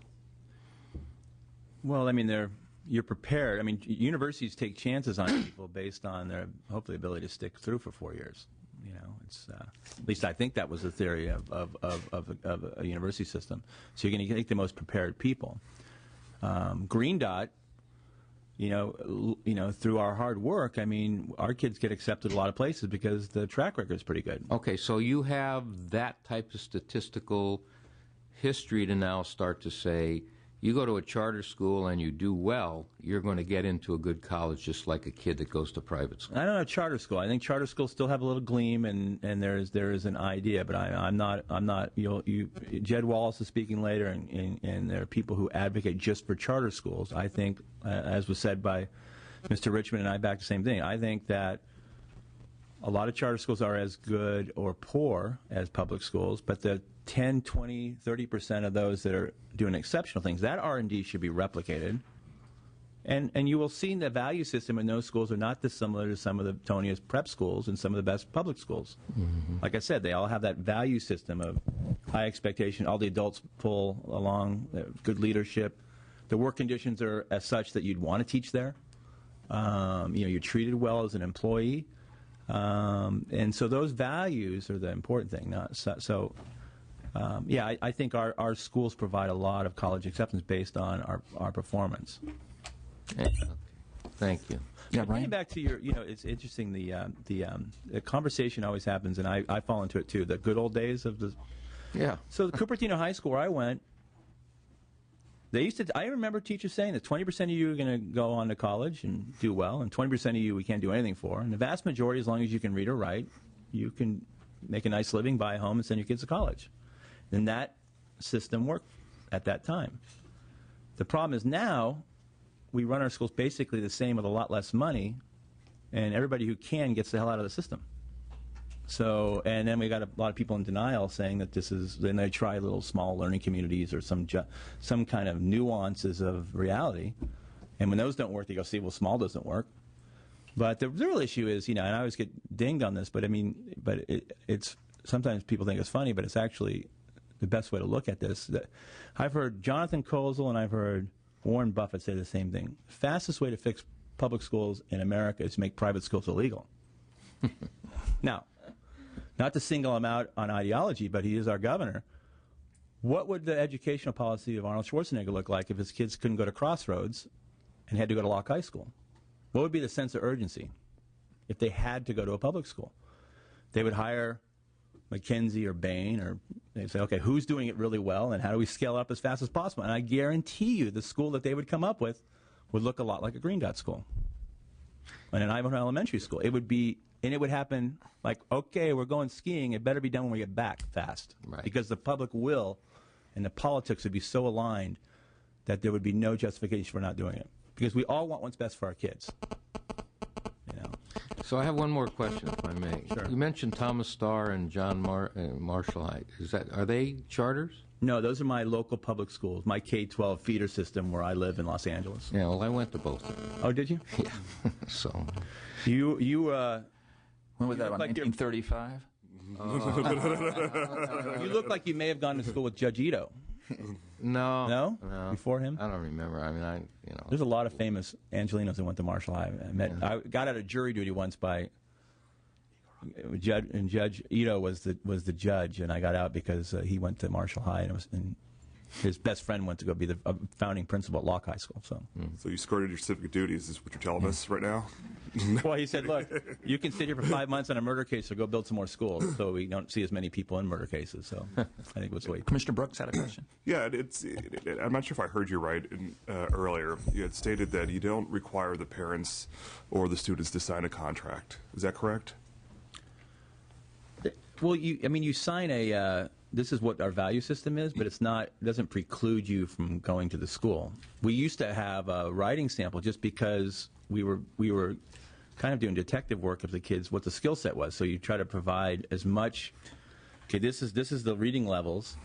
Well, I mean, you're prepared. I mean, universities take chances on people based on their hopefully ability to stick through for 4 years. You know, it's at least I think that was the theory of a university system. So you're going to take the most prepared people. Green Dot, you know, through our hard work, I mean, our kids get accepted a lot of places because the track record is pretty good. Okay, so you have that type of statistical history to now start to say, you go to a charter school and you do well, you're going to get into a good college just like a kid that goes to private school. I don't know charter school. I think charter schools still have a little gleam, and there is an idea, but I'm not. Jed Wallace is speaking later, and there are people who advocate just for charter schools. I think, as was said by Mr. Richmond and I, back the same thing. I think that a lot of charter schools are as good or poor as public schools, but the 10, 20, 30% of those that are doing exceptional things, that R&D should be replicated. And you will see the value system in those schools are not dissimilar to some of the Tonia's prep schools and some of the best public schools. Like I said, they all have that value system of high expectation, all the adults pull along, good leadership. The work conditions are as such that you'd want to teach there. You're treated well as an employee. And so those values are the important thing. I think our schools provide a lot of college acceptance based on our performance. Okay. Thank you. Yeah, Getting back to your, it's interesting. The conversation always happens, and I fall into it too. The good old days of the. Yeah. So the Cupertino High School where I went, they used to. I remember teachers saying that 20% of you are going to go on to college and do well, and 20% of you we can't do anything for. And the vast majority, as long as you can read or write, you can make a nice living, buy a home, and send your kids to college. And that system worked at that time. The problem is now we run our schools basically the same with a lot less money, and everybody who can gets the hell out of the system. So, and then we got a lot of people in denial saying that this is, then they try little small learning communities or some kind of nuances of reality. And when those don't work, they go, see, well, small doesn't work. But the real issue is, and I always get dinged on this, but I mean, it's sometimes people think it's funny, but it's actually the best way to look at this. I've heard Jonathan Kozol and I've heard Warren Buffett say the same thing. The fastest way to fix public schools in America is to make private schools illegal. Now, not to single him out on ideology, but he is our governor. What would the educational policy of Arnold Schwarzenegger look like if his kids couldn't go to Crossroads and had to go to Locke High School? What would be the sense of urgency if they had to go to a public school? They would hire McKinsey or Bain, or they'd say, okay, who's doing it really well, and how do we scale up as fast as possible? And I guarantee you the school that they would come up with would look a lot like a Green Dot school and an Ivanhoe Elementary School. It would be, and it would happen like, okay, we're going skiing. It better be done when we get back fast. Right. Because the public will and the politics would be so aligned that there would be no justification for not doing it. Because we all want what's best for our kids. So I have one more question, if I may. Sure. You mentioned Thomas Starr and John Marshall High. Are they charters? No, those are my local public schools, my K-12 feeder system where I live in Los Angeles. Yeah, well, I went to both of them. Oh, did you? Yeah. So. You When was that, about like 1935? you look like you may have gone to school with Judge Ito. No. No? Before him? I don't remember. I mean, There's a lot of famous Angelinos that went to Marshall High. I got out of jury duty once by Judge Ito was the judge, and I got out because he went to Marshall High, and his best friend went to go be the founding principal at Locke High School. So you skirted your civic duties, is what you're telling us right now? Well, he said, look, you can sit here for 5 months on a murder case or go build some more schools, so we don't see as many people in murder cases. So I think it was wait. Commissioner Brooks had a question. Yeah, I'm not sure if I heard you right earlier. You had stated that you don't require the parents or the students to sign a contract. Is that correct? Well, you sign a. This is what our value system is, but it doesn't preclude you from going to the school. We used to have a writing sample just because we were kind of doing detective work of the kids, what the skill set was. So you try to provide as much. Okay, this is the reading levels,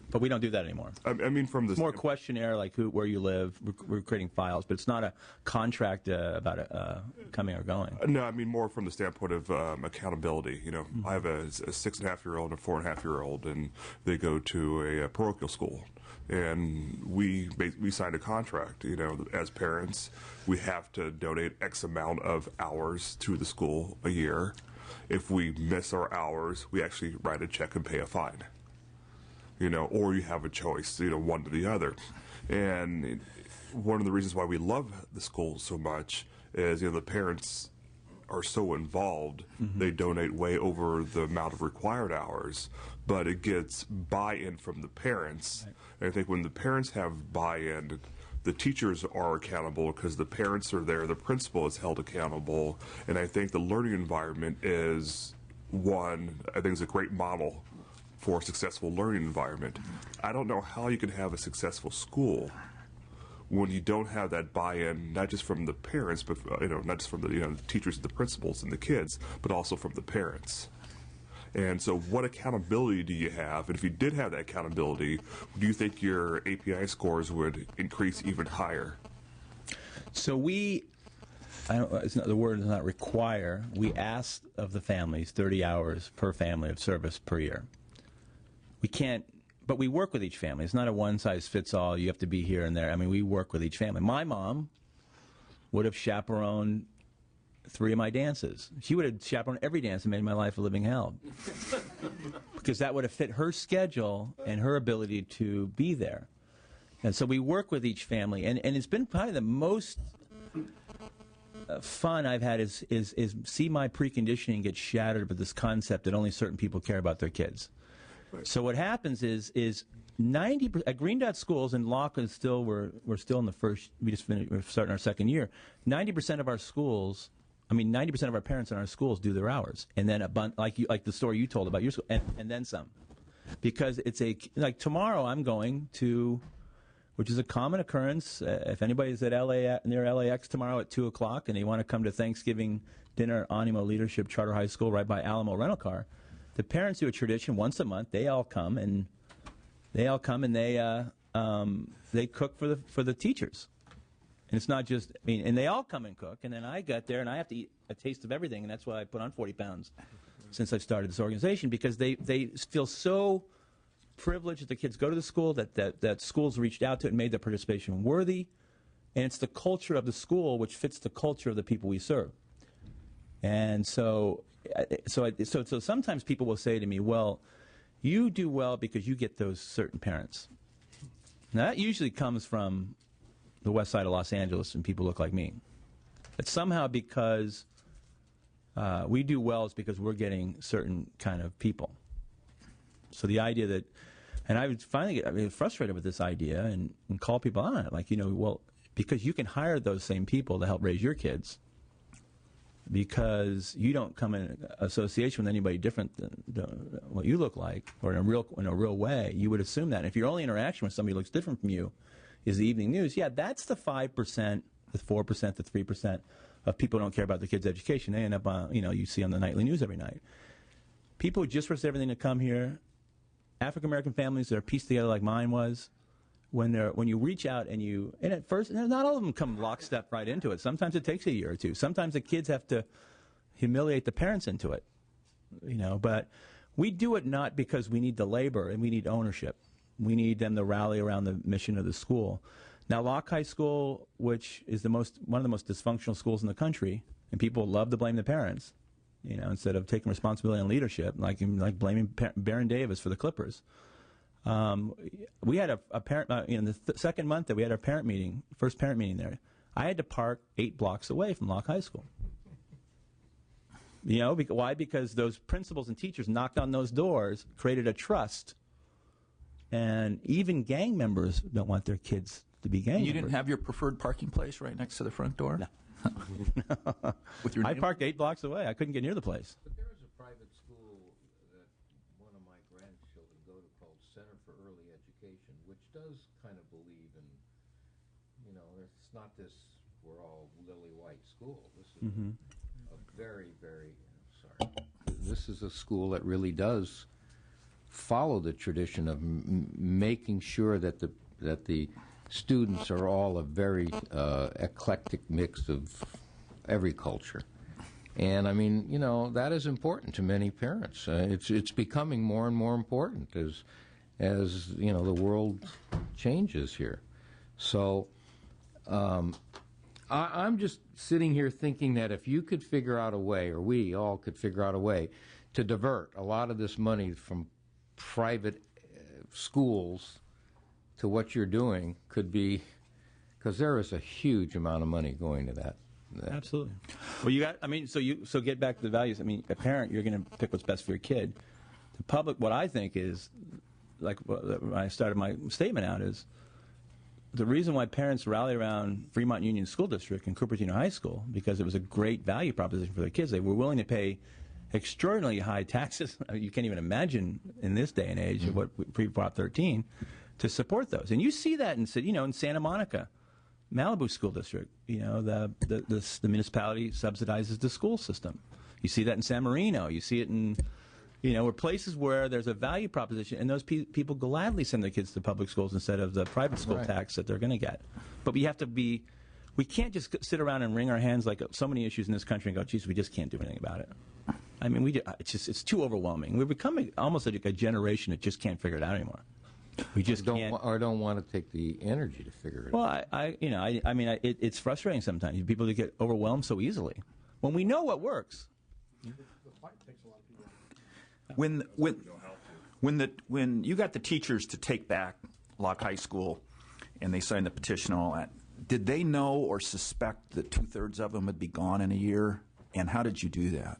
but we don't do that anymore. I mean, from the it's more questionnaire, like where you live. We're creating files, but it's not a contract about coming or going. No, I mean more from the standpoint of accountability. I have a 6.5-year-old and a 4.5-year-old, and they go to a parochial school. And we signed a contract. As parents, we have to donate X amount of hours to the school a year. If we miss our hours, we actually write a check and pay a fine. Or you have a choice, one to the other. And one of the reasons why we love the school so much is, the parents are so involved. Mm-hmm. They donate way over the amount of required hours, but it gets buy-in from the parents. Right. And I think when the parents have buy-in, the teachers are accountable because the parents are there, the principal is held accountable, and I think the learning environment is a great model for a successful learning environment. I don't know how you can have a successful school when you don't have that buy-in, not just from the parents, but not just from the teachers and the principals and the kids, but also from the parents. And so what accountability do you have? And if you did have that accountability, do you think your API scores would increase even higher? So the word is not require. We ask of the families 30 hours per family of service per year. We can't, but we work with each family. It's not a one-size-fits-all, you have to be here and there. I mean, we work with each family. My mom would have chaperoned 3 of my dances. She would have chaperoned every dance and made my life a living hell. Because that would have fit her schedule and her ability to be there. And so we work with each family. And it's been probably the most fun I've had is see my preconditioning get shattered with this concept that only certain people care about their kids. Right. So what happens is 90% at Green Dot schools, and Locke is still we're still in the first. We're starting our second year. 90% of our schools, 90% of our parents in our schools do their hours, and then like the story you told about your school, and then some, because it's tomorrow I'm going to, which is a common occurrence. If anybody's at near LAX tomorrow at 2:00 and they want to come to Thanksgiving dinner at Animo Leadership Charter High School right by Alamo Rental Car. The parents do a tradition once a month. They all come and they cook for the teachers. And it's not just and they all come and cook. And then I got there and I have to eat a taste of everything. And that's why I put on 40 pounds since I started this organization, because they feel so privileged that the kids go to the school, that schools reached out to it and made their participation worthy. And it's the culture of the school which fits the culture of the people we serve. And so sometimes people will say to me, well, you do well because you get those certain parents. Now, that usually comes from the west side of Los Angeles and people look like me. But somehow because we do well is because we're getting certain kind of people. So the idea that, and I would finally get frustrated with this idea and call people on it, because you can hire those same people to help raise your kids, because you don't come in association with anybody different than what you look like, or in a real way. You would assume that. And if your only interaction with somebody who looks different from you is the evening news, yeah, that's the 5%, the 4%, the 3%. of people who don't care about their kids' education. They end up on, you see on the nightly news every night. People who just risk everything to come here, African American families that are pieced together like mine was, when you reach out and at first, not all of them come lockstep right into it. Sometimes it takes a year or two. Sometimes the kids have to humiliate the parents into it, but we do it not because we need the labor and we need ownership. We need them to rally around the mission of the school. Now, Locke High School, which is one of the most dysfunctional schools in the country, and people love to blame the parents, instead of taking responsibility and leadership, like blaming Baron Davis for the Clippers. We had a parent, in the second month that we had our first parent meeting there, I had to park 8 blocks away from Locke High School. Why? Because those principals and teachers knocked on those doors, created a trust, and even gang members don't want their kids to be gang members. You didn't have your preferred parking place right next to the front door? No. With your I name? parked 8 blocks away. I couldn't get near the place. But there is a private school that one of my grandchildren go to called Center for Early Education, which does kind of believe in, it's not this we're all lily white school. This is a very, very, this is a school that really does follow the tradition of making sure that the students are all a very eclectic mix of every culture. And I mean, that is important to many parents. It's becoming more and more important as the world changes here. So I'm just sitting here thinking that if you could figure out a way, or we all could figure out a way, to divert a lot of this money from private schools to what you're doing, could be, because there is a huge amount of money going to that. Absolutely. Well, so get back to the values. I mean, a parent, you're going to pick what's best for your kid. The public, what I think is, like when I started my statement out, is the reason why parents rally around Fremont Union School District and Cupertino High School, because it was a great value proposition for their kids. They were willing to pay extraordinarily high taxes. You can't even imagine in this day and age of what pre-Prop 13 to support those. And you see that in Santa Monica, Malibu School District. The municipality subsidizes the school system. You see that in San Marino. You see it in where places where there's a value proposition, and those people gladly send their kids to public schools instead of the private school tax that they're going to get. But we have to be. We can't just sit around and wring our hands like so many issues in this country and go, geez, we just can't do anything about it. I mean, it's too overwhelming. We're becoming almost like a generation that just can't figure it out anymore. We just can't. Or don't want to take the energy to figure it out. Well, it's frustrating sometimes. People that get overwhelmed so easily when we know what works. When you got the teachers to take back Locke High School and they signed the petition and all that, did they know or suspect that 2/3 of them would be gone in a year? And how did you do that?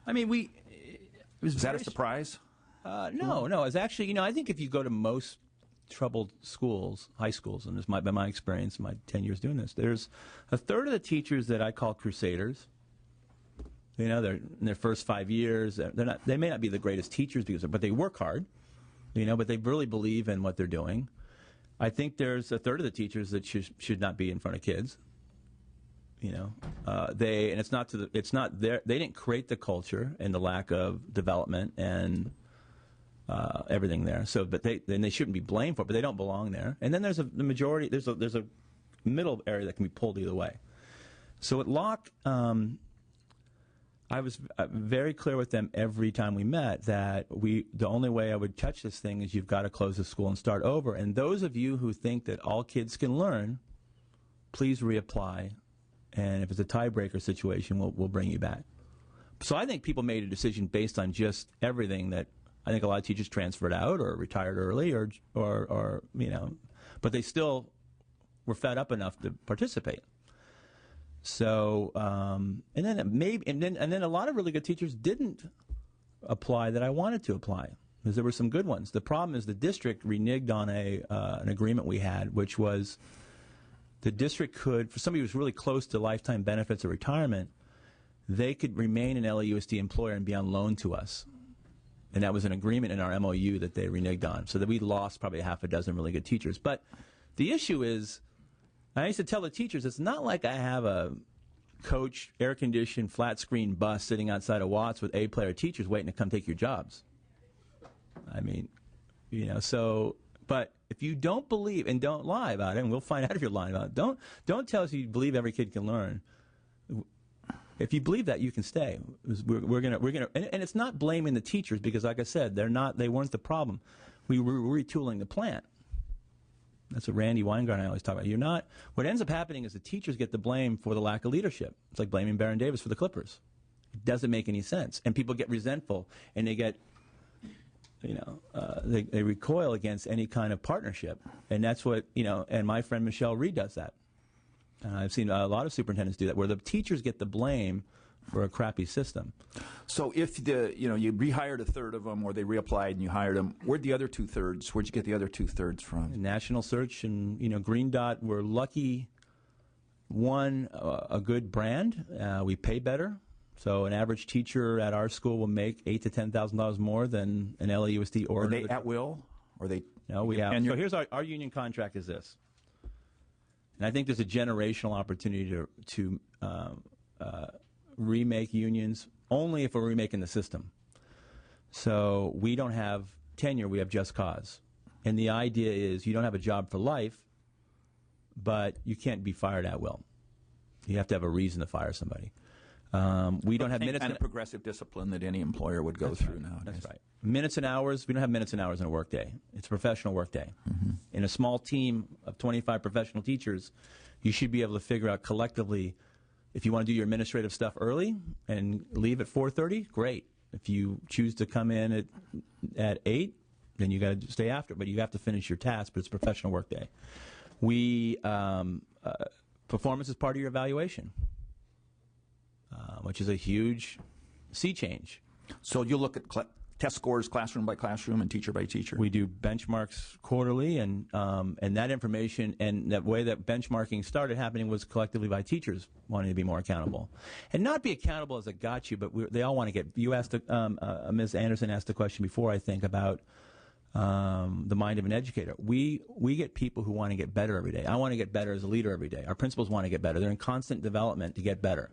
I mean, was that a surprise? No. It's actually, I think if you go to most troubled schools, high schools, and this might be my experience in my 10 years doing this, there's a third of the teachers that I call crusaders. They're in their first 5 years. They may not be the greatest teachers, but they work hard. But they really believe in what they're doing. I think there's a third of the teachers that should not be in front of kids. They didn't create the culture and the lack of development and everything there. So, but they shouldn't be blamed for it. But they don't belong there. And then there's the majority. There's a middle area that can be pulled either way. So at Locke, I was very clear with them every time we met that the only way I would touch this thing is you've got to close the school and start over. And those of you who think that all kids can learn, please reapply. And if it's a tiebreaker situation, we'll bring you back. So I think people made a decision based on just everything that I think a lot of teachers transferred out or retired early or but they still were fed up enough to participate. So and then a lot of really good teachers didn't apply that I wanted to apply because there were some good ones. The problem is the district reneged on an agreement we had, which was the district could, for somebody who was really close to lifetime benefits or retirement, they could remain an LAUSD employer and be on loan to us. And that was an agreement in our MOU that they reneged on, so that we lost probably half a dozen really good teachers. But the issue is I used to tell the teachers, it's not like I have a coach, air-conditioned, flat-screen bus sitting outside of Watts with A-player teachers waiting to come take your jobs. I mean, so, but if you don't believe, and don't lie about it, and we'll find out if you're lying about it, don't tell us you believe every kid can learn. If you believe that, you can stay. We're gonna, and it's not blaming the teachers because, like I said, they weren't the problem. We were retooling the plant. That's what Randy Weingart and I always talk about. What ends up happening is the teachers get the blame for the lack of leadership. It's like blaming Baron Davis for the Clippers. It doesn't make any sense, and people get resentful, and they get, they recoil against any kind of partnership, and that's what And my friend Michelle Reed does that. I've seen a lot of superintendents do that, where the teachers get the blame for a crappy system. So if you rehired a third of them, or they reapplied and you hired them, where'd the other 2/3? Where'd you get the other 2/3 from? National Search and Green Dot were lucky. One, a good brand. We pay better, so an average teacher at our school will make $8,000 to $10,000 more than an LAUSD or. Are they at will? Or they? No, we have. So here's our union contract is this, and I think there's a generational opportunity to remake unions only if we're remaking the system. So we don't have tenure, we have just cause. And the idea is you don't have a job for life, but you can't be fired at will. You have to have a reason to fire somebody. We don't have minutes and progressive discipline that any employer would go through nowadays. That's right. Minutes and hours, we don't have minutes and hours in a workday. It's a professional workday. Mm-hmm. In a small team of 25 professional teachers, you should be able to figure out collectively. If you want to do your administrative stuff early and leave at 4:30, great. If you choose to come in at 8, then you got to stay after. But you have to finish your task. But it's a professional workday. Performance is part of your evaluation, which is a huge sea change. So you look at test scores classroom by classroom and teacher by teacher? We do benchmarks quarterly, and that information and that way that benchmarking started happening was collectively by teachers wanting to be more accountable. And not be accountable as a got you, but they all want to get, you asked, Ms. Anderson asked a question before, I think, about the mind of an educator. We get people who want to get better every day. I want to get better as a leader every day. Our principals want to get better. They're in constant development to get better.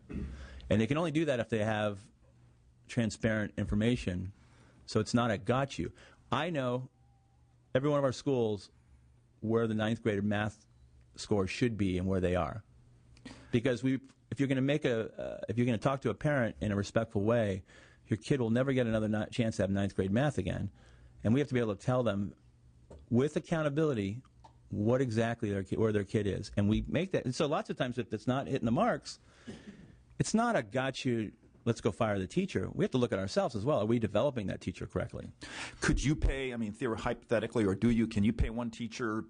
And they can only do that if they have transparent information. So it's not a got you. I know every one of our schools where the 9th grade math scores should be and where they are. Because if you're going to talk to a parent in a respectful way, your kid will never get another chance to have 9th grade math again. And we have to be able to tell them with accountability what exactly where their kid is. And we make that. And so lots of times if it's not hitting the marks, it's not a got you, let's go fire the teacher. We have to look at ourselves as well. Are we developing that teacher correctly? Could you pay, hypothetically, or can you pay one teacher,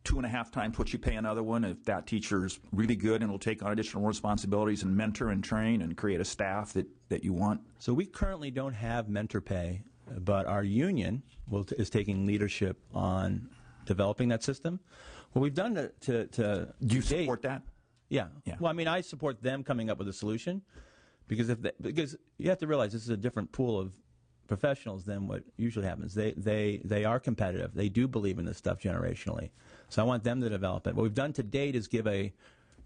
2.5 times what you pay another one if that teacher's really good and will take on additional responsibilities and mentor and train and create a staff that you want? So we currently don't have mentor pay, but our union is taking leadership on developing that system. What we've done to do you support that? Yeah. Well, I support them coming up with a solution. Because you have to realize this is a different pool of professionals than what usually happens. They are competitive. They do believe in this stuff generationally. So I want them to develop it. What we've done to date is give a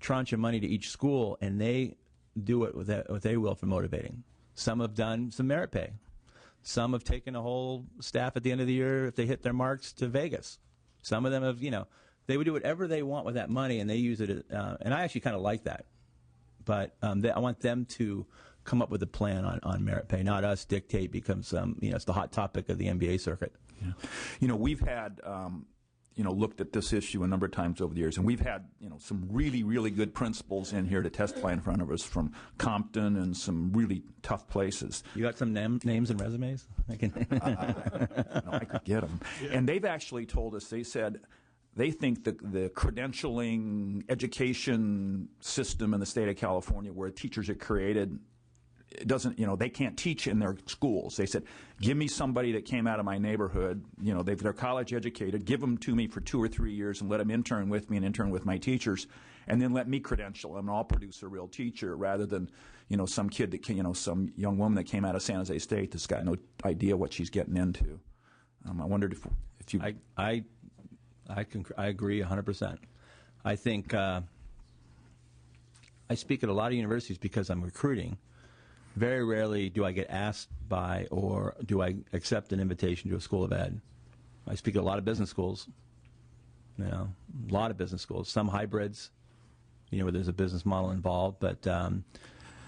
tranche of money to each school, and they do it with what they will for motivating. Some have done some merit pay. Some have taken a whole staff at the end of the year, if they hit their marks, to Vegas. Some of them have, they would do whatever they want with that money, and they use it. And I actually kind of like that. But I want them to come up with a plan on merit pay, not us dictate, becomes, it's the hot topic of the MBA circuit. Yeah. We've had, looked at this issue a number of times over the years, and we've had, some really, really good principals in here to testify in front of us from Compton and some really tough places. You got some names and resumes? I could get them. Yeah. And they've actually told us, they said, they think the credentialing education system in the state of California where teachers are created, it doesn't, they can't teach in their schools. They said, give me somebody that came out of my neighborhood, they're college educated, give them to me for 2 or 3 years and let them intern with me and intern with my teachers, and then let me credential them and I'll produce a real teacher rather than, some kid that can, some young woman that came out of San Jose State that's got no idea what she's getting into. I wondered if you... I agree 100%. I think I speak at a lot of universities because I'm recruiting. Very rarely do I get asked by or do I accept an invitation to a school of ed. I speak at a lot of business schools, a lot of business schools, some hybrids, where there's a business model involved, but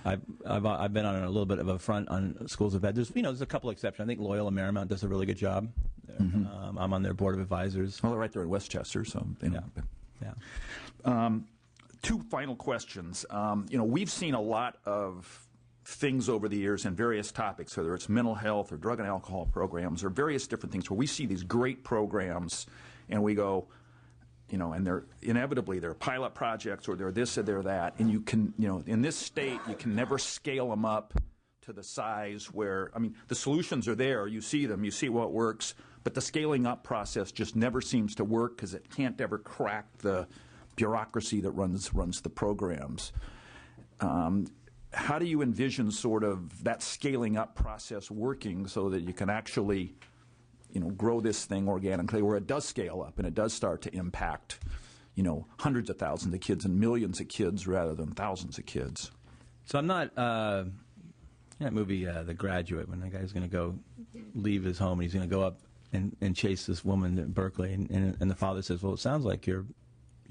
I've been on a little bit of a front on schools of ed. There's a couple exceptions. I think Loyola Marymount does a really good job. I'm on their board of advisors. Well, they're right there in Westchester, so two final questions. We've seen a lot of things over the years in various topics, whether it's mental health or drug and alcohol programs or various different things, where we see these great programs and we go, and they're inevitably they're pilot projects or they're this or they're that, and you can, in this state you can never scale them up to the size where, the solutions are there, you see them, you see what works, but the scaling up process just never seems to work because it can't ever crack the bureaucracy that runs the programs. How do you envision sort of that scaling up process working so that you can actually, grow this thing organically where it does scale up and it does start to impact, hundreds of thousands of kids and millions of kids rather than thousands of kids? So I'm not, that movie, The Graduate, when the guy's going to go leave his home and he's going to go up and chase this woman at Berkeley, and the father says, well, it sounds like your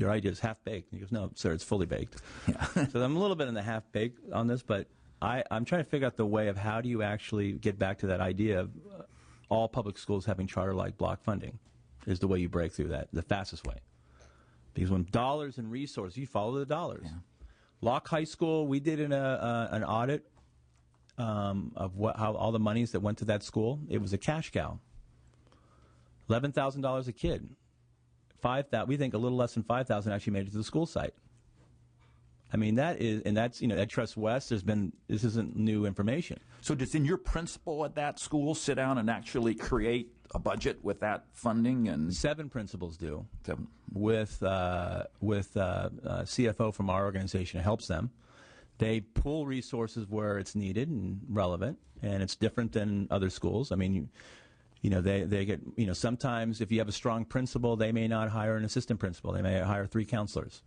idea is half-baked. And he goes, no, sir, it's fully baked. Yeah. So I'm a little bit in the half-baked on this, but I'm trying to figure out the way of how do you actually get back to that idea of all public schools having charter-like block funding is the way you break through that, the fastest way. Because when dollars and resources, you follow the dollars. Yeah. Locke High School, we did an audit of how all the monies that went to that school. It was a cash cow. $11,000 a kid. We think a little less than 5,000 actually made it to the school site. That's at Trust West. This isn't new information. So does in your principal at that school sit down and actually create a budget with that funding? And 7 principals do. 7 with CFO from our organization who helps them. They pull resources where it's needed and relevant, and it's different than other schools. They get, sometimes if you have a strong principal, they may not hire an assistant principal. They may hire 3 counselors.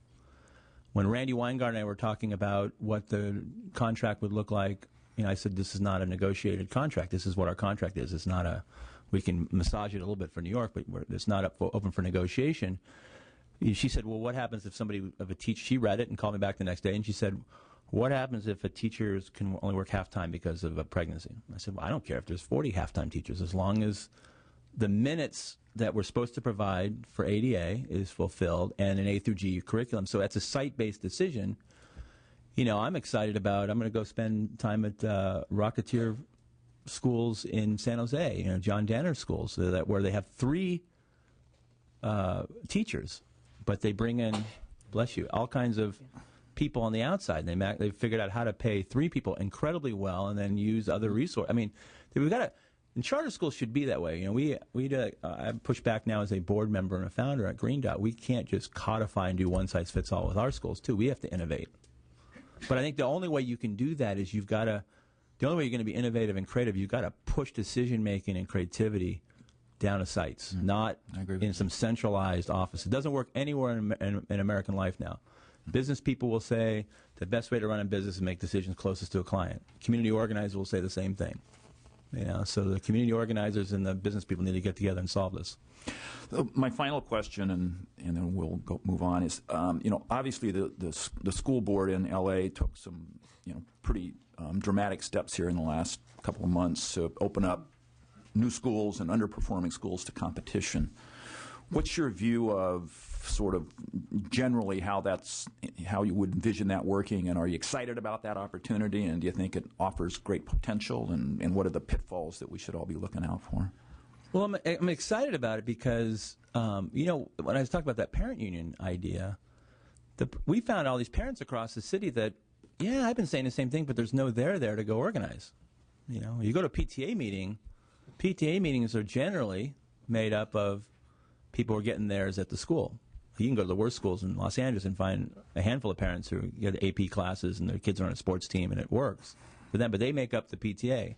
When Randy Weingart and I were talking about what the contract would look like, I said, this is not a negotiated contract. This is what our contract is. It's not we can massage it a little bit for New York, but it's not open for negotiation. She said, well, what happens if a teacher, she read it and called me back the next day, and she said, what happens if a teacher can only work half-time because of a pregnancy? I said, well, I don't care if there's 40 half-time teachers, as long as the minutes that we're supposed to provide for ADA is fulfilled and an A through G curriculum. So that's a site-based decision. I'm excited about, I'm going to go spend time at Rocketeer schools in San Jose, John Danner schools, where they have 3 teachers, but they bring in, bless you, all kinds of people on the outside. They figured out how to pay 3 people incredibly well and then use other resources. We've got to. And charter schools should be that way. I push back now as a board member and a founder at Green Dot. We can't just codify and do one size fits all with our schools too. We have to innovate. But I think the only way you can do that is the only way you're going to be innovative and creative, you've got to push decision making and creativity down to sites, not in some centralized office. It doesn't work anywhere in American life now. Business people will say the best way to run a business is make decisions closest to a client. Community organizers will say the same thing. So the community organizers and the business people need to get together and solve this. My final question, and then we'll move on, is obviously the school board in L.A. took some pretty dramatic steps here in the last couple of months to open up new schools and underperforming schools to competition. What's your view of sort of generally how you would envision that working, and are you excited about that opportunity, and do you think it offers great potential, and what are the pitfalls that we should all be looking out for? Well, I'm excited about it because, when I was talking about that parent union idea, we found all these parents across the city that, I've been saying the same thing, but there's no there to go organize. You go to a PTA meeting, PTA meetings are generally made up of people who are getting theirs at the school. You can go to the worst schools in Los Angeles and find a handful of parents who get AP classes and their kids are on a sports team and it works for them, but they make up the PTA,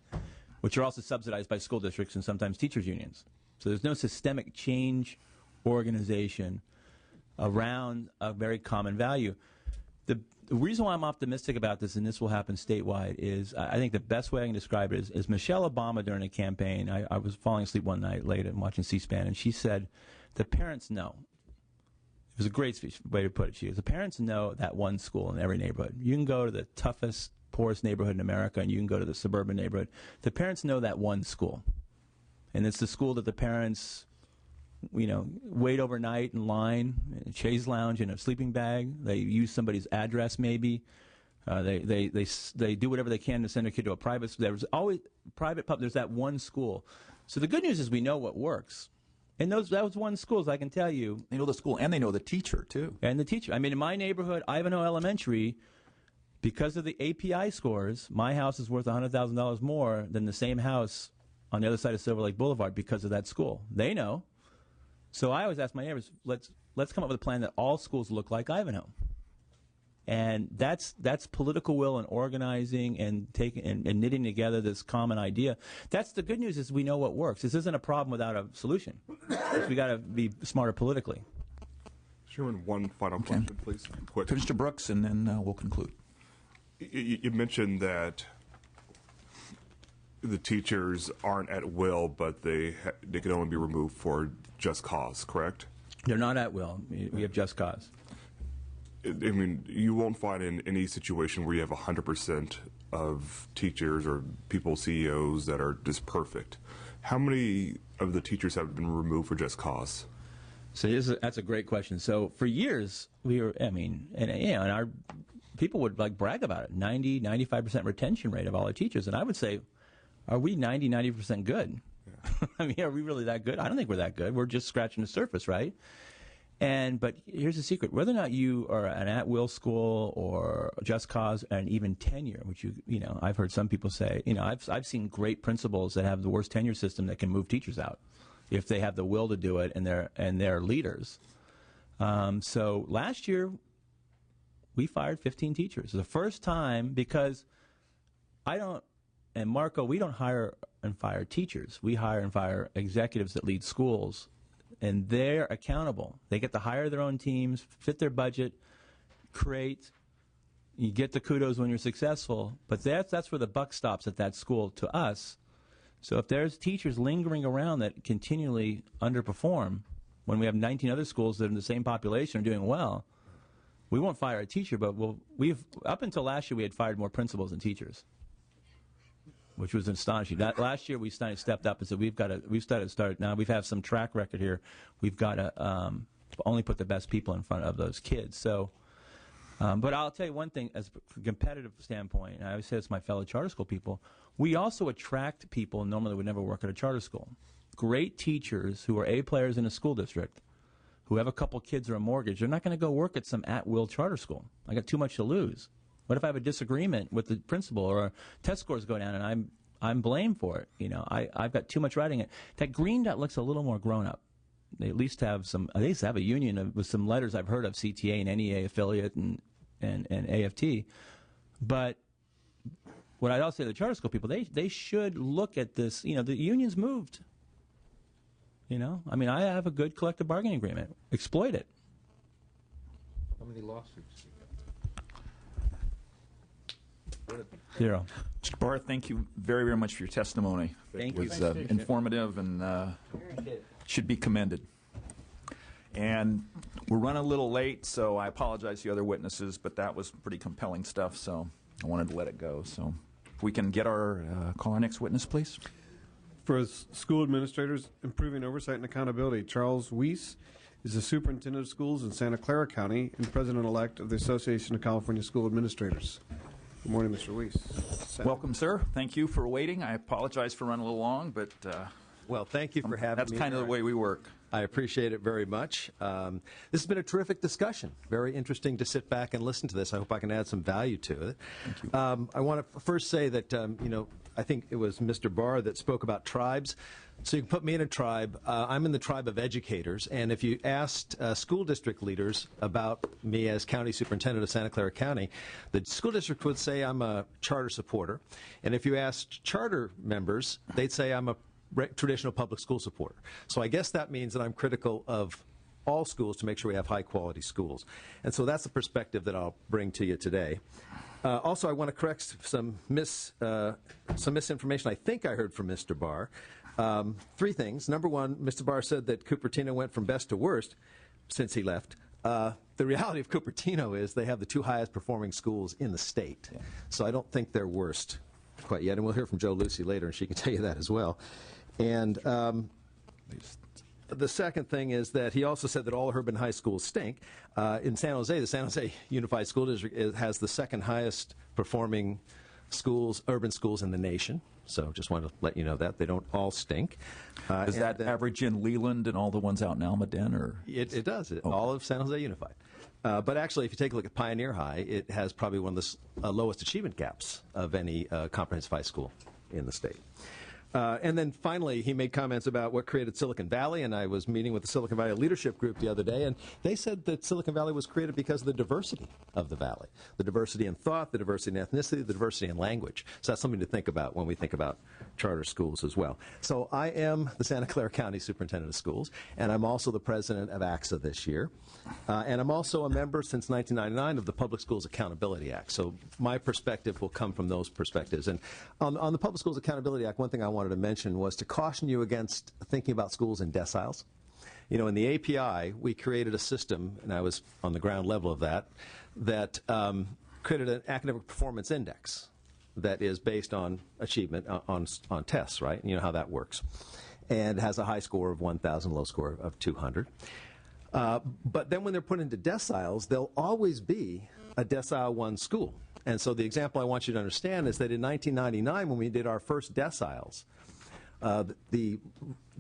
which are also subsidized by school districts and sometimes teachers' unions. So there's no systemic change organization around a very common value. The reason why I'm optimistic about this, and this will happen statewide, is I think the best way I can describe it is Michelle Obama during a campaign, I was falling asleep one night late and watching C-SPAN, and she said, the parents know. It was a great speech, way to put it. She goes, the parents know that one school in every neighborhood. You can go to the toughest, poorest neighborhood in America, and you can go to the suburban neighborhood. The parents know that one school. And it's the school that the parents, wait overnight in line, chaise lounge in a sleeping bag. They use somebody's address maybe. They do whatever they can to send a kid to a private school. There's always private pub. There's that one school. So the good news is we know what works. And those one schools, I can tell you. They know the school, and they know the teacher, too. And the teacher. I mean, in my neighborhood, Ivanhoe Elementary, because of the API scores, my house is worth $100,000 more than the same house on the other side of Silver Lake Boulevard because of that school. They know. So I always ask my neighbors, let's come up with a plan that all schools look like Ivanhoe. And that's political will and organizing and knitting together this common idea. That's the good news is we know what works. This isn't a problem without a solution. We got to be smarter politically. Sherman, one final question, please. Quick. Mr. Brooks, and then we'll conclude. You mentioned that the teachers aren't at will, but they can only be removed for just cause, correct? They're not at will. We have just cause. I mean, you won't find in any situation where you have 100% of teachers or people, CEOs, that are just perfect. How many of the teachers have been removed for just cause? So that's a great question. So for years, and our people would brag about it, 90, 95% retention rate of all our teachers. And I would say, are we 90, 90% good? Yeah. I mean, are we really that good? I don't think we're that good. We're just scratching the surface, right? But here's the secret: whether or not you are an at-will school or just cause and even tenure, which I've heard some people say, I've seen great principals that have the worst tenure system that can move teachers out if they have the will to do it and they're leaders. So last year we fired 15 teachers. The first time, because and Marco, we don't hire and fire teachers. We hire and fire executives that lead schools. And they're accountable. They get to hire their own teams, fit their budget, create. You get the kudos when you're successful, but that's where the buck stops at that school to us. So if there's teachers lingering around that continually underperform, when we have 19 other schools that are in the same population are doing well, we won't fire a teacher, but up until last year we had fired more principals than teachers, which was astonishing. Last year we stepped up and said now we have some track record here. We've got to only put the best people in front of those kids. So, but I'll tell you one thing, as a competitive standpoint, and I always say this to my fellow charter school people, we also attract people normally would never work at a charter school. Great teachers who are A players in a school district, who have a couple kids or a mortgage, they're not going to go work at some at-will charter school. I got too much to lose. What if I have a disagreement with the principal or our test scores go down and I'm blamed for it? I've got too much writing it. That green dot looks a little more grown up. They at least have a union with some letters I've heard of, CTA and NEA affiliate and AFT. But what I'd also say to the charter school people, they should look at this. The unions moved. I have a good collective bargaining agreement. Exploit it. How many lawsuits? 0. Mr. Barr, thank you very, very much for your testimony. Thank you. It was informative and should be commended. And we're running a little late, so I apologize to the other witnesses, but that was pretty compelling stuff, so I wanted to let it go. So if we can get call our next witness, please. For school administrators, improving oversight and accountability, Charles Weiss is the superintendent of schools in Santa Clara County and president-elect of the Association of California School Administrators. Good morning, Mr. Weiss. Welcome, sir. Thank you for waiting. I apologize for running a little long, but well, thank you for having me. That's kind of the way we work. I appreciate it very much. This has been a terrific discussion. Very interesting to sit back and listen to this. I hope I can add some value to it. Thank you. I want to first say that, I think it was Mr. Barr that spoke about tribes. So you can put me in a tribe. I'm in the tribe of educators. And if you asked school district leaders about me as county superintendent of Santa Clara County, the school district would say I'm a charter supporter. And if you asked charter members, they'd say I'm a traditional public school supporter. So I guess that means that I'm critical of all schools to make sure we have high-quality schools. And so that's the perspective that I'll bring to you today. Also, I want to correct some misinformation I think I heard from Mr. Barr. 3 things. Number one, Mr. Barr said that Cupertino went from best to worst since he left. The reality of Cupertino is they have the 2 highest performing schools in the state. Yeah. So I don't think they're worst quite yet. And we'll hear from Jo Lucy later, and she can tell you that as well. And the second thing is that he also said that all urban high schools stink. In San Jose, the San Jose Unified School District has the 2nd highest performing schools, urban schools in the nation. So just wanted to let you know that. They don't all stink. Does that average in Leland and all the ones out in Almaden? Or? It does. Okay. All of San Jose Unified. But actually, if you take a look at Pioneer High, it has probably one of the lowest achievement gaps of any comprehensive high school in the state. And then finally, he made comments about what created Silicon Valley, and I was meeting with the Silicon Valley leadership group the other day, and they said that Silicon Valley was created because of the diversity of the valley, the diversity in thought, the diversity in ethnicity, the diversity in language. So that's something to think about when we think about charter schools as well. So I am the Santa Clara County Superintendent of Schools, and I'm also the president of AXA this year. And I'm also a member since 1999 of the Public Schools Accountability Act. So my perspective will come from those perspectives. And on the Public Schools Accountability Act, one thing I wanted to mention was to caution you against thinking about schools in deciles. You know, in the API, we created a system, and I was on the ground level of that, that created an academic performance index that is based on achievement on tests, right? And you know how that works. And has a high score of 1,000, low score of 200. But then when they're put into deciles, there'll always be a decile 1 school. And so the example I want you to understand is that in 1999, when we did our first deciles, the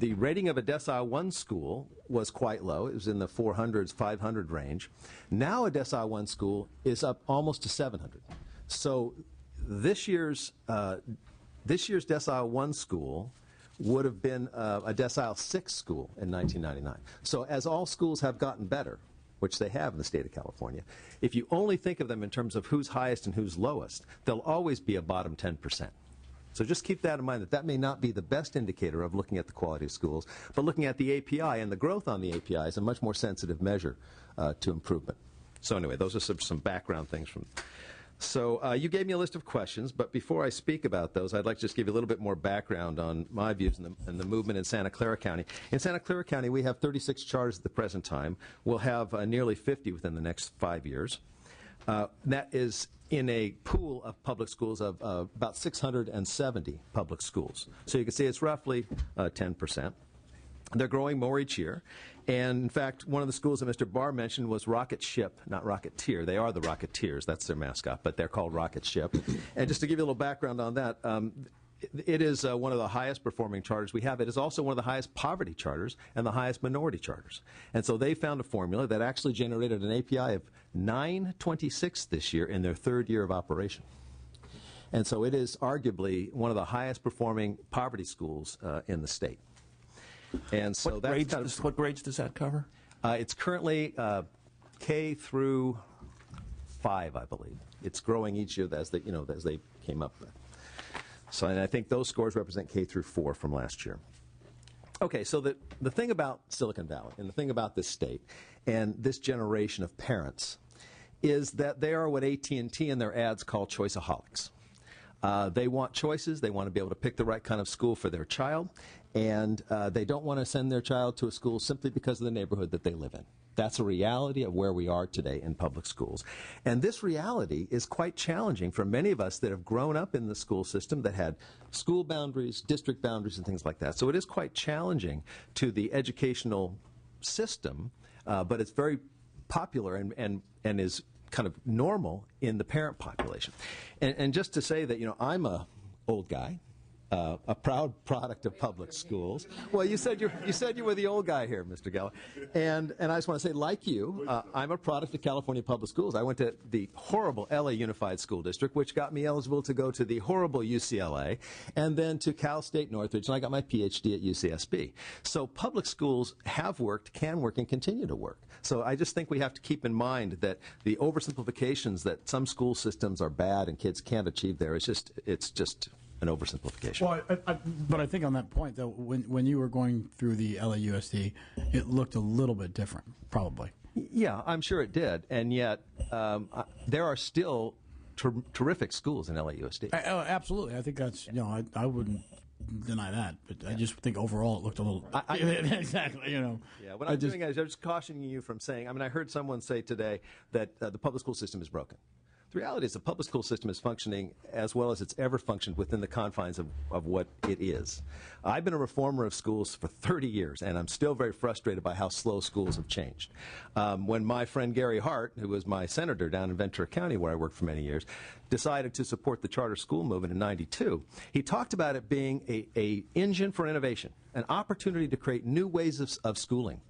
rating of a decile 1 school was quite low. It was in the 400s, 500 range. Now a decile 1 school is up almost to 700. So this year's decile 1 school would have been a decile 6 school in 1999. So as all schools have gotten better, which they have in the state of California, if you only think of them in terms of who's highest and who's lowest, they'll always be a bottom 10%. So just keep that in mind, that may not be the best indicator of looking at the quality of schools, but looking at the API and the growth on the API is a much more sensitive measure to improvement. So anyway, those are some background things from. So you gave me a list of questions, but before I speak about those, I'd like to just give you a little bit more background on my views and the movement in Santa Clara County. In Santa Clara County, we have 36 charters at the present time. We'll have nearly 50 within the next 5 years. That is in a pool of public schools of about 670 public schools. So you can see it's roughly 10%. They're growing more each year. And in fact, one of the schools that Mr. Barr mentioned was Rocket Ship, not Rocketeer. They are the Rocketeers. That's their mascot, but they're called Rocket Ship. And just to give you a little background on that, it is one of the highest performing charters we have. It is also one of the highest poverty charters and the highest minority charters. And so they found a formula that actually generated an API of 926 this year in their 3rd year of operation. And so it is arguably one of the highest performing poverty schools in the state. And so what grades does that cover? It's currently K through 5, I believe. It's growing each year as they came up. So, and I think those scores represent K through 4 from last year. Okay, so the thing about Silicon Valley and the thing about this state and this generation of parents is that they are what AT&T in their ads call choiceaholics. They want choices. They want to be able to pick the right kind of school for their child. And they don't want to send their child to a school simply because of the neighborhood that they live in. That's a reality of where we are today in public schools. And this reality is quite challenging for many of us that have grown up in the school system that had school boundaries, district boundaries, and things like that. So it is quite challenging to the educational system, but it's very popular and is kind of normal in the parent population. And just to say that, I'm a old guy. A proud product of public schools. Well, you said you were the old guy here, Mr. Geller. And I just want to say, like you, I'm a product of California Public Schools. I went to the horrible LA Unified School District, which got me eligible to go to the horrible UCLA, and then to Cal State Northridge, and I got my PhD at UCSB. So public schools have worked, can work, and continue to work. So I just think we have to keep in mind that the oversimplifications that some school systems are bad and kids can't achieve there, it's just an oversimplification. Well, but I think on that point, though, when you were going through the LAUSD, it looked a little bit different, probably. Yeah, I'm sure it did. And yet, there are still terrific schools in LAUSD. Absolutely. I think that's, I wouldn't deny that, but I just think overall it looked a little exactly, Yeah, what I'm doing is I'm just cautioning you from saying, I heard someone say today that the public school system is broken. The reality is the public school system is functioning as well as it's ever functioned within the confines of what it is. I've been a reformer of schools for 30 years, and I'm still very frustrated by how slow schools have changed. When my friend Gary Hart, who was my senator down in Ventura County where I worked for many years, decided to support the charter school movement in '92, he talked about it being a engine for innovation, an opportunity to create new ways of schooling.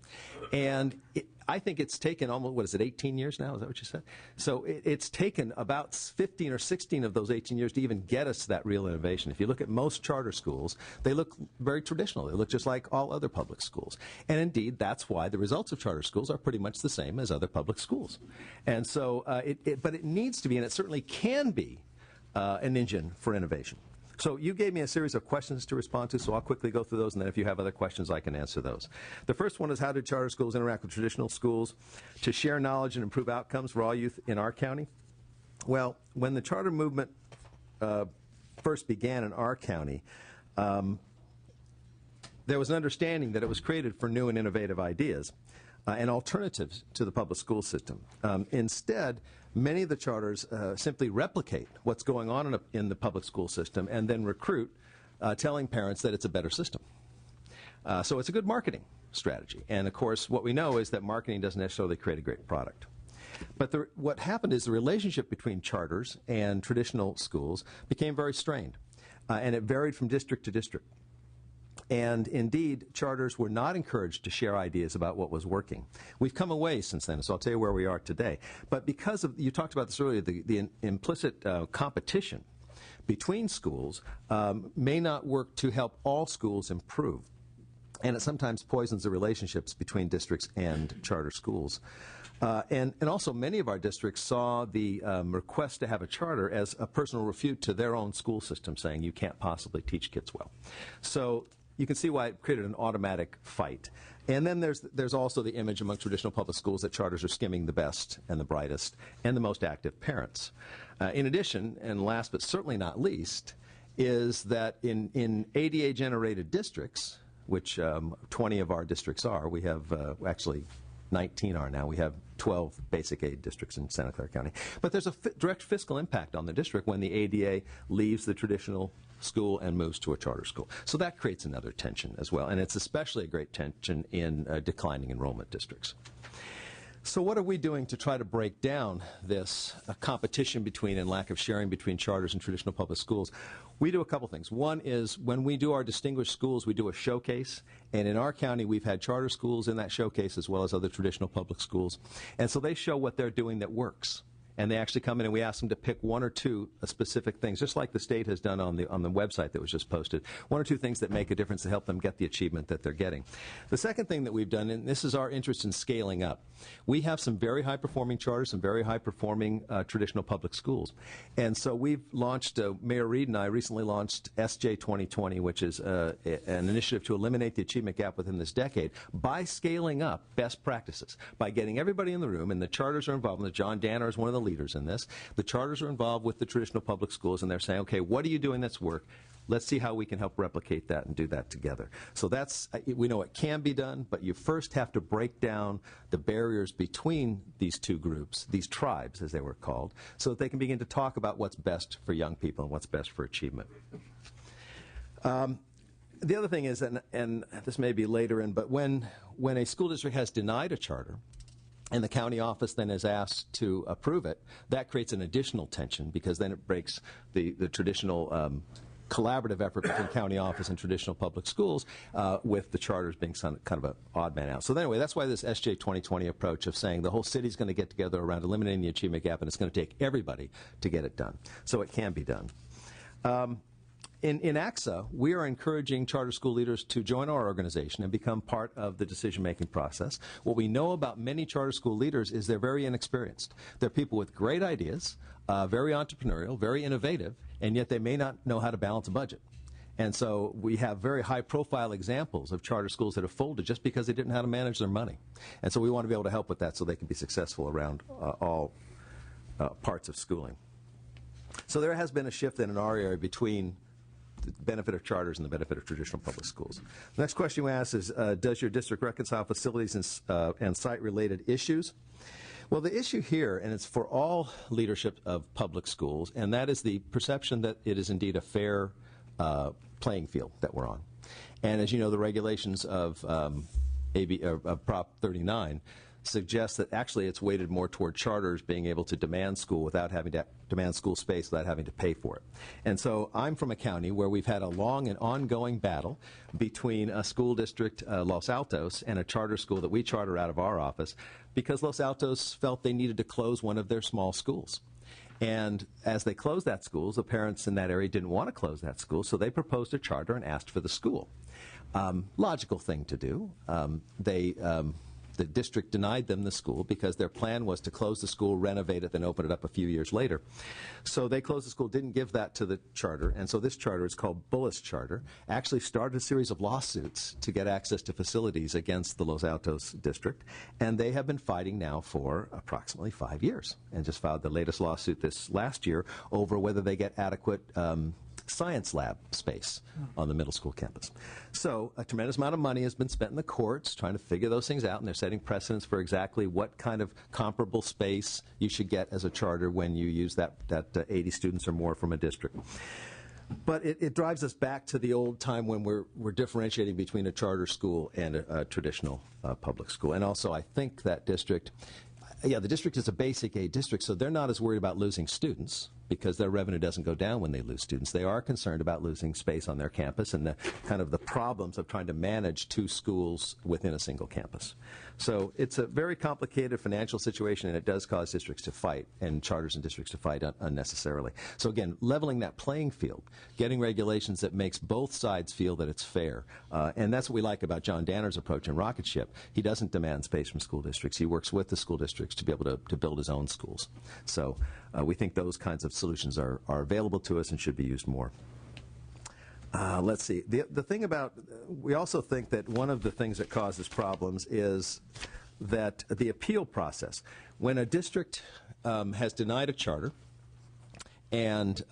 And I think it's taken almost, 18 years now? Is that what you said? So it's taken about 15 or 16 of those 18 years to even get us that real innovation. If you look at most charter schools, they look very traditional. They look just like all other public schools. And indeed, that's why the results of charter schools are pretty much the same as other public schools. And so, but it needs to be, and it certainly can be, an engine for innovation. So you gave me a series of questions to respond to, so I'll quickly go through those, and then if you have other questions, I can answer those. The first one is, how do charter schools interact with traditional schools to share knowledge and improve outcomes for all youth in our county? Well, when the charter movement first began in our county, there was an understanding that it was created for new and innovative ideas and alternatives to the public school system. Instead, many of the charters simply replicate what's going on in the public school system and then recruit, telling parents that it's a better system. So it's a good marketing strategy. And of course, what we know is that marketing doesn't necessarily create a great product. But what happened is the relationship between charters and traditional schools became very strained, and it varied from district to district. And indeed, charters were not encouraged to share ideas about what was working. We've come away since then, so I'll tell you where we are today. But because of, you talked about this earlier, the implicit competition between schools may not work to help all schools improve. And it sometimes poisons the relationships between districts and charter schools. And also, many of our districts saw the request to have a charter as a personal refute to their own school system, saying you can't possibly teach kids well. So you can see why it created an automatic fight. And then there's also the image among traditional public schools that charters are skimming the best and the brightest and the most active parents. In addition, and last but certainly not least, is that in ADA-generated districts, which 20 of our districts are, we have actually 19 are now. We have 12 basic aid districts in Santa Clara County. But there's a direct fiscal impact on the district when the ADA leaves the traditional school and moves to a charter school. So that creates another tension as well. And it's especially a great tension in declining enrollment districts. So what are we doing to try to break down this competition between and lack of sharing between charters and traditional public schools? We do a couple things. One is when we do our distinguished schools, we do a showcase. And in our county, we've had charter schools in that showcase as well as other traditional public schools. And so they show what they're doing that works. And they actually come in and we ask them to pick one or two specific things, just like the state has done on the website that was just posted, one or two things that make a difference to help them get the achievement that they're getting. The second thing that we've done, and this is our interest in scaling up, we have some very high-performing charters, some very high-performing traditional public schools. And so we've launched, Mayor Reed and I recently launched SJ 2020, which is an initiative to eliminate the achievement gap within this decade by scaling up best practices, by getting everybody in the room, and the charters are involved, and John Danner is one of the leaders in this. The charters are involved with the traditional public schools, and they're saying, okay, what are you doing that's work? Let's see how we can help replicate that and do that together. So that's, we know it can be done, but you first have to break down the barriers between these two groups, these tribes, as they were called, so that they can begin to talk about what's best for young people and what's best for achievement. The other thing is, and this may be later in, but when a school district has denied a charter, and the county office then is asked to approve it, that creates an additional tension because then it breaks the traditional collaborative effort between county office and traditional public schools with the charters being kind of an odd man out. So anyway, that's why this SJ 2020 approach of saying the whole city's going to get together around eliminating the achievement gap and it's going to take everybody to get it done. So it can be done. In AXA, we are encouraging charter school leaders to join our organization and become part of the decision-making process. What we know about many charter school leaders is they're very inexperienced. They're people with great ideas, very entrepreneurial, very innovative, and yet they may not know how to balance a budget. And so we have very high-profile examples of charter schools that have folded just because they didn't know how to manage their money. And so we want to be able to help with that so they can be successful around all parts of schooling. So there has been a shift in our area between the benefit of charters and the benefit of traditional public schools. The next question we ask is, does your district reconcile facilities and site-related issues? Well, the issue here, and it's for all leadership of public schools, and that is the perception that it is indeed a fair playing field that we're on. And as you know, the regulations of Prop 39 suggest that actually it's weighted more toward charters being able to demand school without having to demand school space without having to pay for it. And so I'm from a county where we've had a long and ongoing battle between a school district, Los Altos, and a charter school that we charter out of our office because Los Altos felt they needed to close one of their small schools. And as they closed that school, the parents in that area didn't want to close that school, so they proposed a charter and asked for the school. Logical thing to do. The district denied them the school because their plan was to close the school, renovate it, then open it up a few years later. So they closed the school, didn't give that to the charter, and so this charter is called Bullis Charter, actually started a series of lawsuits to get access to facilities against the Los Altos district, and they have been fighting now for approximately 5 years, and just filed the latest lawsuit this last year over whether they get adequate science lab space on the middle school campus. So a tremendous amount of money has been spent in the courts trying to figure those things out, and they're setting precedents for exactly what kind of comparable space you should get as a charter when you use that 80 students or more from a district. But it drives us back to the old time when we're differentiating between a charter school and a traditional public school. And also I think that district, the district is a basic aid district, so they're not as worried about losing students because their revenue doesn't go down when they lose students. They are concerned about losing space on their campus and the problems of trying to manage two schools within a single campus. So it's a very complicated financial situation, and it does cause districts to fight, and charters and districts to fight unnecessarily. So again, leveling that playing field, getting regulations that makes both sides feel that it's fair. And that's what we like about John Danner's approach in Rocket Ship. He doesn't demand space from school districts. He works with the school districts to be able to build his own schools. So we think those kinds of solutions are available to us and should be used more. Let's see. The thing about, we also think that one of the things that causes problems is that the appeal process. When a district has denied a charter and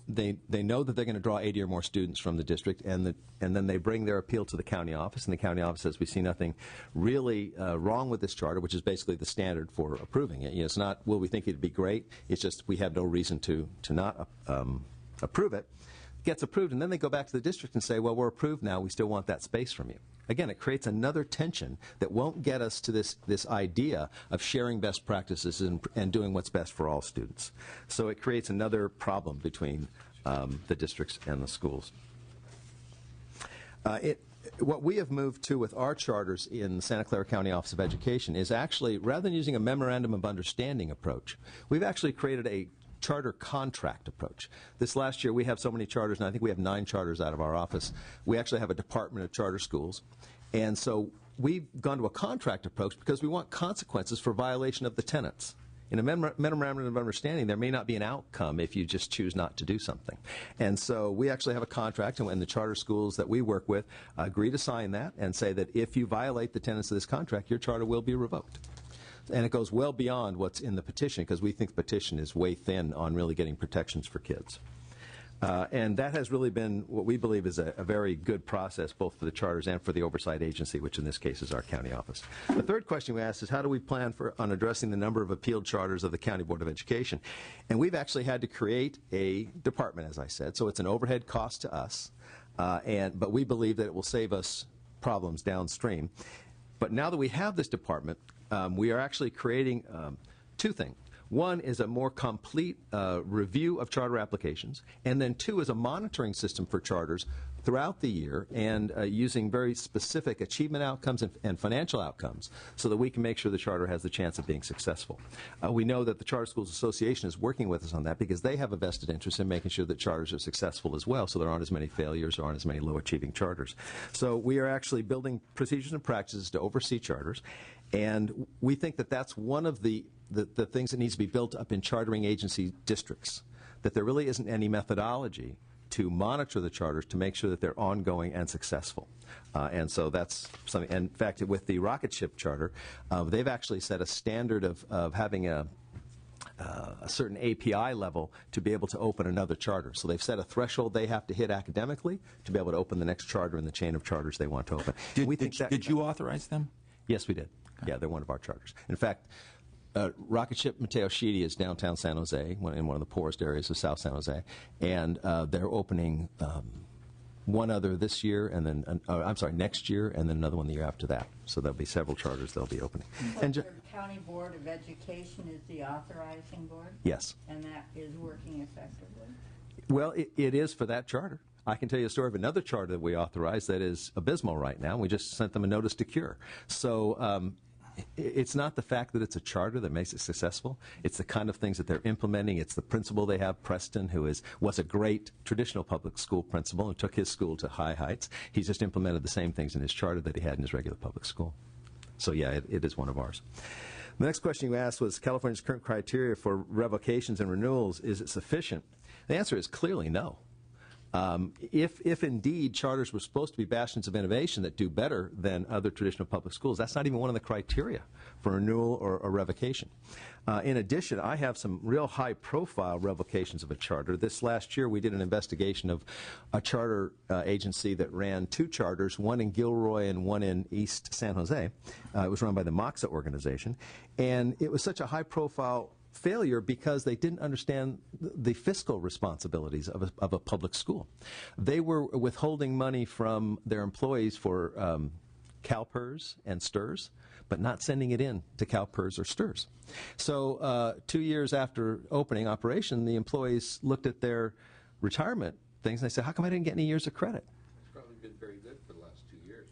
they know that they're going to draw 80 or more students from the district, and then they bring their appeal to the county office, and the county office says, we see nothing really wrong with this charter, which is basically the standard for approving it. It's not, well, we think it'd be great. It's just we have no reason to not approve it. Gets approved, and then they go back to the district and say, well, we're approved now. We still want that space from you. Again, it creates another tension that won't get us to this idea of sharing best practices and doing what's best for all students. So it creates another problem between the districts and the schools. What we have moved to with our charters in the Santa Clara County Office of Education is actually, rather than using a memorandum of understanding approach, we've actually created a charter contract approach. This last year we have so many charters, and I think we have 9 charters out of our office. We actually have a department of charter schools, and so we've gone to a contract approach because we want consequences for violation of the tenets. In a memorandum of understanding, there may not be an outcome if you just choose not to do something. And so we actually have a contract, and when the charter schools that we work with agree to sign that and say that if you violate the tenets of this contract, your charter will be revoked. And it goes well beyond what's in the petition, because we think the petition is way thin on really getting protections for kids. And that has really been what we believe is a very good process, both for the charters and for the oversight agency, which in this case is our county office. The third question we asked is, how do we plan on addressing the number of appealed charters of the County Board of Education? And we've actually had to create a department, as I said, so it's an overhead cost to us, but we believe that it will save us problems downstream. But now that we have this department, we are actually creating 2 things. One is a more complete review of charter applications, and then two is a monitoring system for charters throughout the year and using very specific achievement outcomes and financial outcomes so that we can make sure the charter has the chance of being successful. We know that the Charter Schools Association is working with us on that because they have a vested interest in making sure that charters are successful as well, so there aren't as many failures or aren't as many low-achieving charters. So we are actually building procedures and practices to oversee charters, and we think that that's one of the things that needs to be built up in chartering agency districts, that there really isn't any methodology to monitor the charters to make sure that they're ongoing and successful. And so that's something. And in fact, with the rocket ship charter, they've actually set a standard of having a certain API level to be able to open another charter. So they've set a threshold they have to hit academically to be able to open the next charter in the chain of charters they want to open. Did you authorize them? Yes, we did. Okay. Yeah, they're one of our charters. In fact, rocket ship Mateo Sheedy is downtown San Jose, in one of the poorest areas of South San Jose, and they're opening one other this year, and then next year, and then another one the year after that. So there'll be several charters they'll be opening. And the County Board of Education is the authorizing board? Yes. And that is working effectively? Well, it is for that charter. I can tell you a story of another charter that we authorized that is abysmal right now. We just sent them a notice to cure. So it's not the fact that it's a charter that makes it successful. It's the kind of things that they're implementing. It's the principal they have, Preston, who was a great traditional public school principal and took his school to high heights. He's just implemented the same things in his charter that he had in his regular public school. So, yeah, it is one of ours. The next question you asked was California's current criteria for revocations and renewals, is it sufficient? The answer is clearly no. If indeed charters were supposed to be bastions of innovation that do better than other traditional public schools, that's not even one of the criteria for renewal or revocation. In addition, I have some real high-profile revocations of a charter. This last year, we did an investigation of a charter agency that ran two charters, one in Gilroy and one in East San Jose. It was run by the Moxa organization, and it was such a high-profile failure because they didn't understand the fiscal responsibilities of a public school. They were withholding money from their employees for CalPERS and STIRS, but not sending it in to CalPERS or STIRS. So 2 years after opening operation, the employees looked at their retirement things and they said, how come I didn't get any years of credit? It's probably been very good for the last 2 years.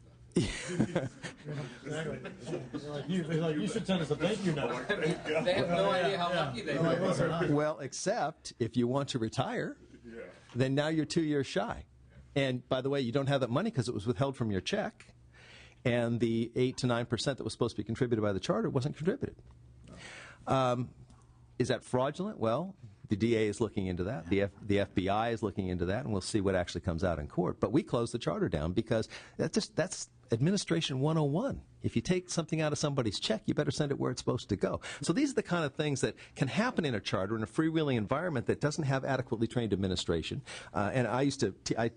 You should send us a thank you note. They have no idea how lucky they are. Well, except if you want to retire, then now you're 2 years shy. And by the way, you don't have that money because it was withheld from your check, and the 8 to 9% that was supposed to be contributed by the charter wasn't contributed. Is that fraudulent? Well, the DA is looking into that. The FBI is looking into that, and we'll see what actually comes out in court. But we closed the charter down because that's Administration 101. If you take something out of somebody's check, you better send it where it's supposed to go. So these are the kind of things that can happen in a charter in a freewheeling environment that doesn't have adequately trained administration. And I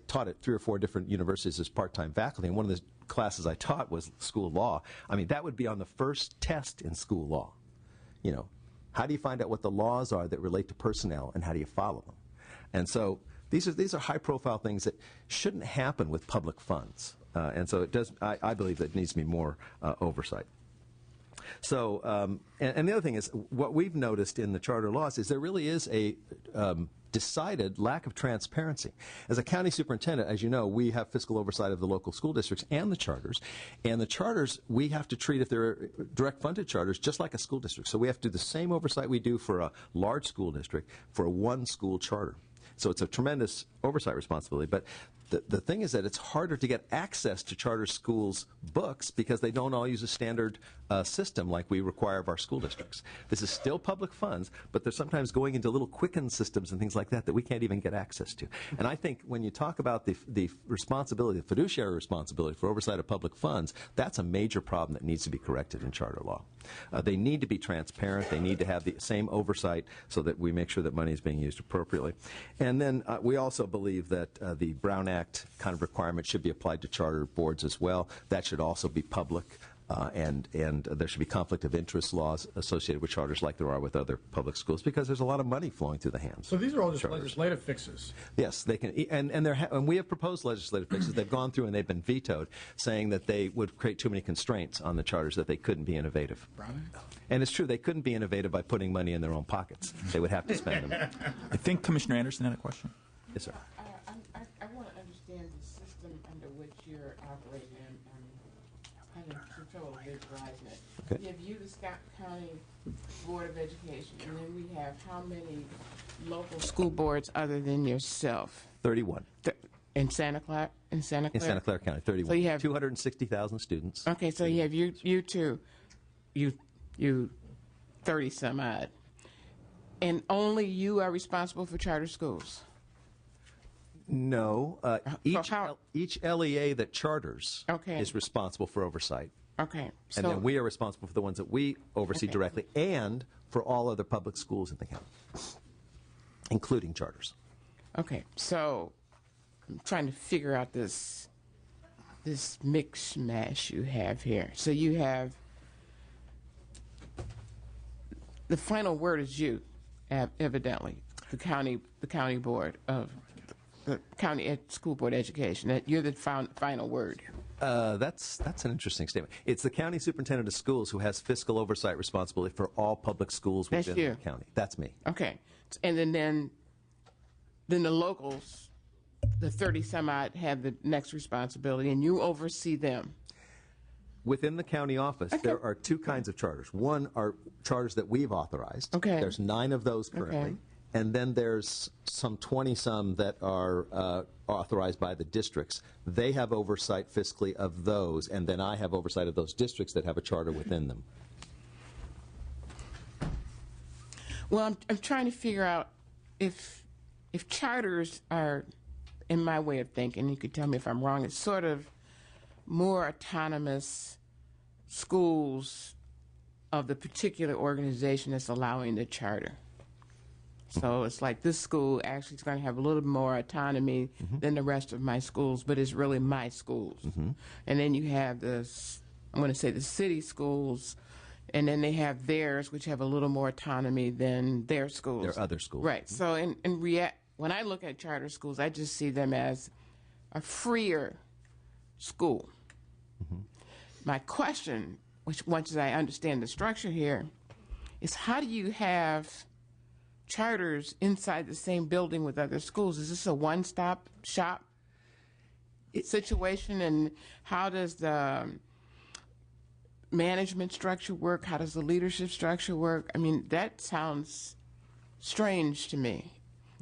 taught at 3 or 4 different universities as part-time faculty, and one of the classes I taught was school law. I mean, that would be on the first test in school law. You know, how do you find out what the laws are that relate to personnel, and how do you follow them? And so these are high-profile things that shouldn't happen with public funds. And so it does. I believe that needs to be more oversight. So, and the other thing is, what we've noticed in the charter laws is there really is a decided lack of transparency. As a county superintendent, as you know, we have fiscal oversight of the local school districts and the charters. And the charters, we have to treat, if they're direct funded charters, just like a school district. So we have to do the same oversight we do for a large school district for a one school charter. So it's a tremendous oversight responsibility. But the thing is that it's harder to get access to charter schools' books because they don't all use a standard system like we require of our school districts. This is still public funds, but they're sometimes going into little Quicken systems and things like that that we can't even get access to. And I think when you talk about the responsibility, the fiduciary responsibility for oversight of public funds, that's a major problem that needs to be corrected in charter law. They need to be transparent. They need to have the same oversight so that we make sure that money is being used appropriately. And then we also believe that the Brown Act kind of requirement should be applied to charter boards as well. That should also be public. And there should be conflict of interest laws associated with charters like there are with other public schools, because there's a lot of money flowing through the hands. So these are all just charters. legislative fixes. Yes, they can, and we have proposed legislative fixes. They've gone through and they've been vetoed, saying that they would create too many constraints on the charters, that they couldn't be innovative. And it's true, they couldn't be innovative by putting money in their own pockets. They would have to spend them. I think Commissioner Anderson had a question. Yes, sir. I want to understand the system under which you're operating and having trouble visualizing it. Okay. You have the Scott County Board of Education, and then we have how many local school boards other than yourself? 31. In Santa Clara? In Santa Clara County, 31. So you have 260,000 students. Okay, so you have you two, you 30 some odd, and only you are responsible for charter schools. No, each LEA that charters is responsible for oversight. Okay. And then we are responsible for the ones that we oversee directly, and for all other public schools in the county, including charters. Okay, so I'm trying to figure out this mix-mash you have here. So you have, the final word is you, evidently, the county board of the county school board education. That you're the final word. That's an interesting statement. It's the county superintendent of schools who has fiscal oversight responsibility for all public schools within the county. That's me. Okay, and then the locals, the 30 some odd, have the next responsibility, and you oversee them. Within the county office, there are two kinds of charters. One are charters that we've authorized. Okay. There's 9 of those currently. Okay. And then there's some 20-some that are authorized by the districts. They have oversight fiscally of those, and then I have oversight of those districts that have a charter within them. Well, I'm trying to figure out if charters are, in my way of thinking, you could tell me if I'm wrong, it's sort of more autonomous schools of the particular organization that's allowing the charter. So it's like this school actually is going to have a little more autonomy than the rest of my schools, but it's really my schools. And then you have this, I'm going to say the city schools, and then they have theirs, which have a little more autonomy than their schools. Their other schools. Right. So when I look at charter schools, I just see them as a freer school. My question, which once I understand the structure here, is how do you have charters inside the same building with other schools? Is this a one-stop shop situation, and how does the management structure work? How does the leadership structure work? I mean, that sounds strange to me,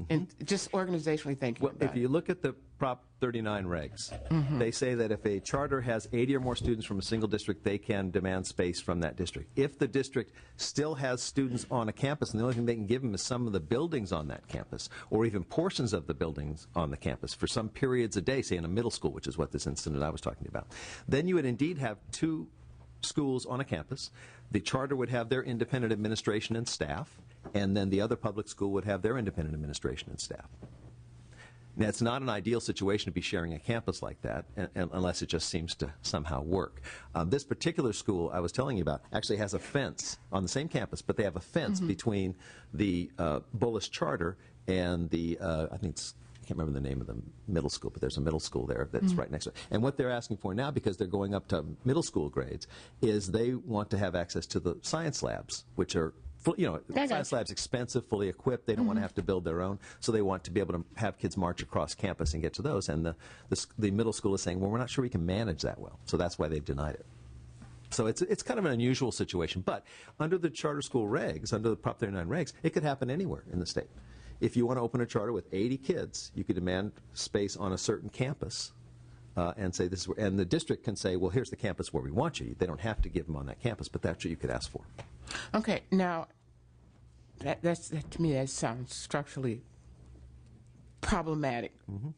and just organizationally thinking about if you look at the Prop 39 regs, they say that if a charter has 80 or more students from a single district, they can demand space from that district. If the district still has students on a campus, and the only thing they can give them is some of the buildings on that campus, or even portions of the buildings on the campus for some periods a day, say in a middle school, which is what this incident I was talking about, then you would indeed have 2 schools on a campus. The charter would have their independent administration and staff, and then the other public school would have their independent administration and staff. Now, it's not an ideal situation to be sharing a campus like that, unless it just seems to somehow work. This particular school I was telling you about actually has a fence on the same campus, but they have a fence between the Bullis charter and the, I can't remember the name of the middle school, but there's a middle school there that's right next to it. And what they're asking for now, because they're going up to middle school grades, is they want to have access to the science labs, which are science lab's expensive, fully equipped. They don't want to have to build their own, so they want to be able to have kids march across campus and get to those. And the middle school is saying, well, we're not sure we can manage that well, so that's why they've denied it. So it's kind of an unusual situation. But under the charter school regs, under the Prop 39 regs, it could happen anywhere in the state. If you want to open a charter with 80 kids, you could demand space on a certain campus. And say this is where, and the district can say, well, here's the campus where we want you. They don't have to give them on that campus, but that's what you could ask for. Okay, now that to me that sounds structurally problematic.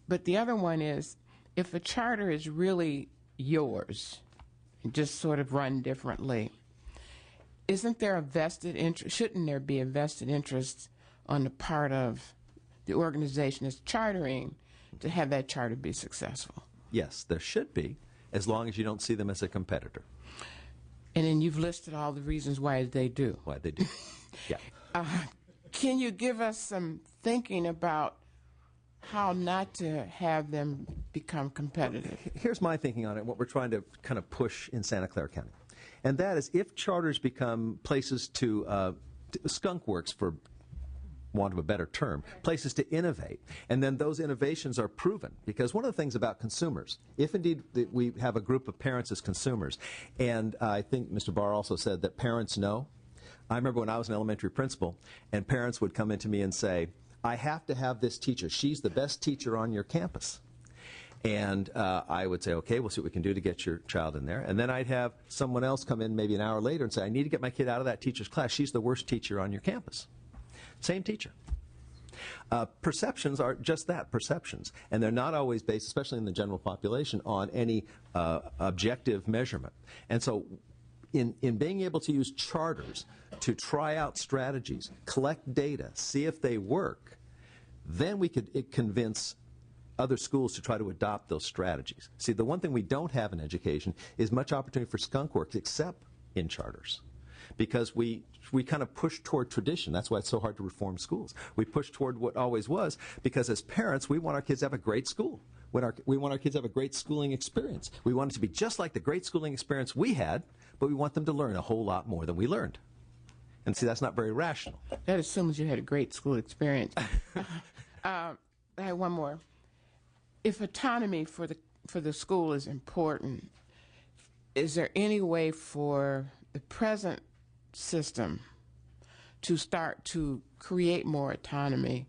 But the other one is, if a charter is really yours, and just sort of run differently, isn't there a vested interest? Shouldn't there be a vested interest on the part of the organization that's chartering to have that charter be successful? Yes, there should be, as long as you don't see them as a competitor. And then you've listed all the reasons why they do. Why they do. Yeah. Can you give us some thinking about how not to have them become competitive? Here's my thinking on it, what we're trying to kind of push in Santa Clara County. And that is, if charters become places to skunk works, for want of a better term, places to innovate, and then those innovations are proven. Because one of the things about consumers, if indeed we have a group of parents as consumers, and I think Mr. Barr also said that parents know. I remember when I was an elementary principal, and parents would come into me and say, I have to have this teacher. She's the best teacher on your campus. And I would say, okay, we'll see what we can do to get your child in there. And then I'd have someone else come in maybe an hour later and say, I need to get my kid out of that teacher's class. She's the worst teacher on your campus. Same teacher. Perceptions are just that, perceptions. And they're not always based, especially in the general population, on any objective measurement. And so in being able to use charters to try out strategies, collect data, see if they work, then we could convince other schools to try to adopt those strategies. See, the one thing we don't have in education is much opportunity for skunk works except in charters. Because we kind of push toward tradition. That's why it's so hard to reform schools. We push toward what always was, because as parents, we want our kids to have a great school. We want our kids to have a great schooling experience. We want it to be just like the great schooling experience we had, but we want them to learn a whole lot more than we learned. And see, that's not very rational. That assumes you had a great school experience. I have one more. If autonomy for the school is important, is there any way for the present system to start to create more autonomy?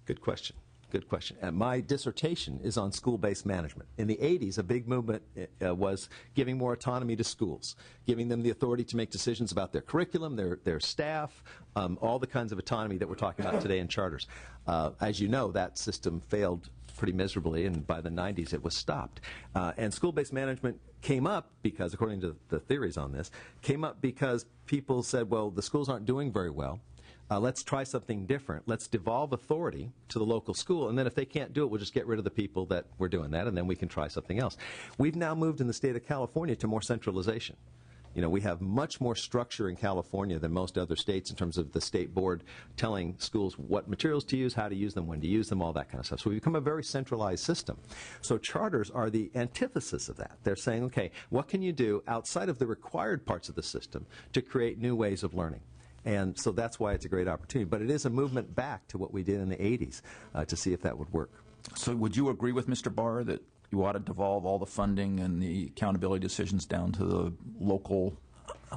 Good question. Good question. And my dissertation is on school-based management. In the 80s, a big movement was giving more autonomy to schools, giving them the authority to make decisions about their curriculum, their staff, all the kinds of autonomy that we're talking about today in charters. As you know, that system failed pretty miserably, and by the 90s it was stopped. And school-based management came up because, according to the theories on this, came up because people said, well, the schools aren't doing very well. Let's try something different. Let's devolve authority to the local school, and then if they can't do it, we'll just get rid of the people that were doing that, and then we can try something else. We've now moved in the state of California to more centralization. You know, we have much more structure in California than most other states in terms of the state board telling schools what materials to use, how to use them, when to use them, all that kind of stuff. So we've become a very centralized system. So charters are the antithesis of that. They're saying, okay, what can you do outside of the required parts of the system to create new ways of learning? And so that's why it's a great opportunity. But it is a movement back to what we did in the 80s to see if that would work. So would you agree with Mr. Barr that you ought to devolve all the funding and the accountability decisions down to the local?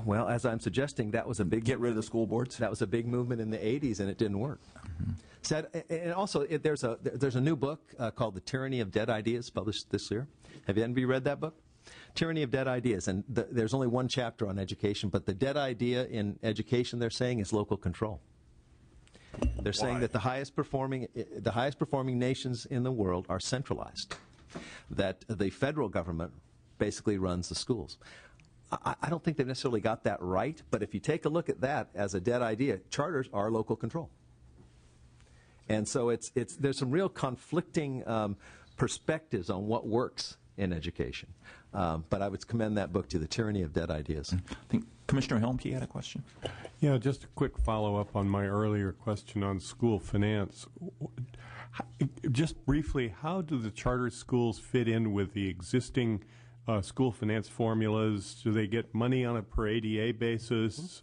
Well, as I'm suggesting, that was a big... Get rid of the school boards? That was a big movement in the 80s, and it didn't work. Mm-hmm. So, and also, there's a new book called The Tyranny of Dead Ideas, published this year. Have you anybody read that book? Tyranny of Dead Ideas, and there's only one chapter on education, but the dead idea in education, they're saying, is local control. They're saying that the highest performing nations in the world are centralized, that the federal government basically runs the schools. I don't think they've necessarily got that right, but if you take a look at that as a dead idea, charters are local control. And so there's some real conflicting perspectives on what works in education. But I would commend that book to The Tyranny of Dead Ideas. I think Commissioner Helmke had a question. Yeah, just a quick follow-up on my earlier question on school finance. Just briefly, how do the charter schools fit in with the existing school finance formulas? Do they get money on a per ADA basis?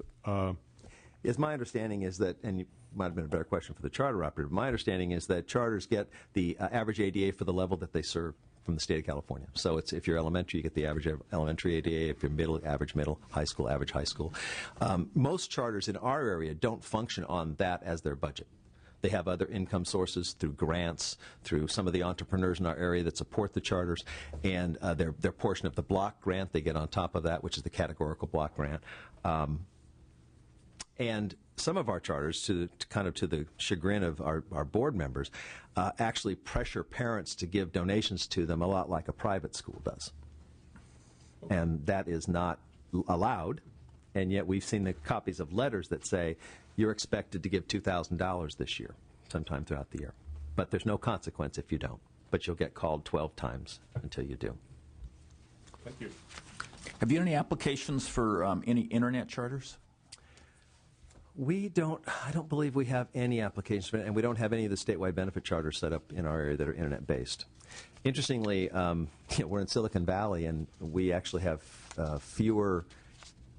Yes, my understanding is that, and it might have been a better question for the charter operator, but my understanding is that charters get the average ADA for the level that they serve from the state of California. So it's, if you're elementary, you get the average elementary ADA. If you're middle, average middle, high school, average high school. Most charters in our area don't function on that as their budget. They have other income sources through grants, through some of the entrepreneurs in our area that support the charters, and their portion of the block grant they get on top of that, which is the categorical block grant. And some of our charters, to the chagrin of our board members, actually pressure parents to give donations to them a lot like a private school does. And that is not allowed, and yet we've seen the copies of letters that say, you're expected to give $2,000 this year, sometime throughout the year. But there's no consequence if you don't. But you'll get called 12 times until you do. Thank you. Have you had any applications for any internet charters? I don't believe we have any applications for it, and we don't have any of the statewide benefit charters set up in our area that are internet-based. Interestingly, we're in Silicon Valley, and we actually have fewer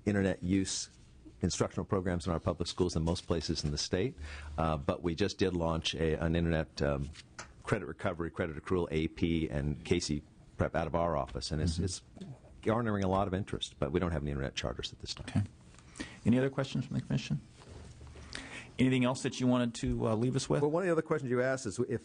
internet use instructional programs in our public schools than most places in the state. But we just did launch an internet credit recovery, credit accrual, AP, and Casey prep out of our office, and it's garnering a lot of interest, but we don't have any internet charters at this time. Okay. Any other questions from the Commission? Anything else that you wanted to leave us with? Well, one of the other questions you asked is if,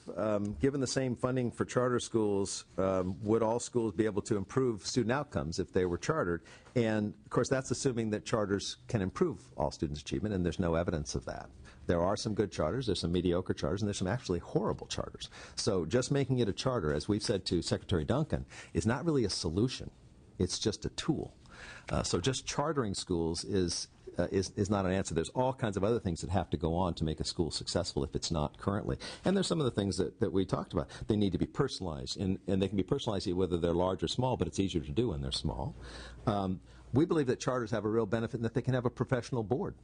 given the same funding for charter schools, would all schools be able to improve student outcomes if they were chartered? And, of course, that's assuming that charters can improve all students' achievement, and there's no evidence of that. There are some good charters, there's some mediocre charters, and there's some actually horrible charters. So just making it a charter, as we've said to Secretary Duncan, is not really a solution. It's just a tool. So just chartering schools is not an answer. There's all kinds of other things that have to go on to make a school successful if it's not currently. And there's some of the things that we talked about. They need to be personalized, and they can be personalized whether they're large or small, but it's easier to do when they're small. We believe that charters have a real benefit in that they can have a professional board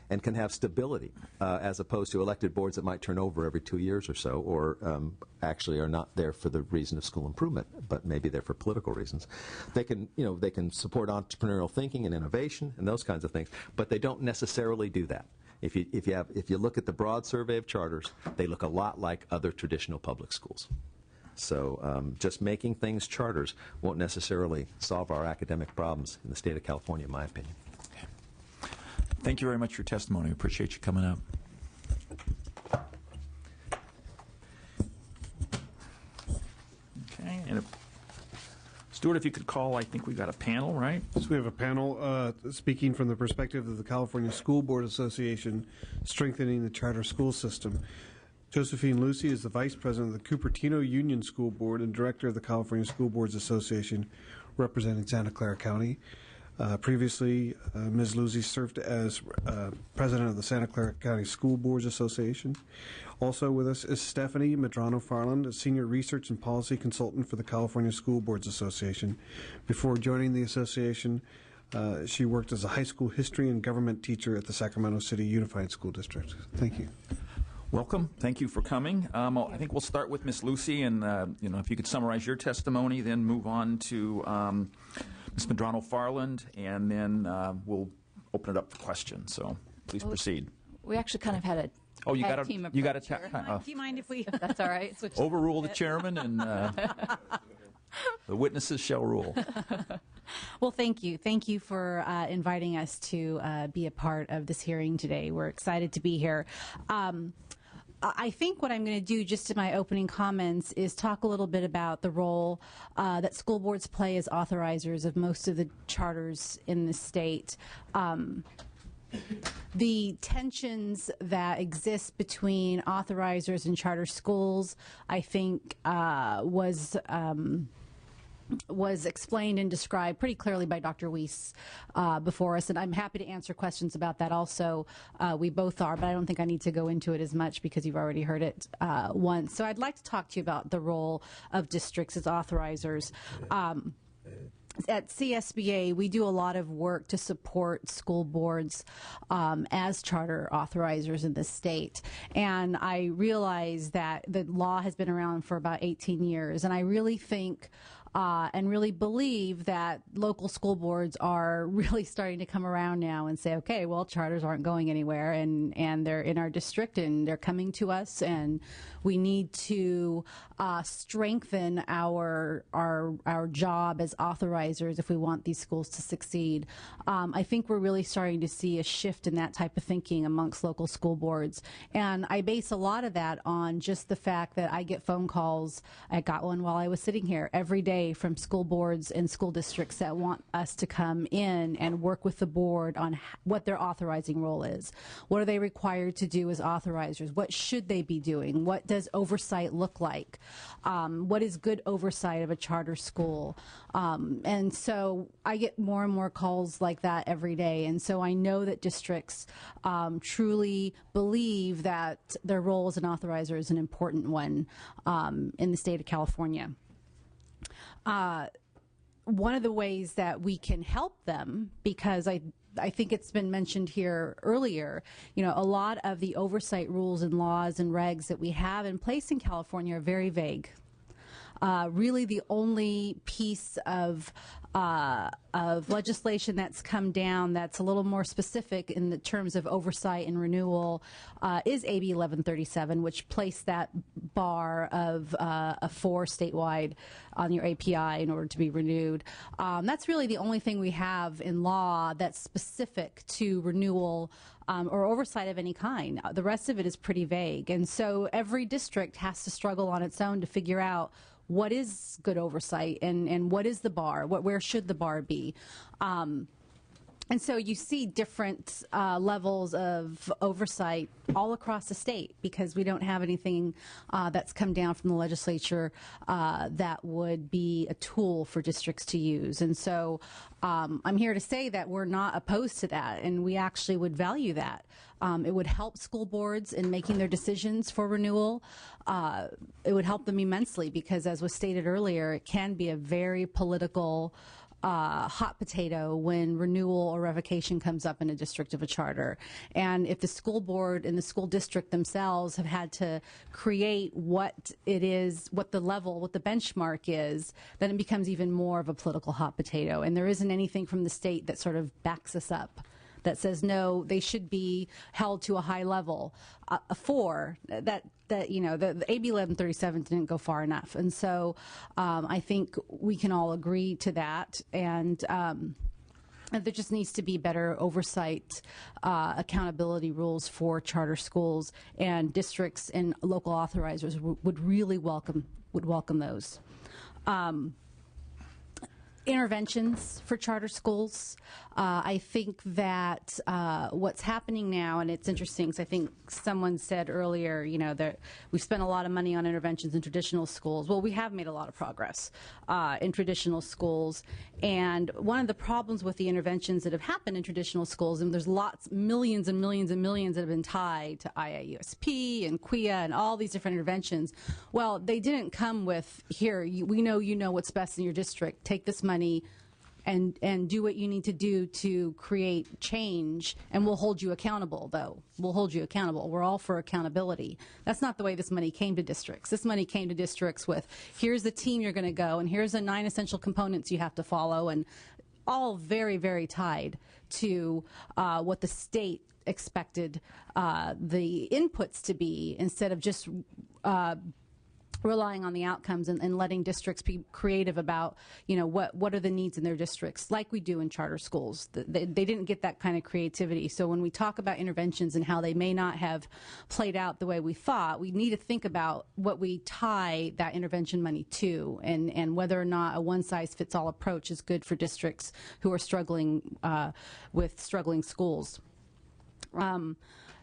and can have stability as opposed to elected boards that might turn over every 2 years or so, or actually are not there for the reason of school improvement, but maybe they're for political reasons. They can, they can support entrepreneurial thinking and innovation and those kinds of things, but they don't necessarily do that. If you look at the broad survey of charters, they look a lot like other traditional public schools. So just making things charters won't necessarily solve our academic problems in the state of California, in my opinion. Thank you very much for your testimony. We appreciate you coming up. Okay, and Stuart, if you could call, I think we've got a panel, right? So we have a panel speaking from the perspective of the California School Board Association, strengthening the charter school system. Josephine Lucy is the Vice President of the Cupertino Union School Board and Director of the California School Boards Association, representing Santa Clara County. Previously, Ms. Lucy served as President of the Santa Clara County School Boards Association. Also with us is Stephanie Medrano-Farland, a Senior Research and Policy Consultant for the California School Boards Association. Before joining the association, she worked as a high school history and government teacher at the Sacramento City Unified School District. Thank you. Welcome. Thank you for coming. I think we'll start with Ms. Lucy, and if you could summarize your testimony, then move on to Ms. Medrano-Farland, and then we'll open it up for questions. So please proceed. We actually kind of had a team approach. You got a do you mind if we? If that's all right. Overrule the chairman, and the witnesses shall rule. Well, thank you. Thank you for inviting us to be a part of this hearing today. We're excited to be here. I think what I'm going to do just in my opening comments is talk a little bit about the role that school boards play as authorizers of most of the charters in the state. The tensions that exist between authorizers and charter schools, I think, was explained and described pretty clearly by Dr. Weiss before us, and I'm happy to answer questions about that also. We both are, but I don't think I need to go into it as much because you've already heard it once. So I'd like to talk to you about the role of districts as authorizers. At CSBA, we do a lot of work to support school boards as charter authorizers in the state. And I realize that the law has been around for about 18 years, and I really think and really believe that local school boards are really starting to come around now and say, okay, well, charters aren't going anywhere, and they're in our district, and they're coming to us, and we need to strengthen our job as authorizers if we want these schools to succeed. I think we're really starting to see a shift in that type of thinking amongst local school boards, and I base a lot of that on just the fact that I get phone calls. I got one while I was sitting here every day from school boards and school districts that want us to come in and work with the board on what their authorizing role is. What are they required to do as authorizers? What should they be doing? What does oversight look like? What is good oversight of a charter school? And so I get more and more calls like that every day. And so I know that districts truly believe that their role as an authorizer is an important one in the state of California. one of the ways that we can help them, because I think it's been mentioned here earlier, a lot of the oversight rules and laws and regs that we have in place in California are very vague. Really, the only piece of legislation that's come down that's a little more specific in the terms of oversight and renewal is AB 1137, which placed that bar of a 4 statewide on your API in order to be renewed. That's really the only thing we have in law that's specific to renewal or oversight of any kind. The rest of it is pretty vague. And so every district has to struggle on its own to figure out what is good oversight and what is the bar, where should the bar be. And so you see different levels of oversight all across the state because we don't have anything that's come down from the legislature that would be a tool for districts to use. And so I'm here to say that we're not opposed to that, and we actually would value that. It would help school boards in making their decisions for renewal. It would help them immensely because, as was stated earlier, it can be a very political hot potato when renewal or revocation comes up in a district of a charter. And if the school board and the school district themselves have had to create what it is, what the benchmark is, then it becomes even more of a political hot potato. And there isn't anything from the state that sort of backs us up, that says, no, they should be held to a high level. The AB 1137 didn't go far enough. And so I think we can all agree to that. And there just needs to be better oversight, accountability rules for charter schools, and districts and local authorizers would really welcome those. Interventions for charter schools. I think that what's happening now, and it's interesting because I think someone said earlier, that we spent a lot of money on interventions in traditional schools. Well, we have made a lot of progress in traditional schools, and one of the problems with the interventions that have happened in traditional schools, and there's millions and millions and millions that have been tied to IAUSP and QUIA and all these different interventions. Well, they didn't come with, here, we know you know what's best in your district, take this money and do what you need to do to create change, and we'll hold you accountable, though. We'll hold you accountable. We're all for accountability. That's not the way this money came to districts. This money came to districts with, here's the team you're going to go, and here's the 9 essential components you have to follow, and all very, very tied to what the state expected the inputs to be, instead of just relying on the outcomes and letting districts be creative about, what are the needs in their districts, like we do in charter schools. They didn't get that kind of creativity. So when we talk about interventions and how they may not have played out the way we thought, we need to think about what we tie that intervention money to, and whether or not a one-size-fits-all approach is good for districts who are struggling with struggling schools.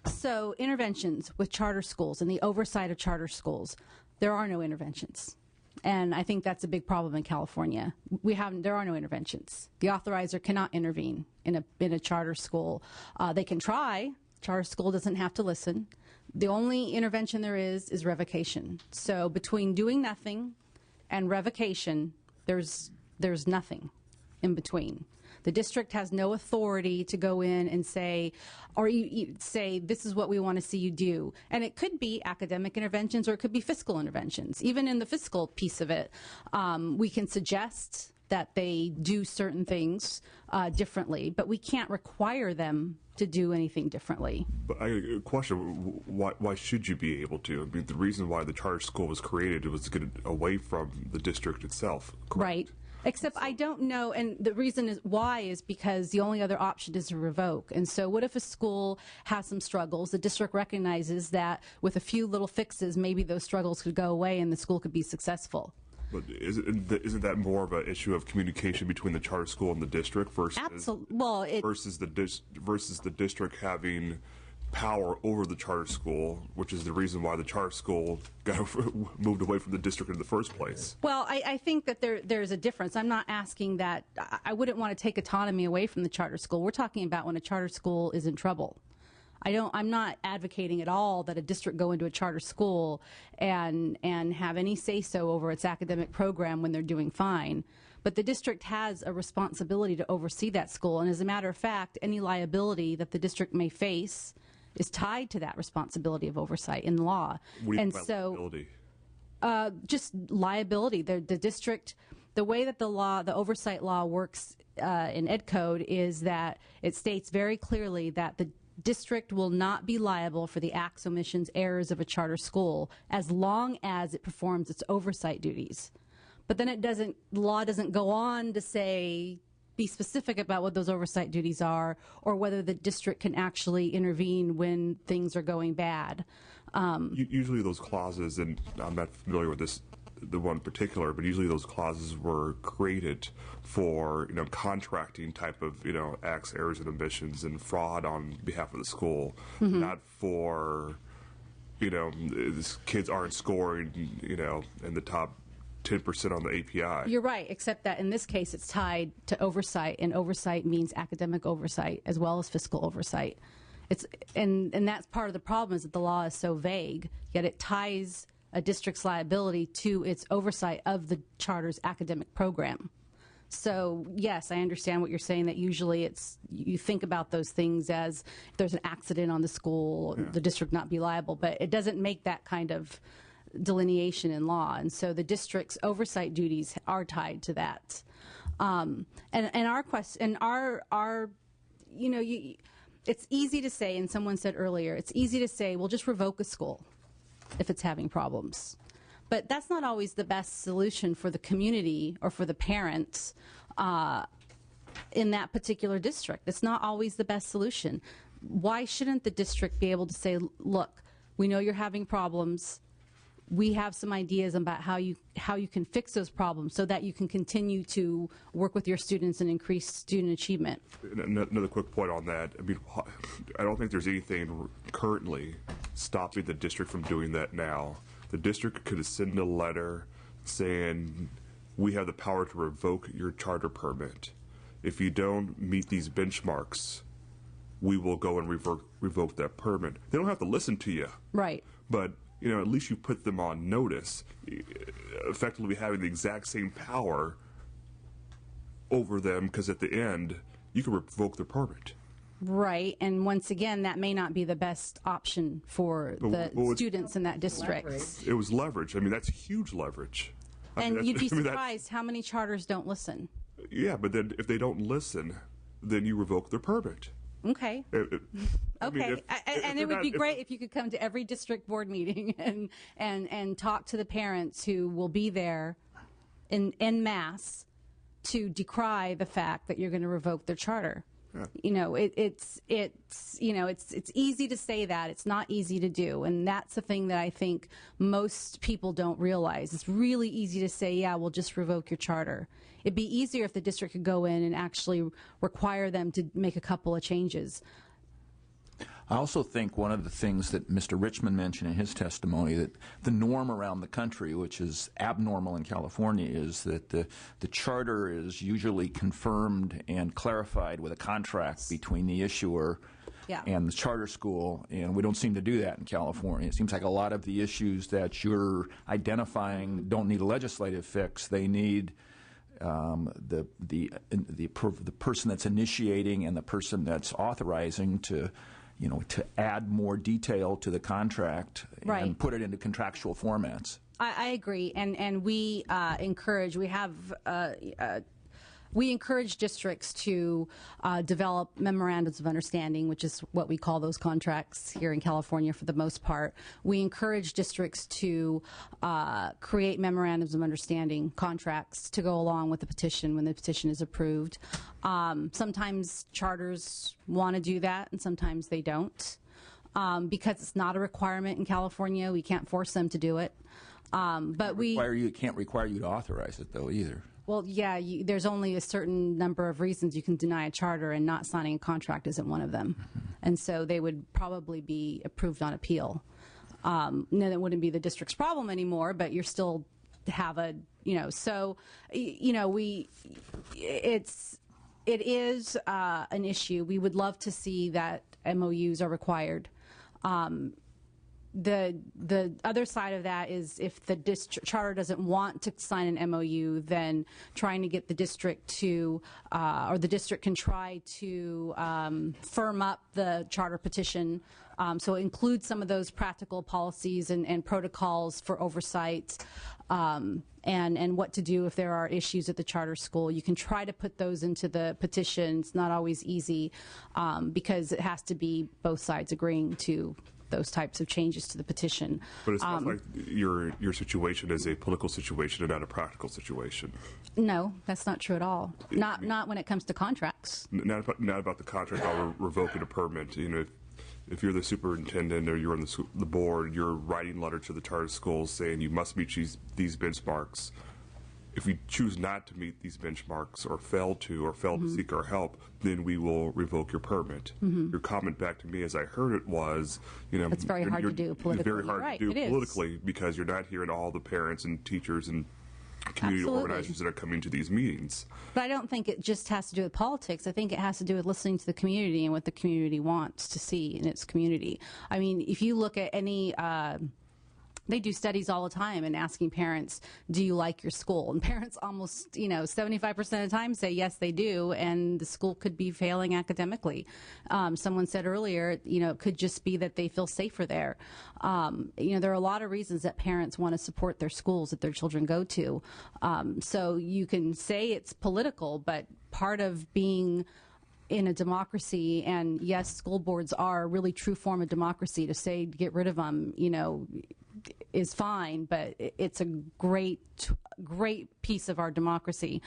So interventions with charter schools and the oversight of charter schools. There are no interventions, and I think that's a big problem in California. There are no interventions. The authorizer cannot intervene in a charter school. They can try. Charter school doesn't have to listen. The only intervention there is revocation. So between doing nothing and revocation, there's nothing in between. The district has no authority to go in and say, or you say, this is what we want to see you do. And it could be academic interventions, or it could be fiscal interventions. Even in the fiscal piece of it, we can suggest that they do certain things differently, but we can't require them to do anything differently. But I got a question, why should you be able to? I mean, the reason why the charter school was created was to get it away from the district itself, correct? Right. Except I don't know, and the reason is because the only other option is to revoke. And so what if a school has some struggles? The district recognizes that with a few little fixes, maybe those struggles could go away and the school could be successful. But isn't that more of an issue of communication between the charter school and the district versus the district having power over the charter school, which is the reason why the charter school got moved away from the district in the first place? Well, I think that there's a difference. I'm not asking that. I wouldn't want to take autonomy away from the charter school. We're talking about when a charter school is in trouble. I'm not advocating at all that a district go into a charter school and have any say-so over its academic program when they're doing fine. But the district has a responsibility to oversee that school. And as a matter of fact, any liability that the district may face is tied to that responsibility of oversight in law. What do you and mean by so, liability? just liability. The district, the way that the oversight law works in Ed Code is that it states very clearly that the district will not be liable for the acts, omissions, errors of a charter school as long as it performs its oversight duties. But then the law doesn't go on to say, be specific about what those oversight duties are or whether the district can actually intervene when things are going bad. Usually those clauses, and I'm not familiar with the one in particular, but usually those clauses were created for contracting type of acts, errors, and omissions and fraud on behalf of the school, not for kids aren't scoring in the top 10% on the API. You're right, except that in this case it's tied to oversight, and oversight means academic oversight as well as fiscal oversight. And that's part of the problem, is that the law is so vague, yet it ties a district's liability to its oversight of the charter's academic program. So yes, I understand what you're saying, that usually you think about those things as if there's an accident on the school, the district not be liable, but it doesn't make that kind of delineation in law. And so the district's oversight duties are tied to that. And our question, it's easy to say, and someone said earlier, it's easy to say, well, just revoke a school if it's having problems. But that's not always the best solution for the community or for the parents in that particular district. It's not always the best solution. Why shouldn't the district be able to say, look, we know you're having problems. We have some ideas about how you can fix those problems so that you can continue to work with your students and increase student achievement. Another quick point on that. I mean, I don't think there's anything currently stopping the district from doing that now. The district could send a letter saying, we have the power to revoke your charter permit. If you don't meet these benchmarks, we will go and revoke that permit. They don't have to listen to you. Right. But at least you put them on notice, effectively having the exact same power over them, because at the end, you can revoke their permit. Right, and once again, that may not be the best option for the students in that district. It was leverage. I mean, that's huge leverage. And you'd be surprised how many charters don't listen. Yeah, but then if they don't listen, then you revoke their permit. Okay. Okay. And it would be great if you could come to every district board meeting and talk to the parents who will be there en masse to decry the fact that you're going to revoke their charter. Yeah. It's easy to say that. It's not easy to do, and that's the thing that I think most people don't realize. It's really easy to say, yeah, we'll just revoke your charter. It'd be easier if the district could go in and actually require them to make a couple of changes. I also think one of the things that Mr. Richmond mentioned in his testimony, that the norm around the country, which is abnormal in California, is that the charter is usually confirmed and clarified with a contract between the issuer and the charter school, and we don't seem to do that in California. It seems like a lot of the issues that you're identifying don't need a legislative fix. They need the person that's initiating and the person that's authorizing to add more detail to the contract and put it into contractual formats. I agree, and we encourage. We encourage districts to develop memorandums of understanding, which is what we call those contracts here in California for the most part. We encourage districts to create memorandums of understanding contracts to go along with the petition when the petition is approved. Sometimes charters want to do that, and sometimes they don't. Because it's not a requirement in California, we can't force them to do it. But it can't require you to authorize it, though, either. Well, yeah, there's only a certain number of reasons you can deny a charter, and not signing a contract isn't one of them. And so they would probably be approved on appeal. Then it wouldn't be the district's problem anymore, but you're still have a, so, it is an issue. We would love to see that MOUs are required. the other side of that is if the charter doesn't want to sign an MOU, then trying to get the district to, or the district can try to firm up the charter petition. So include some of those practical policies and protocols for oversight, and what to do if there are issues at the charter school. You can try to put those into the petition. It's not always easy because it has to be both sides agreeing to those types of changes to the petition. But it sounds like your situation is a political situation and not a practical situation. No, that's not true at all. Not when it comes to contracts. Not about the contract or revoking a permit. You know, if you're the superintendent or you're on the board, you're writing a letter to the charter schools saying you must meet these benchmarks. If you choose not to meet these benchmarks or fail to seek our help, then we will revoke your permit. Your comment back to me as I heard it was, you know, it's very hard to do politically. It's very hard right, to do politically because you're not hearing all the parents and teachers and community organizers that are coming to these meetings. But I don't think it just has to do with politics. I think it has to do with listening to the community and what the community wants to see in its community. I mean, if you look at any they do studies all the time and asking parents, do you like your school? And parents almost, 75% of the time say yes, they do, and the school could be failing academically. Someone said earlier, it could just be that they feel safer there. There are a lot of reasons that parents want to support their schools that their children go to. So you can say it's political, but part of being in a democracy, and yes, school boards are a really true form of democracy, to say to get rid of them, is fine, but it's a great piece of our democracy,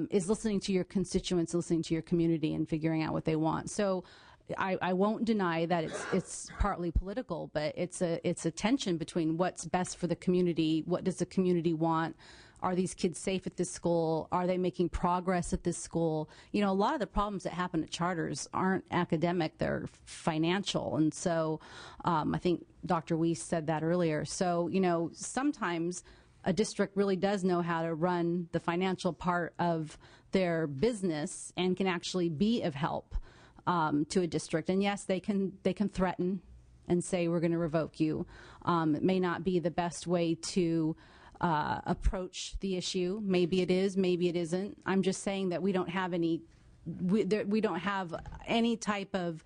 is listening to your constituents, listening to your community, and figuring out what they want. So I won't deny that it's partly political, but it's a tension between what's best for the community, what does the community want. Are these kids safe at this school? Are they making progress at this school? A lot of the problems that happen at charters aren't academic, they're financial. And so I think Dr. Weiss said that earlier. So, sometimes a district really does know how to run the financial part of their business and can actually be of help to a district. And yes, they can threaten and say, we're going to revoke you. It may not be the best way to approach the issue. Maybe it is, maybe it isn't. I'm just saying that we don't have any type of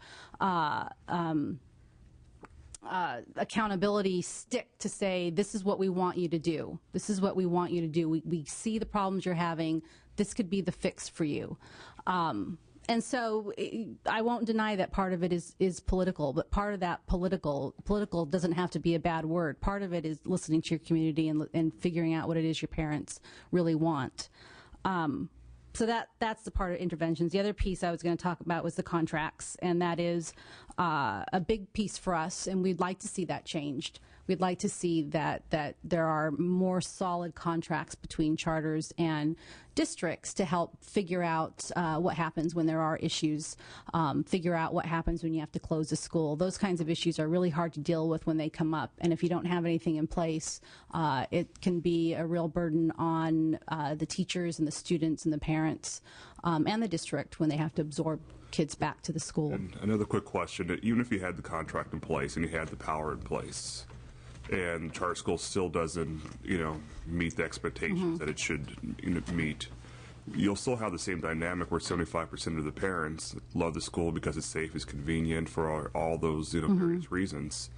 accountability stick to say, this is what we want you to do. This is what we want you to do. We see the problems you're having. This could be the fix for you. And so I won't deny that part of it is political, but part of that political doesn't have to be a bad word. Part of it is listening to your community and figuring out what it is your parents really want. So that's the part of interventions. The other piece I was going to talk about was the contracts, and that is a big piece for us, and we'd like to see that changed. We'd like to see that there are more solid contracts between charters and districts to help figure out what happens when there are issues, figure out what happens when you have to close a school. Those kinds of issues are really hard to deal with when they come up, and if you don't have anything in place, it can be a real burden on the teachers and the students and the parents and the district when they have to absorb kids back to the school. And another quick question, even if you had the contract in place and you had the power in place, and charter school still doesn't, meet the expectations that it should meet, you'll still have the same dynamic where 75% of the parents love the school because it's safe, it's convenient for all those, various reasons.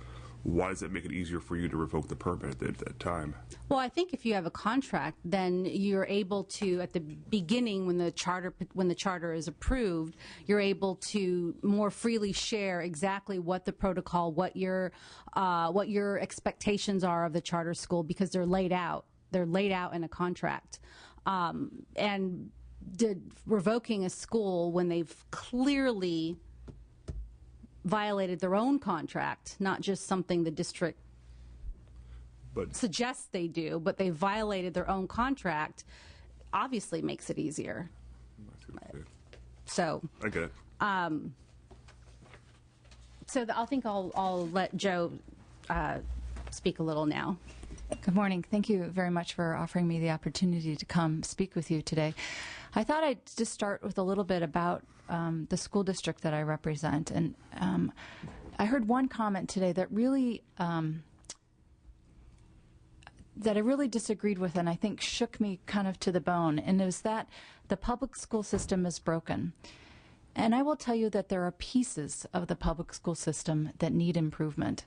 Why does it make it easier for you to revoke the permit at that time? Well, I think if you have a contract, then you're able to, at the beginning, when the charter is approved, you're able to more freely share exactly what the protocol, what your expectations are of the charter school, because they're laid out. They're laid out in a contract. And revoking a school when they've clearly violated their own contract, not just something the district suggests they do, but they violated their own contract, obviously makes it easier. So I get it. So I think I'll let Joe speak a little now. Good morning. Thank you very much for offering me the opportunity to come speak with you today. I thought I'd just start with a little bit about the school district that I represent. And I heard one comment today that really that I really disagreed with, and I think shook me kind of to the bone, and it was that the public school system is broken. And I will tell you that there are pieces of the public school system that need improvement.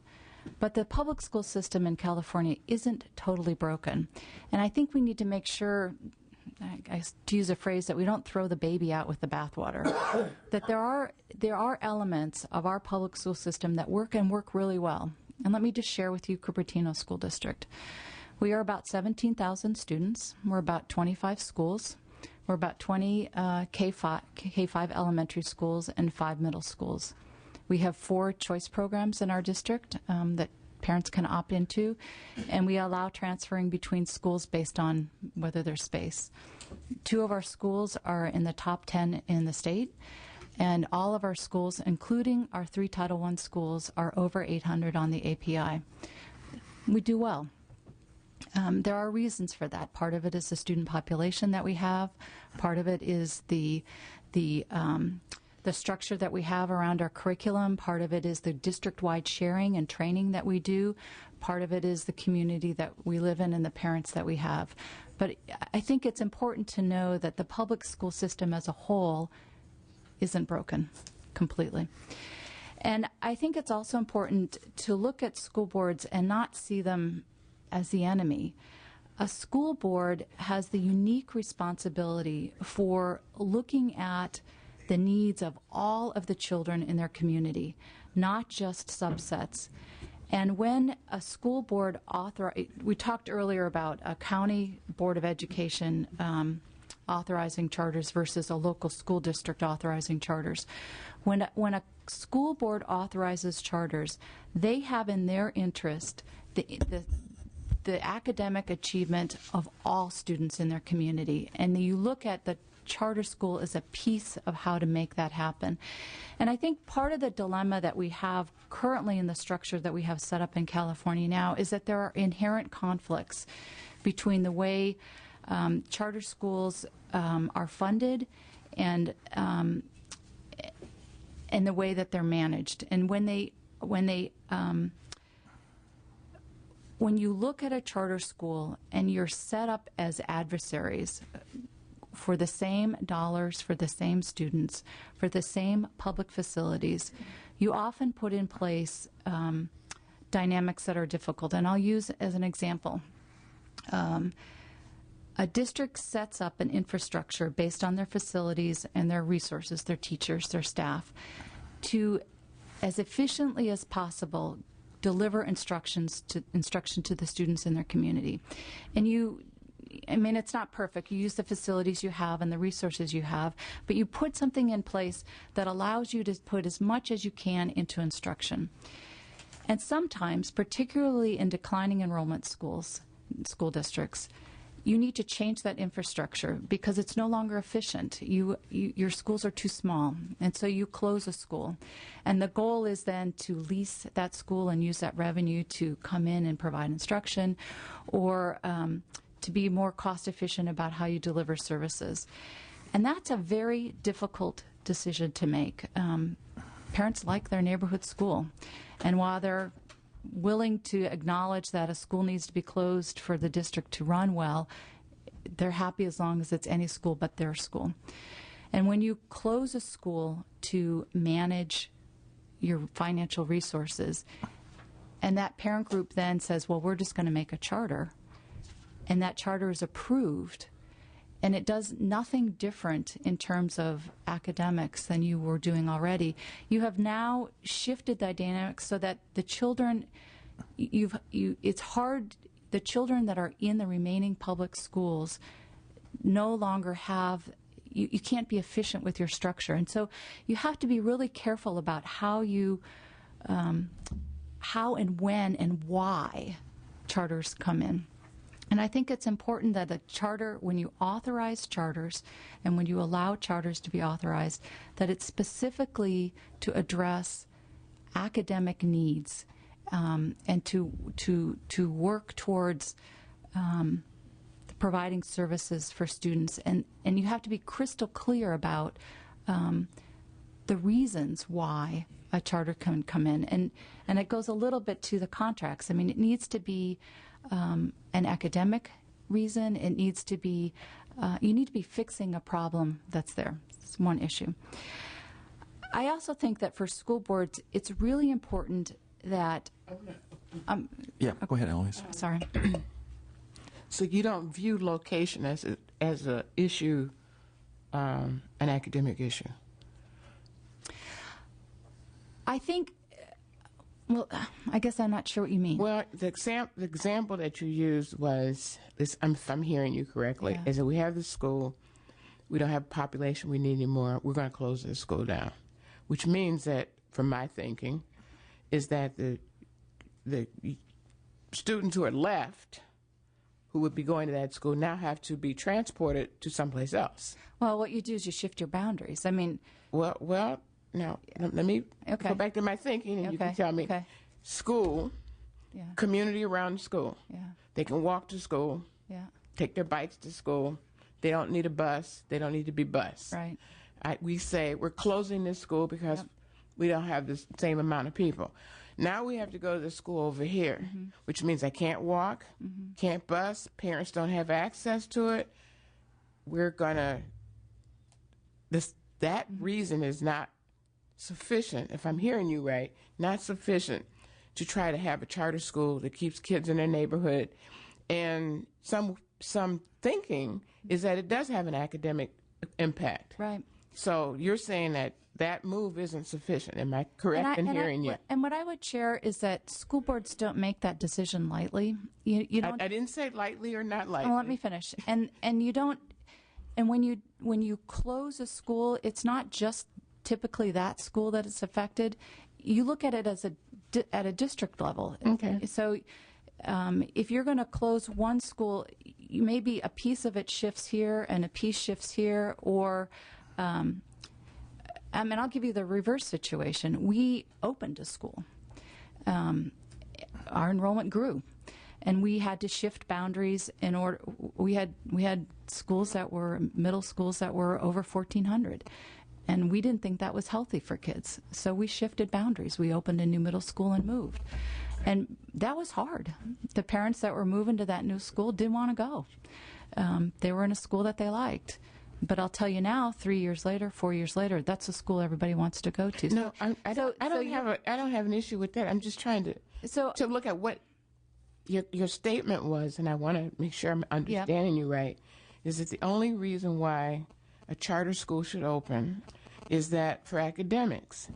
But the public school system in California isn't totally broken. And I think we need to make sure, to use a phrase, that we don't throw the baby out with the bathwater. That there are elements of our public school system that work and work really well. And let me just share with you Cupertino School District. We are about 17,000 students. We're about 25 schools. We're about 20 K-5 elementary schools and 5 middle schools. We have 4 choice programs in our district that parents can opt into, and we allow transferring between schools based on whether there's space. 2 of our schools are in the top 10 in the state, and all of our schools, including our 3 Title I schools, are over 800 on the API. We do well. There are reasons for that. Part of it is the student population that we have. Part of it is the structure that we have around our curriculum. Part of it is the district-wide sharing and training that we do. Part of it is the community that we live in and the parents that we have. But I think it's important to know that the public school system as a whole isn't broken completely. And I think it's also important to look at school boards and not see them as the enemy. A school board has the unique responsibility for looking at the needs of all of the children in their community, not just subsets. And when a school board we talked earlier about a county board of education authorizing charters versus a local school district authorizing charters. When a school board authorizes charters, they have in their interest the academic achievement of all students in their community. And you look at the charter school as a piece of how to make that happen. And I think part of the dilemma that we have currently in the structure that we have set up in California now is that there are inherent conflicts between the way charter schools are funded and the way that they're managed. And when you look at a charter school and you're set up as adversaries for the same dollars, for the same students, for the same public facilities, you often put in place dynamics that are difficult. And I'll use as an example, a district sets up an infrastructure based on their facilities and their resources, their teachers, their staff, to, as efficiently as possible, deliver instruction to the students in their community. And it's not perfect. You use the facilities you have and the resources you have, but you put something in place that allows you to put as much as you can into instruction. And sometimes, particularly in declining enrollment school districts, you need to change that infrastructure because it's no longer efficient. Your schools are too small, and so you close a school. And the goal is then to lease that school and use that revenue to come in and provide instruction, or to be more cost efficient about how you deliver services. And that's a very difficult decision to make. Parents like their neighborhood school, and while they're willing to acknowledge that a school needs to be closed for the district to run well, they're happy as long as it's any school but their school. And when you close a school to manage your financial resources, and that parent group then says, well, we're just going to make a charter, and that charter is approved, and it does nothing different in terms of academics than you were doing already, you have now shifted the dynamics so that the children, it's hard, the children that are in the remaining public schools no longer have, you can't be efficient with your structure. And so you have to be really careful about how and when and why charters come in. And I think it's important that a charter, when you authorize charters and when you allow charters to be authorized, that it's specifically to address academic needs and to work towards providing services for students. And you have to be crystal clear about the reasons why a charter can come in. And it goes a little bit to the contracts. I mean, it needs to be an academic reason. It needs to be, you need to be fixing a problem that's there. It's one issue. I also think that for school boards, it's really important that... Yeah, go ahead, Eloise. Sorry. So you don't view location as a issue, an academic issue? I think, well, I guess I'm not sure what you mean. Well, the example that you used was, if I'm hearing you correctly, is that we have this school, we don't have a population we need anymore, we're going to close this school down. Which means that, from my thinking, is that the students who are left, who would be going to that school, now have to be transported to someplace else. Well, what you do is you shift your boundaries. I mean... Well, now, let me go back to my thinking, and you can tell me. School, community around the school. They can walk to school, take their bikes to school. They don't need a bus. They don't need to be bused. Right. We say we're closing this school because we don't have the same amount of people. Now we have to go to the school over here, which means I can't walk, can't bus, parents don't have access to it. We're gonna, that reason is not sufficient, if I'm hearing you right, not sufficient to try to have a charter school that keeps kids in their neighborhood. And some thinking is that it does have an academic impact. Right. So you're saying that move isn't sufficient. Am I correct in hearing you? And what I would share is that school boards don't make that decision lightly. You don't. I didn't say lightly or not lightly. Well, let me finish. And you don't. And when you close a school, it's not just typically that school that is affected. You look at it as at a district level. Okay. So if you're going to close one school, maybe a piece of it shifts here and a piece shifts here, or I mean, I'll give you the reverse situation. We opened a school. Our enrollment grew, and we had to shift boundaries in order. We had schools that were middle schools that were over 1,400, and we didn't think that was healthy for kids. So we shifted boundaries. We opened a new middle school and moved, and that was hard. The parents that were moving to that new school didn't want to go. They were in a school that they liked. But I'll tell you now, 3 years later, 4 years later, that's a school everybody wants to go to. No, I don't have an issue with that. I'm just trying to look at what your statement was, and I want to make sure I'm understanding you right. Is that the only reason why a charter school should open is that for academics?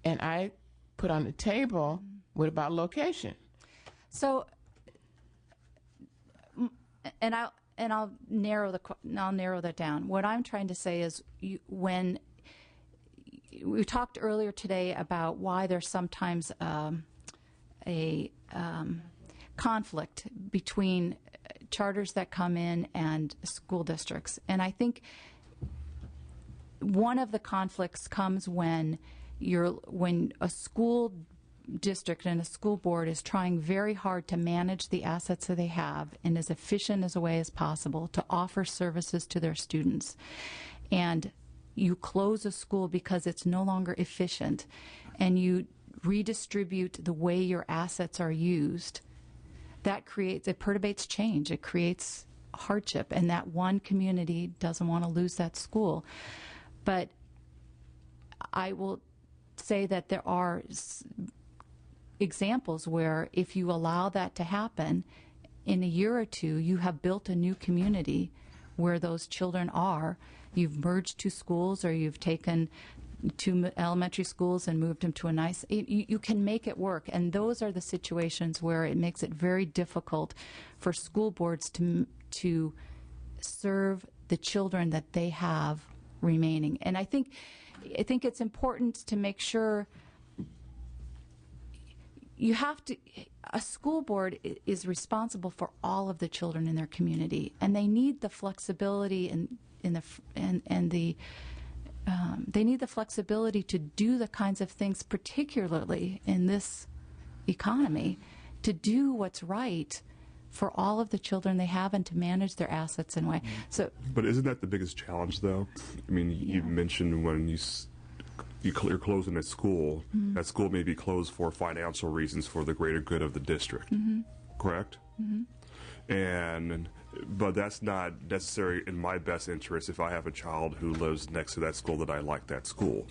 And I put on the table, what about location? So, and I'll narrow that down. What I'm trying to say is, when we talked earlier today about why there's sometimes a conflict between charters that come in and school districts, and I think one of the conflicts comes when a school district and a school board is trying very hard to manage the assets that they have in as efficient as a way as possible to offer services to their students. And you close a school because it's no longer efficient, and you redistribute the way your assets are used. It perturbates change. It creates hardship, and that one community doesn't want to lose that school. But I will say that there are examples where if you allow that to happen, in a year or two, you have built a new community where those children are. You've merged two schools, or you've taken two elementary schools and moved them to a nice... You can make it work, and those are the situations where it makes it very difficult for school boards to serve the children that they have remaining. And I think it's important to make sure a school board is responsible for all of the children in their community, and they need the flexibility they need the flexibility to do the kinds of things, particularly in this economy, to do what's right for all of the children they have and to manage their assets in a way. But isn't that the biggest challenge, though? I mean, you mentioned when you're closing a school, that school may be closed for financial reasons for the greater good of the district, correct? But that's not necessary in my best interest if I have a child who lives next to that school that I like that school.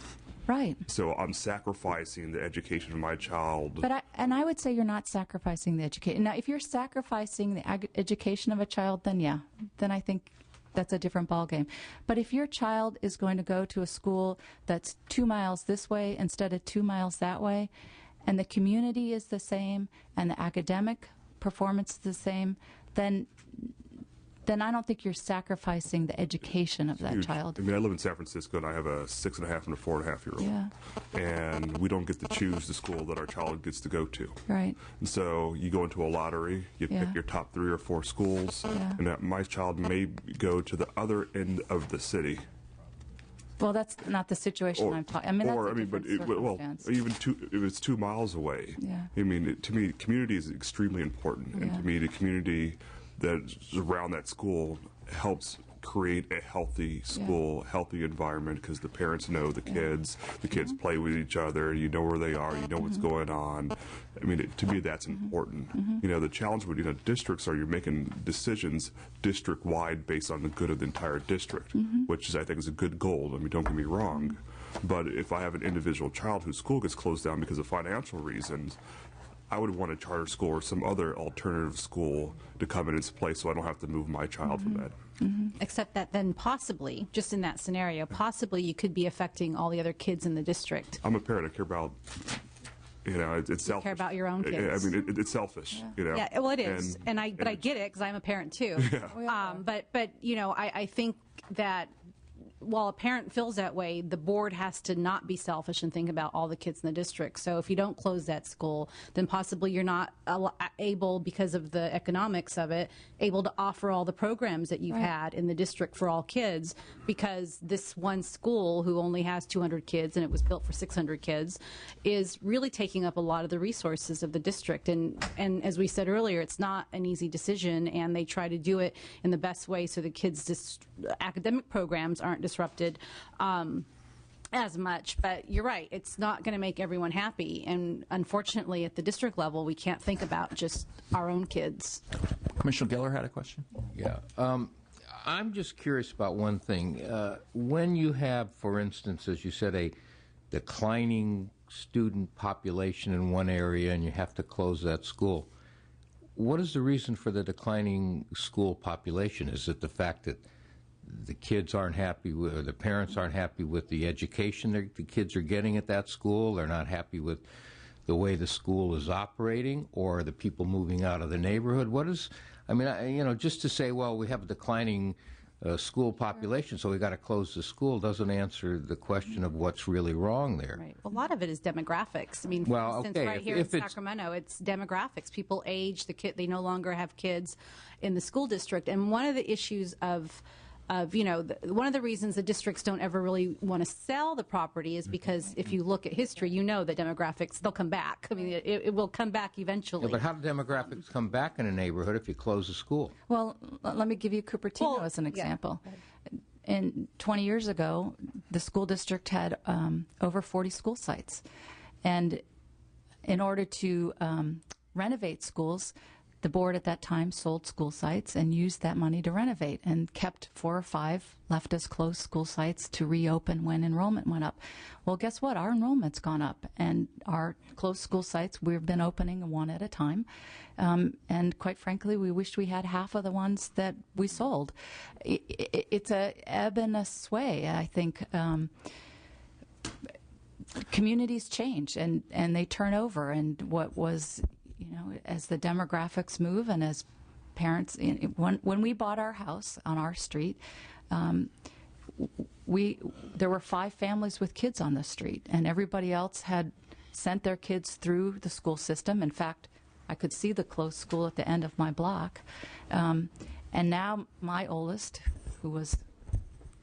Right. So I'm sacrificing the education of my child. But I would say you're not sacrificing the education. Now, if you're sacrificing the education of a child, then yeah, then I think that's a different ballgame. But if your child is going to go to a school that's 2 miles this way instead of 2 miles that way, and the community is the same, and the academic performance is the same, then I don't think you're sacrificing the education of that Huge. child. I mean, I live in San Francisco, and I have a 6.5 and a 4.5-year-old. Yeah. And we don't get to choose the school that our child gets to go to. Right. And so you go into a lottery, you pick your top 3 or 4 schools, and that my child may go to the other end of the city. Well, that's not the situation I'm talking. I mean, that's a different circumstance. Even if it's 2 miles away. Yeah. I mean, to me, community is extremely important, and to me, the community that's around that school helps create a healthy school, healthy environment, because the parents know the kids play with each other, you know where they are, you know what's going on. I mean, to me, that's important. You know, the challenge with districts are you're making decisions district-wide based on the good of the entire district, which is, I think, is a good goal. I mean, don't get me wrong. But if I have an individual child whose school gets closed down because of financial reasons, I would want a charter school or some other alternative school to come in its place so I don't have to move my child from that. Except that then possibly, just in that scenario, possibly you could be affecting all the other kids in the district. I'm a parent. I care about, it's selfish. You care about your own kids. I mean, it's selfish, Yeah, well, it is. But I get it because I'm a parent too. But I think that while a parent feels that way, the board has to not be selfish and think about all the kids in the district. So if you don't close that school, then possibly you're not able, because of the economics of it, able to offer all the programs that you've had in the district for all kids, because this one school, who only has 200 kids and it was built for 600 kids, is really taking up a lot of the resources of the district. And as we said earlier, it's not an easy decision, and they try to do it in the best way so the kids' academic programs aren't disrupted as much. But you're right, it's not going to make everyone happy, and unfortunately at the district level we can't think about just our own kids. Commissioner Geller had a question. Yeah. I'm just curious about one thing. When you have, for instance, as you said, a declining student population in one area and you have to close that school, what is the reason for the declining school population? Is it the fact that the kids aren't happy with, or the parents aren't happy with the education the kids are getting at that school? They're not happy with the way the school is operating, or the people moving out of the neighborhood? What is, I mean, just to say, well, we have a declining school population, so we got to close the school, doesn't answer the question of what's really wrong there. Right. A lot of it is demographics. I mean, for instance, right here in Sacramento, it's demographics. People age, they no longer have kids in the school district. And one of the issues of one of the reasons the districts don't ever really want to sell the property is because if you look at history, you know that demographics, they'll come back. I mean, it will come back eventually. Yeah, but how do demographics come back in a neighborhood if you close a school? Well, let me give you Cupertino as an example. And 20 years ago, the school district had over 40 school sites. And in order to renovate schools, the board at that time sold school sites and used that money to renovate, and kept 4 or 5 left as closed school sites to reopen when enrollment went up. Well, guess what? Our enrollment's gone up, and our closed school sites, we've been opening one at a time. And quite frankly, we wish we had half of the ones that we sold. It's a ebb and a sway, I think. Communities change, and they turn over, and what was, as the demographics move, and as parents, when we bought our house on our street, there were 5 families with kids on the street, and everybody else had sent their kids through the school system. In fact, I could see the closed school at the end of my block. And now my oldest, who was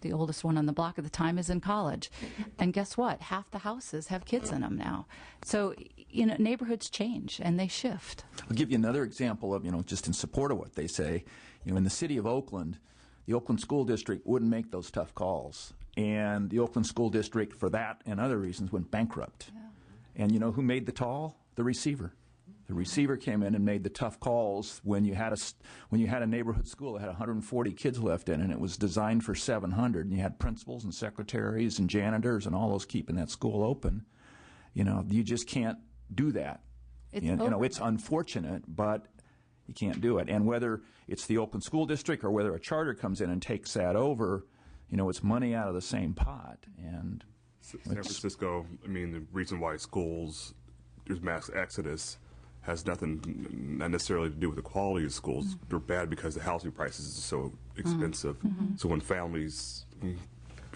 the oldest one on the block at the time, is in college. And guess what? Half the houses have kids in them now. So, neighborhoods change and they shift. I'll give you another example of, just in support of what they say. In the city of Oakland, the Oakland School District wouldn't make those tough calls. and the Oakland School District, for that and other reasons, went bankrupt. Yeah. And you know who made the call? The receiver. The receiver came in and made the tough calls when you had a neighborhood school that had 140 kids left in it, and it was designed for 700, and you had principals and secretaries and janitors and all those keeping that school open. You know, you just can't do that. You know, it's unfortunate, but you can't do it. And whether it's the Oakland School District or whether a charter comes in and takes that over, you know, it's money out of the same pot. And San Francisco, I mean, the reason why there's mass exodus has nothing, not necessarily to do with the quality of schools. Mm-hmm. They're bad because the housing prices are so expensive. Mm-hmm. So when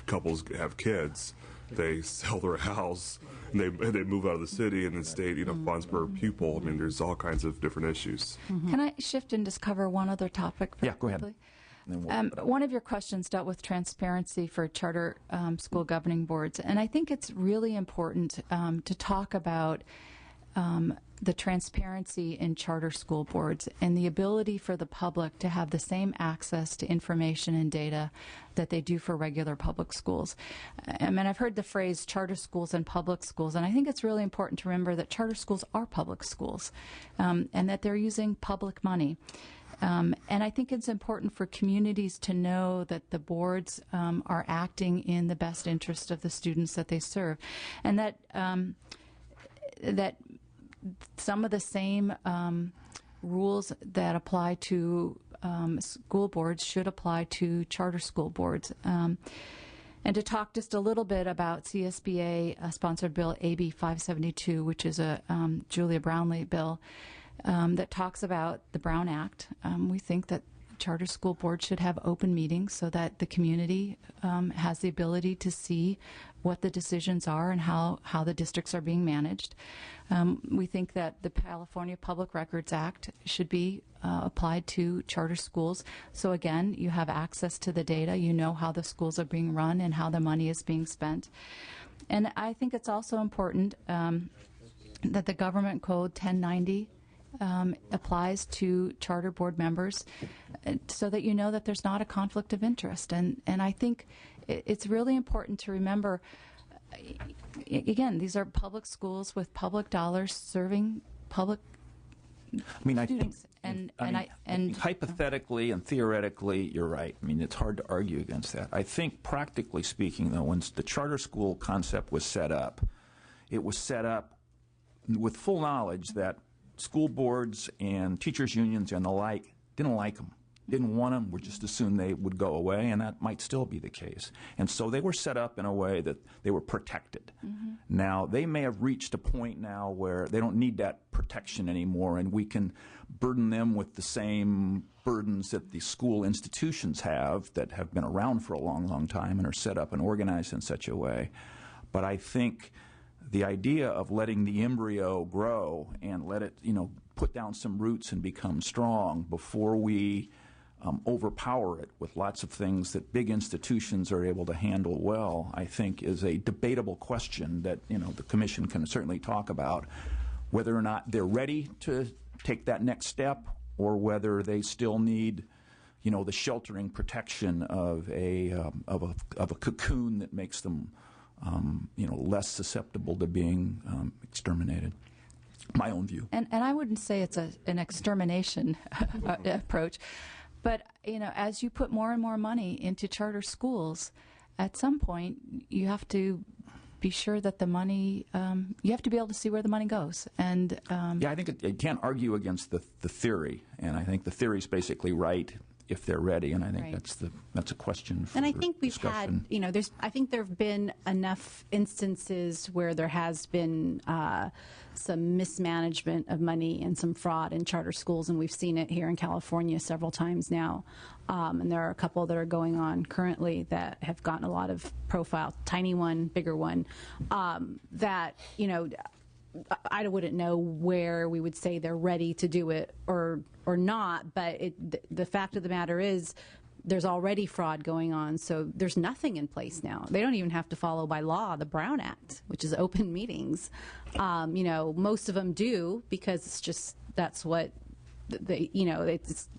couples have kids, they sell their house and they move out of the city, and the state, you know, funds per pupil. I mean, there's all kinds of different issues. Mm-hmm. Can I shift and just cover one other topic? Yeah, go ahead. One of your questions dealt with transparency for charter school governing boards, and I think it's really important to talk about the transparency in charter school boards and the ability for the public to have the same access to information and data that they do for regular public schools. I mean, I've heard the phrase charter schools and public schools, and I think it's really important to remember that charter schools are public schools and that they're using public money. And I think it's important for communities to know that the boards are acting in the best interest of the students that they serve, and that some of the same rules that apply to school boards should apply to charter school boards. And to talk just a little bit about CSBA-sponsored bill AB 572, which is a Julia Brownlee bill that talks about the Brown Act. We think that charter school boards should have open meetings so that the community has the ability to see what the decisions are and how the districts are being managed. We think that the California Public Records Act should be applied to charter schools. So again, you have access to the data, you know how the schools are being run and how the money is being spent. And I think it's also important that the Government Code 1090 applies to charter board members so that you know that there's not a conflict of interest. And I think it's really important to remember, again, these are public schools with public dollars serving public students. I think hypothetically and theoretically, you're right. I mean, it's hard to argue against that. I think practically speaking, though, when the charter school concept was set up, it was set up with full knowledge that school boards and teachers' unions and the like didn't like them, didn't want them, would just assume they would go away, and that might still be the case. And so they were set up in a way that they were protected. Mm-hmm. Now, they may have reached a point now where they don't need that protection anymore, and we can burden them with the same burdens that the school institutions have that have been around for a long, long time and are set up and organized in such a way. But I think the idea of letting the embryo grow and let it, put down some roots and become strong before we overpower it with lots of things that big institutions are able to handle well, I think is a debatable question that, the Commission can certainly talk about, whether or not they're ready to take that next step or whether they still need, the sheltering protection of a cocoon that makes them less susceptible to being exterminated. My own view. And I wouldn't say it's an extermination approach, but as you put more and more money into charter schools, at some point you have to be sure that the money, you have to be able to see where the money goes. And I think you can't argue against the theory, and I think the theory is basically right if they're ready, and I think that's a question for And I think we've discussion. had, I think there have been enough instances where there has been some mismanagement of money and some fraud in charter schools, and we've seen it here in California several times now. And there are a couple that are going on currently that have gotten a lot of profile, tiny one, bigger one, that, I wouldn't know where we would say they're ready to do it or not, but the fact of the matter is there's already fraud going on, so there's nothing in place now. They don't even have to follow by law the Brown Act, which is open meetings. Most of them do because it's just that's what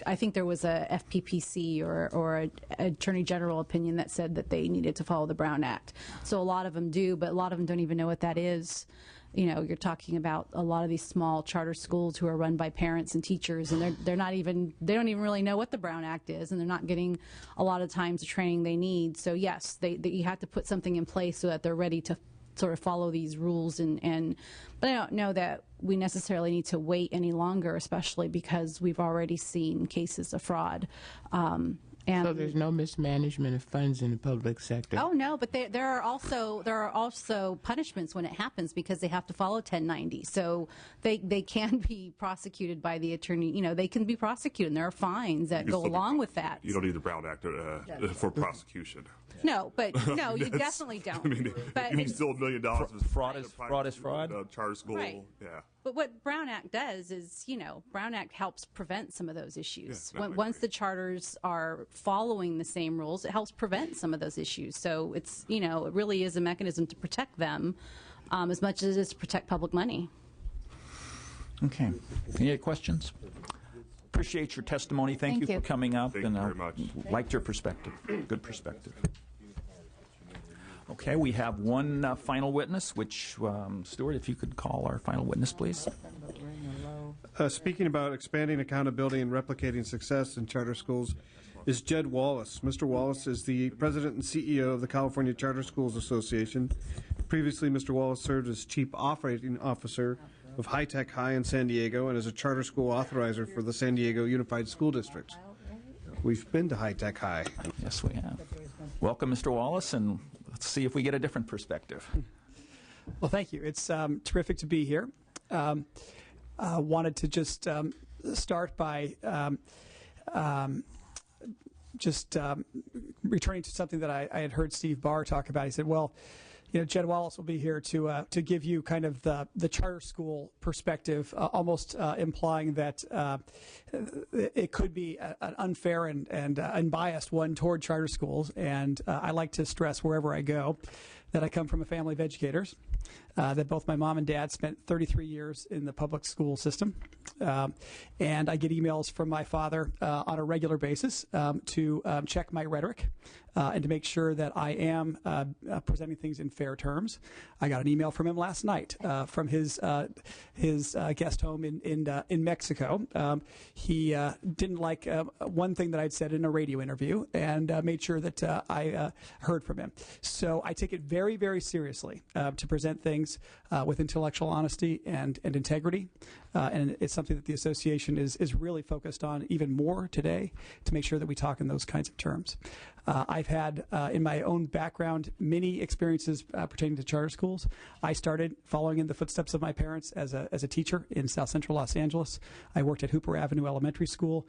I think there was a FPPC or an Attorney General opinion that said that they needed to follow the Brown Act. So a lot of them do, but a lot of them don't even know what that is. You're talking about a lot of these small charter schools who are run by parents and teachers, and they don't even really know what the Brown Act is, and they're not getting a lot of times the training they need. So yes, you have to put something in place so that they're ready to sort of follow these rules, but I don't know that we necessarily need to wait any longer, especially because we've already seen cases of fraud. And so there's no mismanagement of funds in the public sector. Oh no, but there are also punishments when it happens because they have to follow 1090. So they can be prosecuted by the attorney. They can be prosecuted, and there are fines that go along with that. You don't need the Brown Act for prosecution. No, you definitely don't. I mean, but you mean still $1 million. Fraud is fraud. Charter school, right. Yeah. But what Brown Act does is, Brown Act helps prevent some of those issues. Yeah, Once the charters are following the same rules, it helps prevent some of those issues. So it's, it really is a mechanism to protect them as much as it is to protect public money. Okay. Any other questions? Appreciate your testimony. Thank you for coming up. Thank you very much. Liked your perspective. Good perspective. Okay, we have one final witness, which, Stuart, if you could call our final witness, please. Speaking about expanding accountability and replicating success in charter schools is Jed Wallace. Mr. Wallace is the president and CEO of the California Charter Schools Association. Previously, Mr. Wallace served as chief operating officer of High Tech High in San Diego and as a charter school authorizer for the San Diego Unified School District. We've been to High Tech High. Yes, we have. Welcome, Mr. Wallace, and let's see if we get a different perspective. Well, thank you. It's terrific to be here. Wanted to just start by returning to something that I had heard Steve Barr talk about. He said, well, Jed Wallace will be here to give you kind of the charter school perspective, almost implying that it could be an unfair and unbiased one toward charter schools. And I like to stress wherever I go that I come from a family of educators, that both my mom and dad spent 33 years in the public school system. And I get emails from my father on a regular basis to check my rhetoric and to make sure that I am presenting things in fair terms. I got an email from him last night from his guest home in Mexico. He didn't like one thing that I'd said in a radio interview and made sure that I heard from him. So I take it very, very seriously to present things with intellectual honesty and integrity. And it's something that the association is really focused on even more today to make sure that we talk in those kinds of terms. I've had, in my own background, many experiences pertaining to charter schools. I started following in the footsteps of my parents as a teacher in South Central Los Angeles. I worked at Hoover Avenue Elementary School,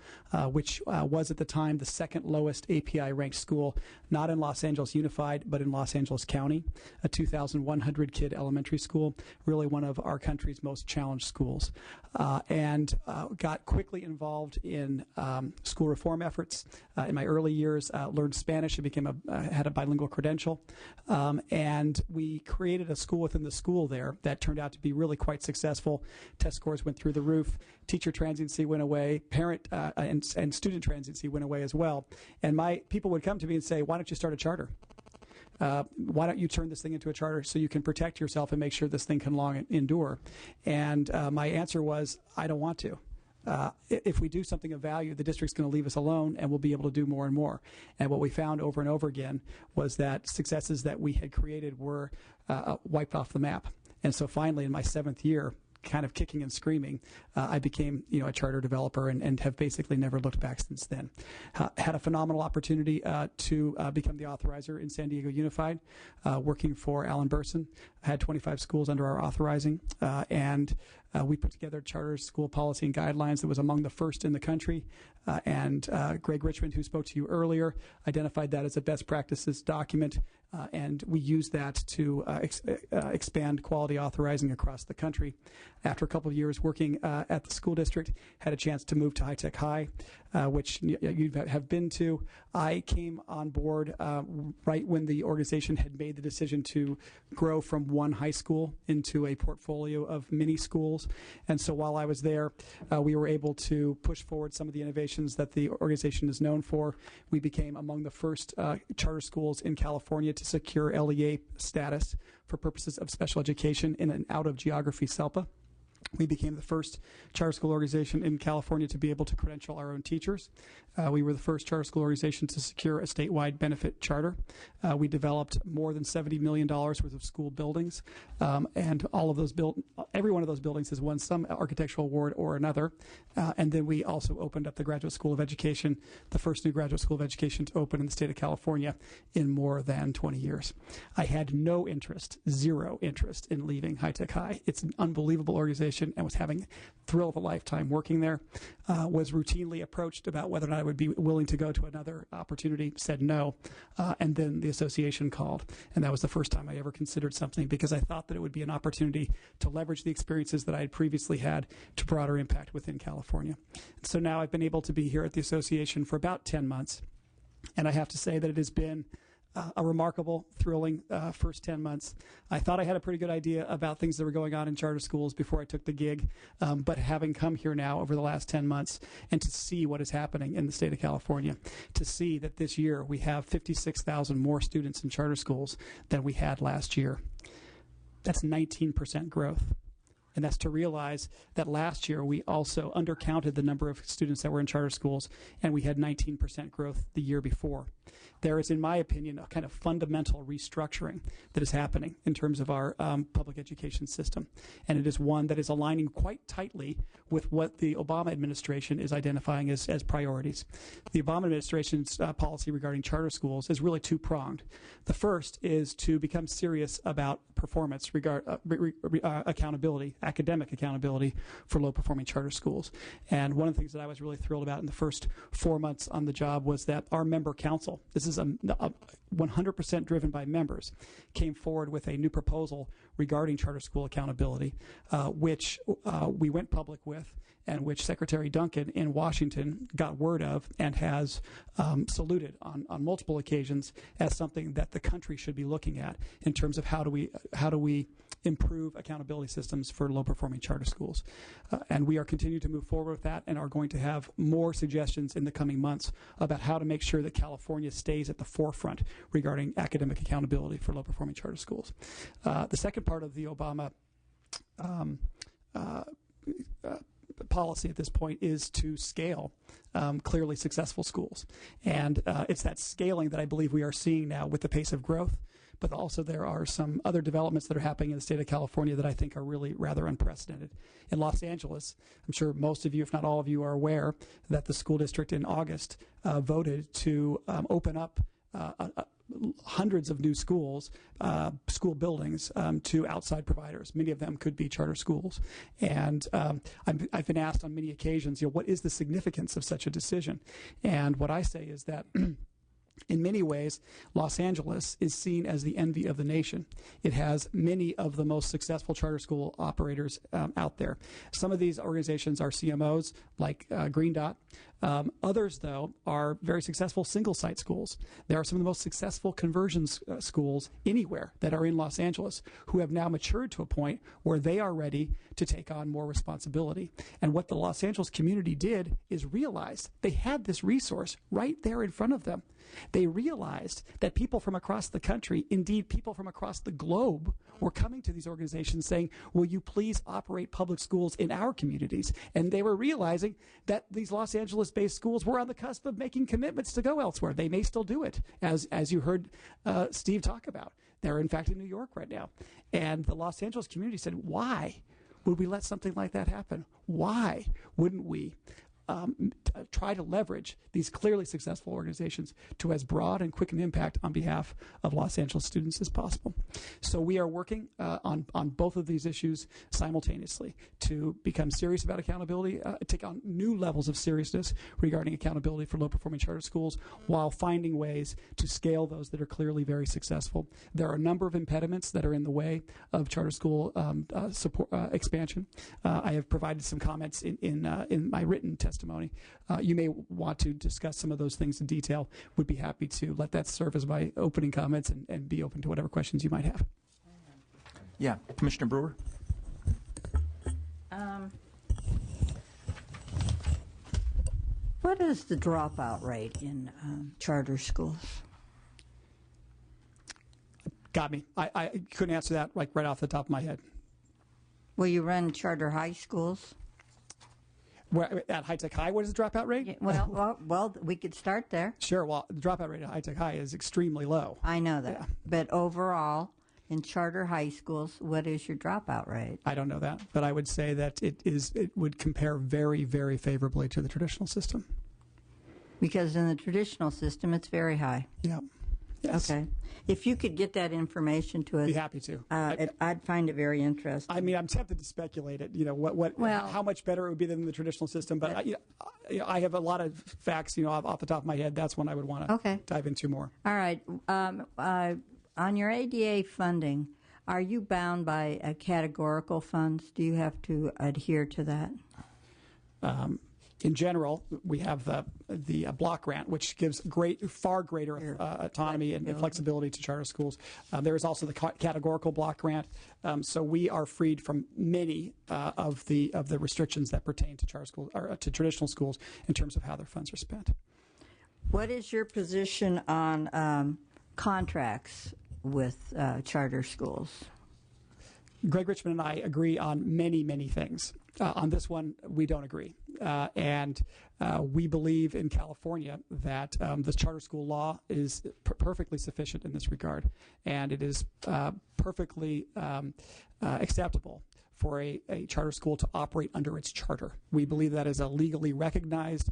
which was at the time the second lowest API-ranked school, not in Los Angeles Unified, but in Los Angeles County, a 2,100-kid elementary school, really one of our country's most challenged schools. And got quickly involved in school reform efforts. In my early years, learned Spanish and had a bilingual credential. And we created a school within the school there that turned out to be really quite successful. Test scores went through the roof. Teacher transiency went away. Parent and student transiency went away as well. And my people would come to me and say, why don't you start a charter? Why don't you turn this thing into a charter so you can protect yourself and make sure this thing can long endure? And my answer was, I don't want to. If we do something of value, the district's going to leave us alone and we'll be able to do more and more. And what we found over and over again was that successes that we had created were wiped off the map. And so finally, in my 7th year, kind of kicking and screaming, I became a charter developer and have basically never looked back since then. Had a phenomenal opportunity to become the authorizer in San Diego Unified, working for Alan Burson. I had 25 schools under our authorizing, and we put together charter school policy and guidelines that was among the first in the country. And Greg Richmond, who spoke to you earlier, identified that as a best practices document, and we used that to expand quality authorizing across the country. After a couple of years working at the school district, had a chance to move to High Tech High, which you have been to. I came on board right when the organization had made the decision to grow from one high school into a portfolio of mini schools. schools. And so while I was there, we were able to push forward some of the innovations that the organization is known for. We became among the first charter schools in California to secure LEA status for purposes of special education in and out of geography SELPA. We became the first charter school organization in California to be able to credential our own teachers. We were the first charter school organization to secure a statewide benefit charter. We developed more than $70 million worth of school buildings, and all of those every one of those buildings has won some architectural award or another. And then we also opened up the Graduate School of Education, the first new graduate school of education to open in the state of California in more than 20 years. I had no interest, zero interest in leaving High Tech High. It's an unbelievable organization and was having thrill of a lifetime working there. Was routinely approached about whether or not I would be willing to go to another opportunity, said no, and then the association called. And that was the first time I ever considered something, because I thought that it would be an opportunity to leverage the experiences that I had previously had to broader impact within California. So now I've been able to be here at the association for about 10 months, and I have to say that it has been a remarkable, thrilling first 10 months. I thought I had a pretty good idea about things that were going on in charter schools before I took the gig, but having come here now over the last 10 months and to see what is happening in the state of California, to see that this year we have 56,000 more students in charter schools than we had last year. That's 19% growth. And that's to realize that last year we also undercounted the number of students that were in charter schools, and we had 19% growth the year before. There is, in my opinion, a kind of fundamental restructuring that is happening in terms of our public education system. And it is one that is aligning quite tightly with what the Obama administration is identifying as priorities. The Obama administration's policy regarding charter schools is really two-pronged. The first is to become serious about performance, accountability, academic accountability for low-performing charter schools. And one of the things that I was really thrilled about in the first 4 months on the job was that our member council, this is 100% driven by members, came forward with a new proposal regarding charter school accountability, which we went public with, and which Secretary Duncan in Washington got word of and has saluted on multiple occasions as something that the country should be looking at in terms of how do we improve accountability systems for low-performing charter schools. And we are continuing to move forward with that and are going to have more suggestions in the coming months about how to make sure that California stays at the forefront regarding academic accountability for low-performing charter schools. The second part of the Obama policy at this point is to scale clearly successful schools. And it's that scaling that I believe we are seeing now with the pace of growth. But also there are some other developments that are happening in the state of California that I think are really rather unprecedented. In Los Angeles, I'm sure most of you, if not all of you, are aware that the school district in August voted to open up hundreds of new schools, school buildings, to outside providers. Many of them could be charter schools. And I've been asked on many occasions, what is the significance of such a decision? And what I say is that in many ways, Los Angeles is seen as the envy of the nation. It has many of the most successful charter school operators out there. Some of these organizations are CMOs, like Green Dot. Others, though, are very successful single-site schools. There are some of the most successful conversion schools anywhere that are in Los Angeles who have now matured to a point where they are ready to take on more responsibility. And what the Los Angeles community did is realize they had this resource right there in front of them. They realized that people from across the country, indeed people from across the globe, were coming to these organizations saying, will you please operate public schools in our communities? And they were realizing that these Los Angeles-based schools were on the cusp of making commitments to go elsewhere. They may still do it, as you heard Steve talk about. They're, in fact, in New York right now. And the Los Angeles community said, why would we let something like that happen? Why wouldn't we try to leverage these clearly successful organizations to as broad and quick an impact on behalf of Los Angeles students as possible? So we are working on both of these issues simultaneously to become serious about accountability, take on new levels of seriousness regarding accountability for low-performing charter schools while finding ways to scale those that are clearly very successful. There are a number of impediments that are in the way of charter school support expansion. I have provided some comments in my written testimony. You may want to discuss some of those things in detail. Would be happy to let that serve as my opening comments and be open to whatever questions you might have. Yeah, Commissioner Brewer. What is the dropout rate in charter schools? Got me. I couldn't answer that like right off the top of my head. Will you run charter high schools? Where, at High Tech High, what is the dropout rate? Yeah, well, we could start there. Sure. Well, the dropout rate at High Tech High is extremely low. I know that. Yeah. But overall, in charter high schools, what is your dropout rate? I don't know that, but I would say that it would compare very, very favorably to the traditional system. Because in the traditional system, it's very high. Yeah. Yes. Okay. If you could get that information to us, Be happy to. I'd find it very interesting. I mean, I'm tempted to speculate it. You know, how much better it would be than the traditional system. But I have a lot of facts. You know, off the top of my head, that's one I would want to dive into more. All right. On your ADA funding, are you bound by categorical funds? Do you have to adhere to that? In general, we have the block grant, which gives far greater autonomy and flexibility to charter schools. There is also the categorical block grant, so we are freed from many of the restrictions that pertain to charter schools or to traditional schools in terms of how their funds are spent. What is your position on contracts with charter schools? Greg Richmond and I agree on many, many things. On this one, we don't agree. And we believe in California that the charter school law is perfectly sufficient in this regard. And it is perfectly acceptable for a charter school to operate under its charter. We believe that is a legally recognized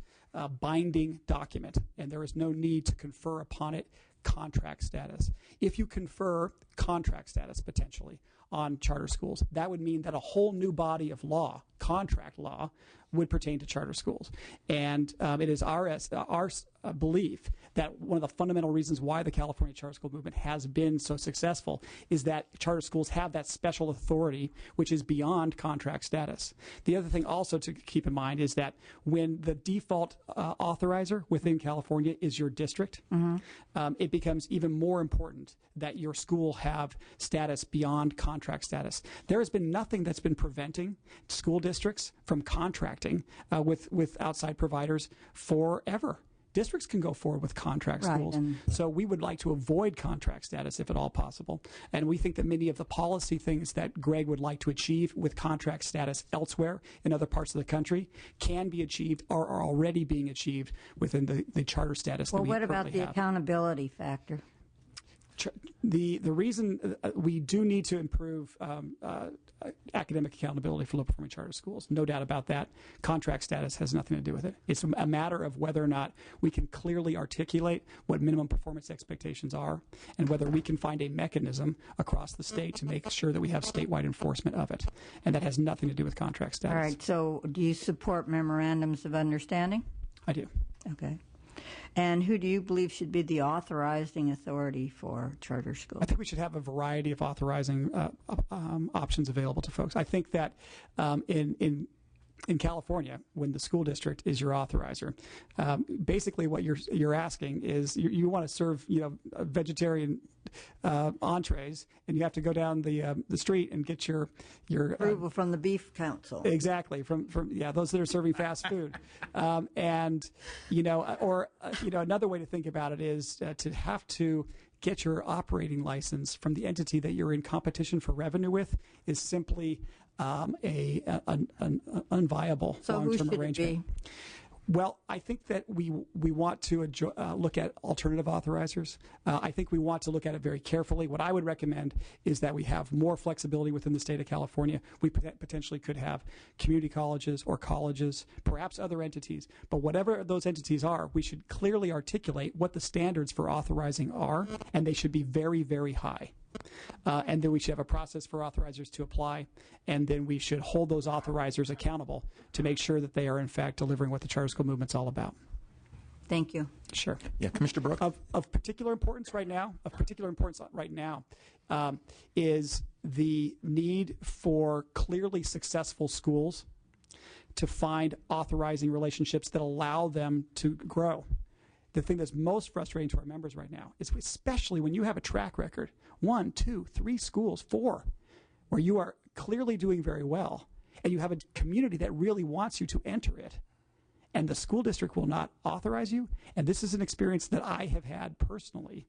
binding document, and there is no need to confer upon it contract status. If you confer contract status potentially on charter schools, that would mean that a whole new body of law, contract law, would pertain to charter schools. And it is our belief that one of the fundamental reasons why the California charter school movement has been so successful is that charter schools have that special authority which is beyond contract status. The other thing also to keep in mind is that when the default authorizer within California is your district, it becomes even more important that your school have status beyond contract status. There has been nothing that's been preventing school districts from contracting with outside providers forever. Districts can go forward with contract schools. So we would like to avoid contract status if at all possible. And we think that many of the policy things that Greg would like to achieve with contract status elsewhere in other parts of the country can be achieved or are already being achieved within the charter status that we currently have. Well, what about the accountability factor? The reason we do need to improve academic accountability for low-performing charter schools, no doubt about that. Contract status has nothing to do with it. It's a matter of whether or not we can clearly articulate what minimum performance expectations are and whether we can find a mechanism across the state to make sure that we have statewide enforcement of it. And that has nothing to do with contract status. All right. So do you support memorandums of understanding? I do. Okay. And who do you believe should be the authorizing authority for charter schools? I think we should have a variety of authorizing options available to folks. I think that in California, when the school district is your authorizer, basically what you're asking is you want to serve vegetarian entrees, and you have to go down the street and get your approval from the Beef Council. Exactly, from those that are serving fast food, and another way to think about it is to have to get your operating license from the entity that you're in competition for revenue with is simply an unviable long-term arrangement. Well, I think that we want to look at alternative authorizers. I think we want to look at it very carefully. What I would recommend is that we have more flexibility within the state of California. We potentially could have community colleges or colleges, perhaps other entities. But whatever those entities are, we should clearly articulate what the standards for authorizing are, and they should be very, very high. And then we should have a process for authorizers to apply, and then we should hold those authorizers accountable to make sure that they are in fact delivering what the charter school movement's all about. Thank you. Sure. Yeah, Commissioner Brooke. Of particular importance right now, is the need for clearly successful schools to find authorizing relationships that allow them to grow. The thing that's most frustrating to our members right now is especially when you have a track record, 1, 2, 3 schools, 4, where you are clearly doing very well, and you have a community that really wants you to enter it, and the school district will not authorize you, and this is an experience that I have had personally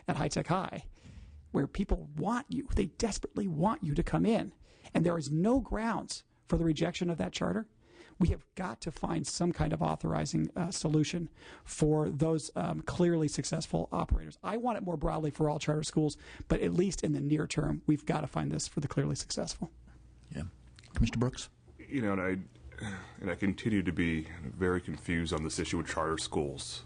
at High Tech High, where people want you, they desperately want you to come in, and there is no grounds for the rejection of that charter. We have got to find some kind of authorizing solution for those clearly successful operators. I want it more broadly for all charter schools, but at least in the near term, we've got to find this for the clearly successful. Yeah. Commissioner Brooks? You know, and I continue to be very confused on this issue with charter schools.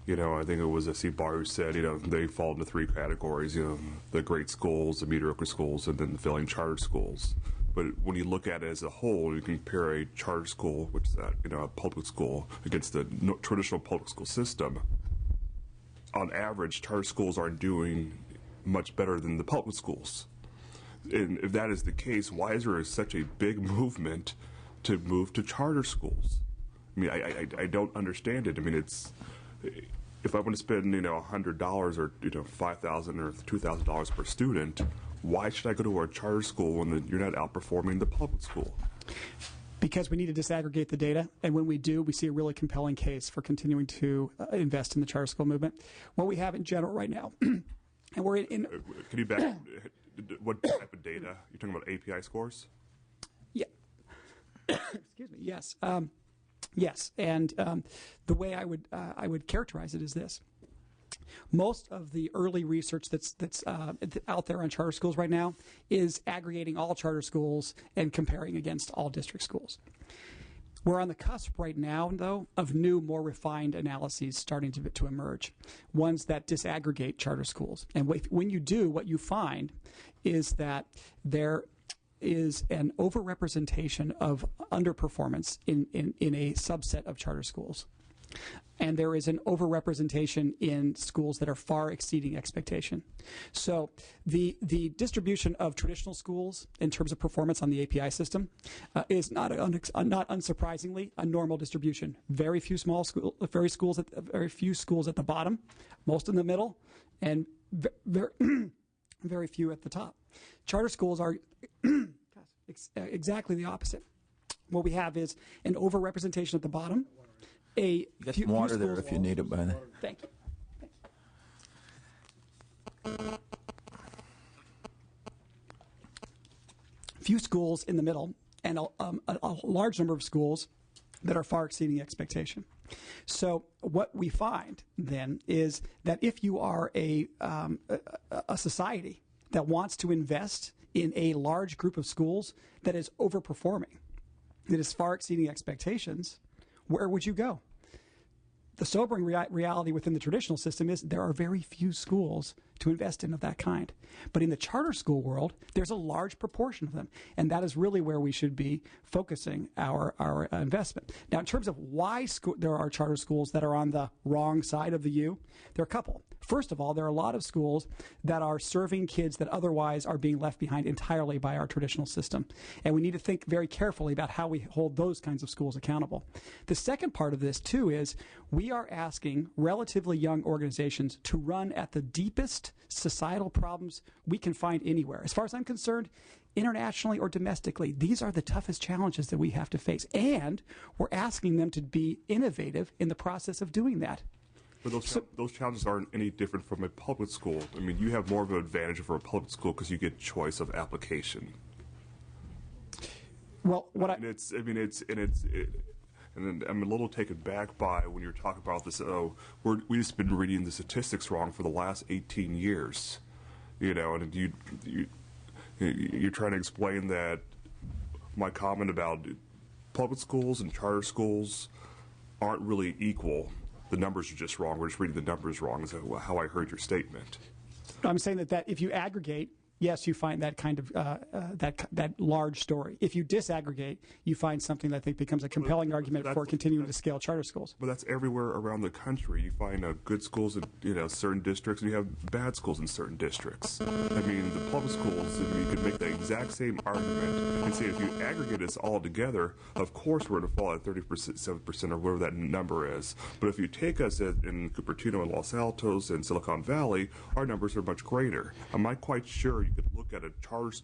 You know, I think it was Steve Barr who said, you know, they fall into three categories, you know, the great schools, the mediocre schools, and then the failing charter schools. But when you look at it as a whole, you compare a charter school, which is a public school, against the traditional public school system. On average, charter schools are doing much better than the public schools. And if that is the case, why is there such a big movement to move to charter schools? I mean, I don't understand it. I mean, it's, if I want to spend, you know, $100 or, you know, $5,000 or $2,000 per student, why should I go to a charter school when you're not outperforming the public school? Because we need to disaggregate the data, and when we do, we see a really compelling case for continuing to invest in the charter school movement. What we have in general right now, and we're in Can you back, what type of data? You're talking about API scores? Yeah. Excuse me. Yes. Yes. And the way I would characterize it is this. Most of the early research that's out there on charter schools right now is aggregating all charter schools and comparing against all district schools. We're on the cusp right now, though, of new, more refined analyses starting to emerge, ones that disaggregate charter schools. And when you do, what you find is that there is an overrepresentation of underperformance in a subset of charter schools. And there is an overrepresentation in schools that are far exceeding expectation. So the distribution of traditional schools in terms of performance on the API system is not unsurprisingly a normal distribution. Very few very few schools at the bottom, most in the middle, and very few at the top. Charter schools are exactly the opposite. What we have is an overrepresentation at the bottom. You got some water there if you need it by then. Thank you. Few schools in the middle, and a large number of schools that are far exceeding expectation. So what we find then is that if you are a society that wants to invest in a large group of schools that is overperforming, that is far exceeding expectations, where would you go? The sobering reality within the traditional system is there are very few schools to invest in of that kind. But in the charter school world, there's a large proportion of them, and that is really where we should be focusing our investment. Now, in terms of why there are charter schools that are on the wrong side of the U, there are a couple. First of all, there are a lot of schools that are serving kids that otherwise are being left behind entirely by our traditional system. And we need to think very carefully about how we hold those kinds of schools accountable. The second part of this, too, is we are asking relatively young organizations to run at the deepest societal problems we can find anywhere. As far as I'm concerned, internationally or domestically, these are the toughest challenges that we have to face. And we're asking them to be innovative in the process of doing that. But those challenges aren't any different from a public school. I mean, you have more of an advantage for a public school because you get choice of application. Well, and I'm a little taken back by when you're talking about this. Oh, we've just been reading the statistics wrong for the last 18 years, you know, and you're trying to explain that my comment about public schools and charter schools aren't really equal. The numbers are just wrong. We're just reading the numbers wrong, is how I heard your statement. I'm saying that if you aggregate, yes, you find that kind of that large story. If you disaggregate, you find something that I think becomes a compelling argument for continuing to scale charter schools. But that's everywhere around the country. You find good schools in certain districts, and you have bad schools in certain districts. I mean, the public schools, you could make the exact same argument and say if you aggregate this all together, of course we're going to fall at 30%, 7%, or whatever that number is. But if you take us in Cupertino and Los Altos and Silicon Valley, our numbers are much greater. I'm not quite sure you could look at a charter.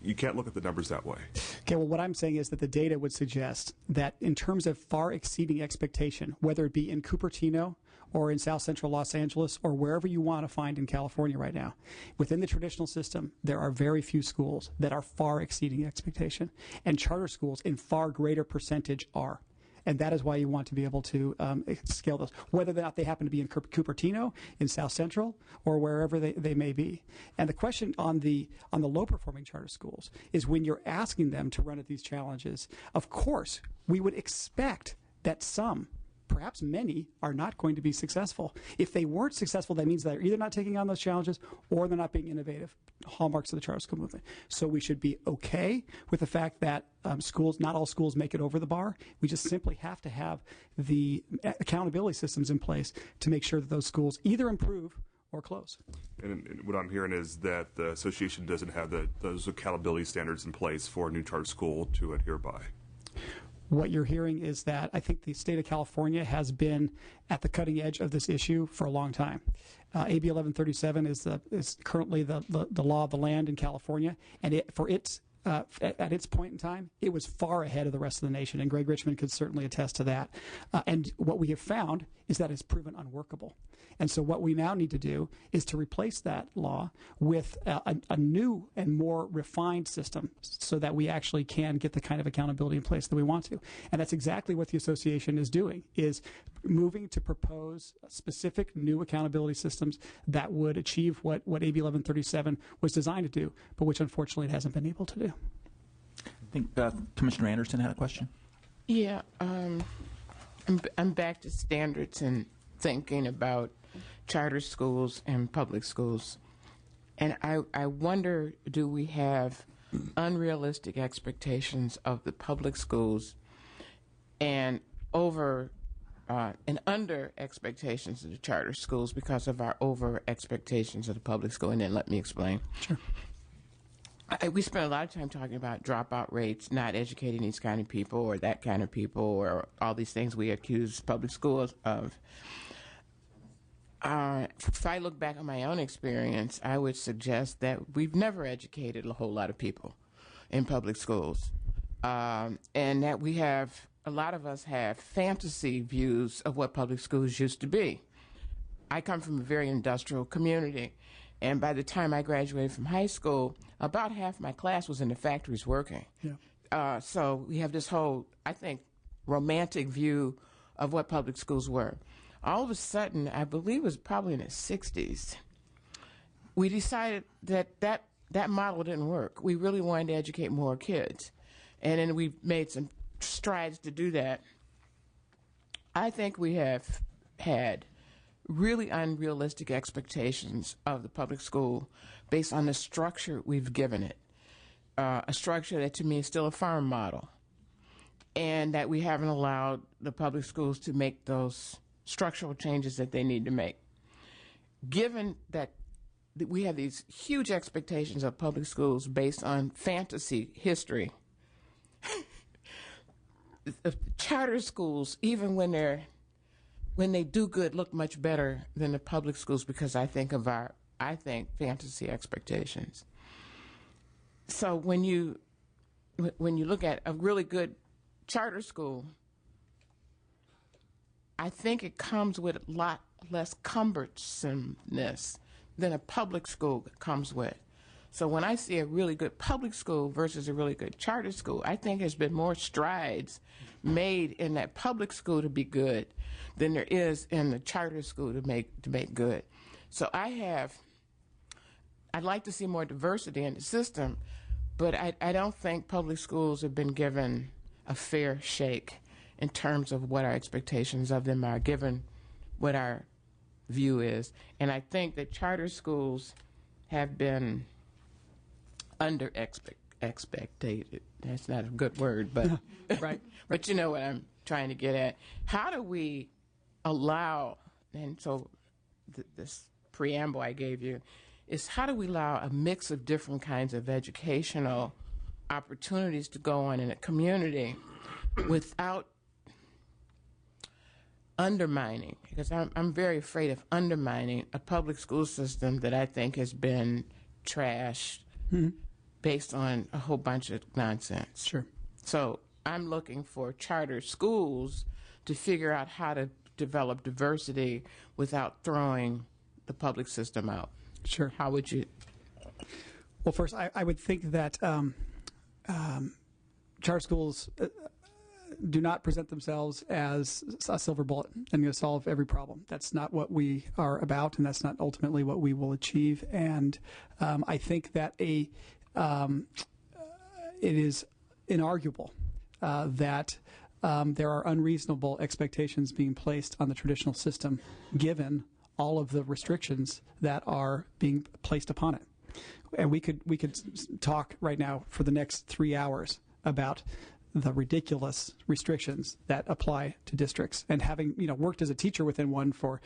You can't look at the numbers that way. Okay, well, what I'm saying is that the data would suggest that in terms of far exceeding expectation, whether it be in Cupertino or in South Central Los Angeles or wherever you want to find in California right now, within the traditional system, there are very few schools that are far exceeding expectation, and charter schools in far greater percentage are. And that is why you want to be able to scale those, whether or not they happen to be in Cupertino, in South Central, or wherever they may be. And the question on the low-performing charter schools is when you're asking them to run at these challenges, of course, we would expect that some, perhaps many, are not going to be successful. If they weren't successful, that means they're either not taking on those challenges or they're not being innovative, hallmarks of the charter school movement. So we should be okay with the fact that schools, not all schools make it over the bar. We just simply have to have the accountability systems in place to make sure that those schools either improve or close. And what I'm hearing is that the association doesn't have those accountability standards in place for a new charter school to adhere by. What you're hearing is that I think the state of California has been at the cutting edge of this issue for a long time. AB 1137 is currently the law of the land in California, and at its point in time, it was far ahead of the rest of the nation, and Greg Richmond could certainly attest to that. And what we have found is that it's proven unworkable. And so what we now need to do is to replace that law with a new and more refined system so that we actually can get the kind of accountability in place that we want to. And that's exactly what the association is doing, is moving to propose specific new accountability systems that would achieve what AB 1137 was designed to do, but which unfortunately it hasn't been able to do. I think Commissioner Anderson had a question. Yeah, I'm back to standards and thinking about charter schools and public schools. And I wonder, do we have unrealistic expectations of the public schools and under expectations of the charter schools because of our over expectations of the public school? And then let me explain. Sure. We spend a lot of time talking about dropout rates, not educating these kind of people or that kind of people or all these things we accuse public schools of. If I look back on my own experience, I would suggest that we've never educated a whole lot of people in public schools, and that a lot of us have fantasy views of what public schools used to be. I come from a very industrial community, and by the time I graduated from high school, about half my class was in the factories working. Yeah. So we have this whole, I think, romantic view of what public schools were. All of a sudden, I believe it was probably in the 60s, we decided that model didn't work. We really wanted to educate more kids. And then we made some strides to do that. I think we have had really unrealistic expectations of the public school based on the structure we've given it, a structure that to me is still a farm model, and that we haven't allowed the public schools to make those structural changes that they need to make. Given that we have these huge expectations of public schools based on fantasy history, charter schools, even when they do good, look much better than the public schools because I think fantasy expectations. So when you look at a really good charter school, I think it comes with a lot less cumbersomeness than a public school comes with. So when I see a really good public school versus a really good charter school, I think there's been more strides made in that public school to be good than there is in the charter school to make good. So I'd like to see more diversity in the system, but I don't think public schools have been given a fair shake in terms of what our expectations of them are, given what our view is. And I think that charter schools have been expectated. That's not a good word, but right. But you know what I'm trying to get at. How do we allow, and so this preamble I gave you, is how do we allow a mix of different kinds of educational opportunities to go on in a community without undermining, because I'm very afraid of undermining a public school system that I think has been trashed based on a whole bunch of nonsense. Sure. So I'm looking for charter schools to figure out how to develop diversity without throwing the public system out. Sure. How would you? Well, first, I would think that charter schools do not present themselves as a silver bullet and going to solve every problem. That's not what we are about, and that's not ultimately what we will achieve. And I think that it is inarguable that there are unreasonable expectations being placed on the traditional system, given all of the restrictions that are being placed upon it. And we could talk right now for the next 3 hours about the ridiculous restrictions that apply to districts. And having worked as a teacher within one for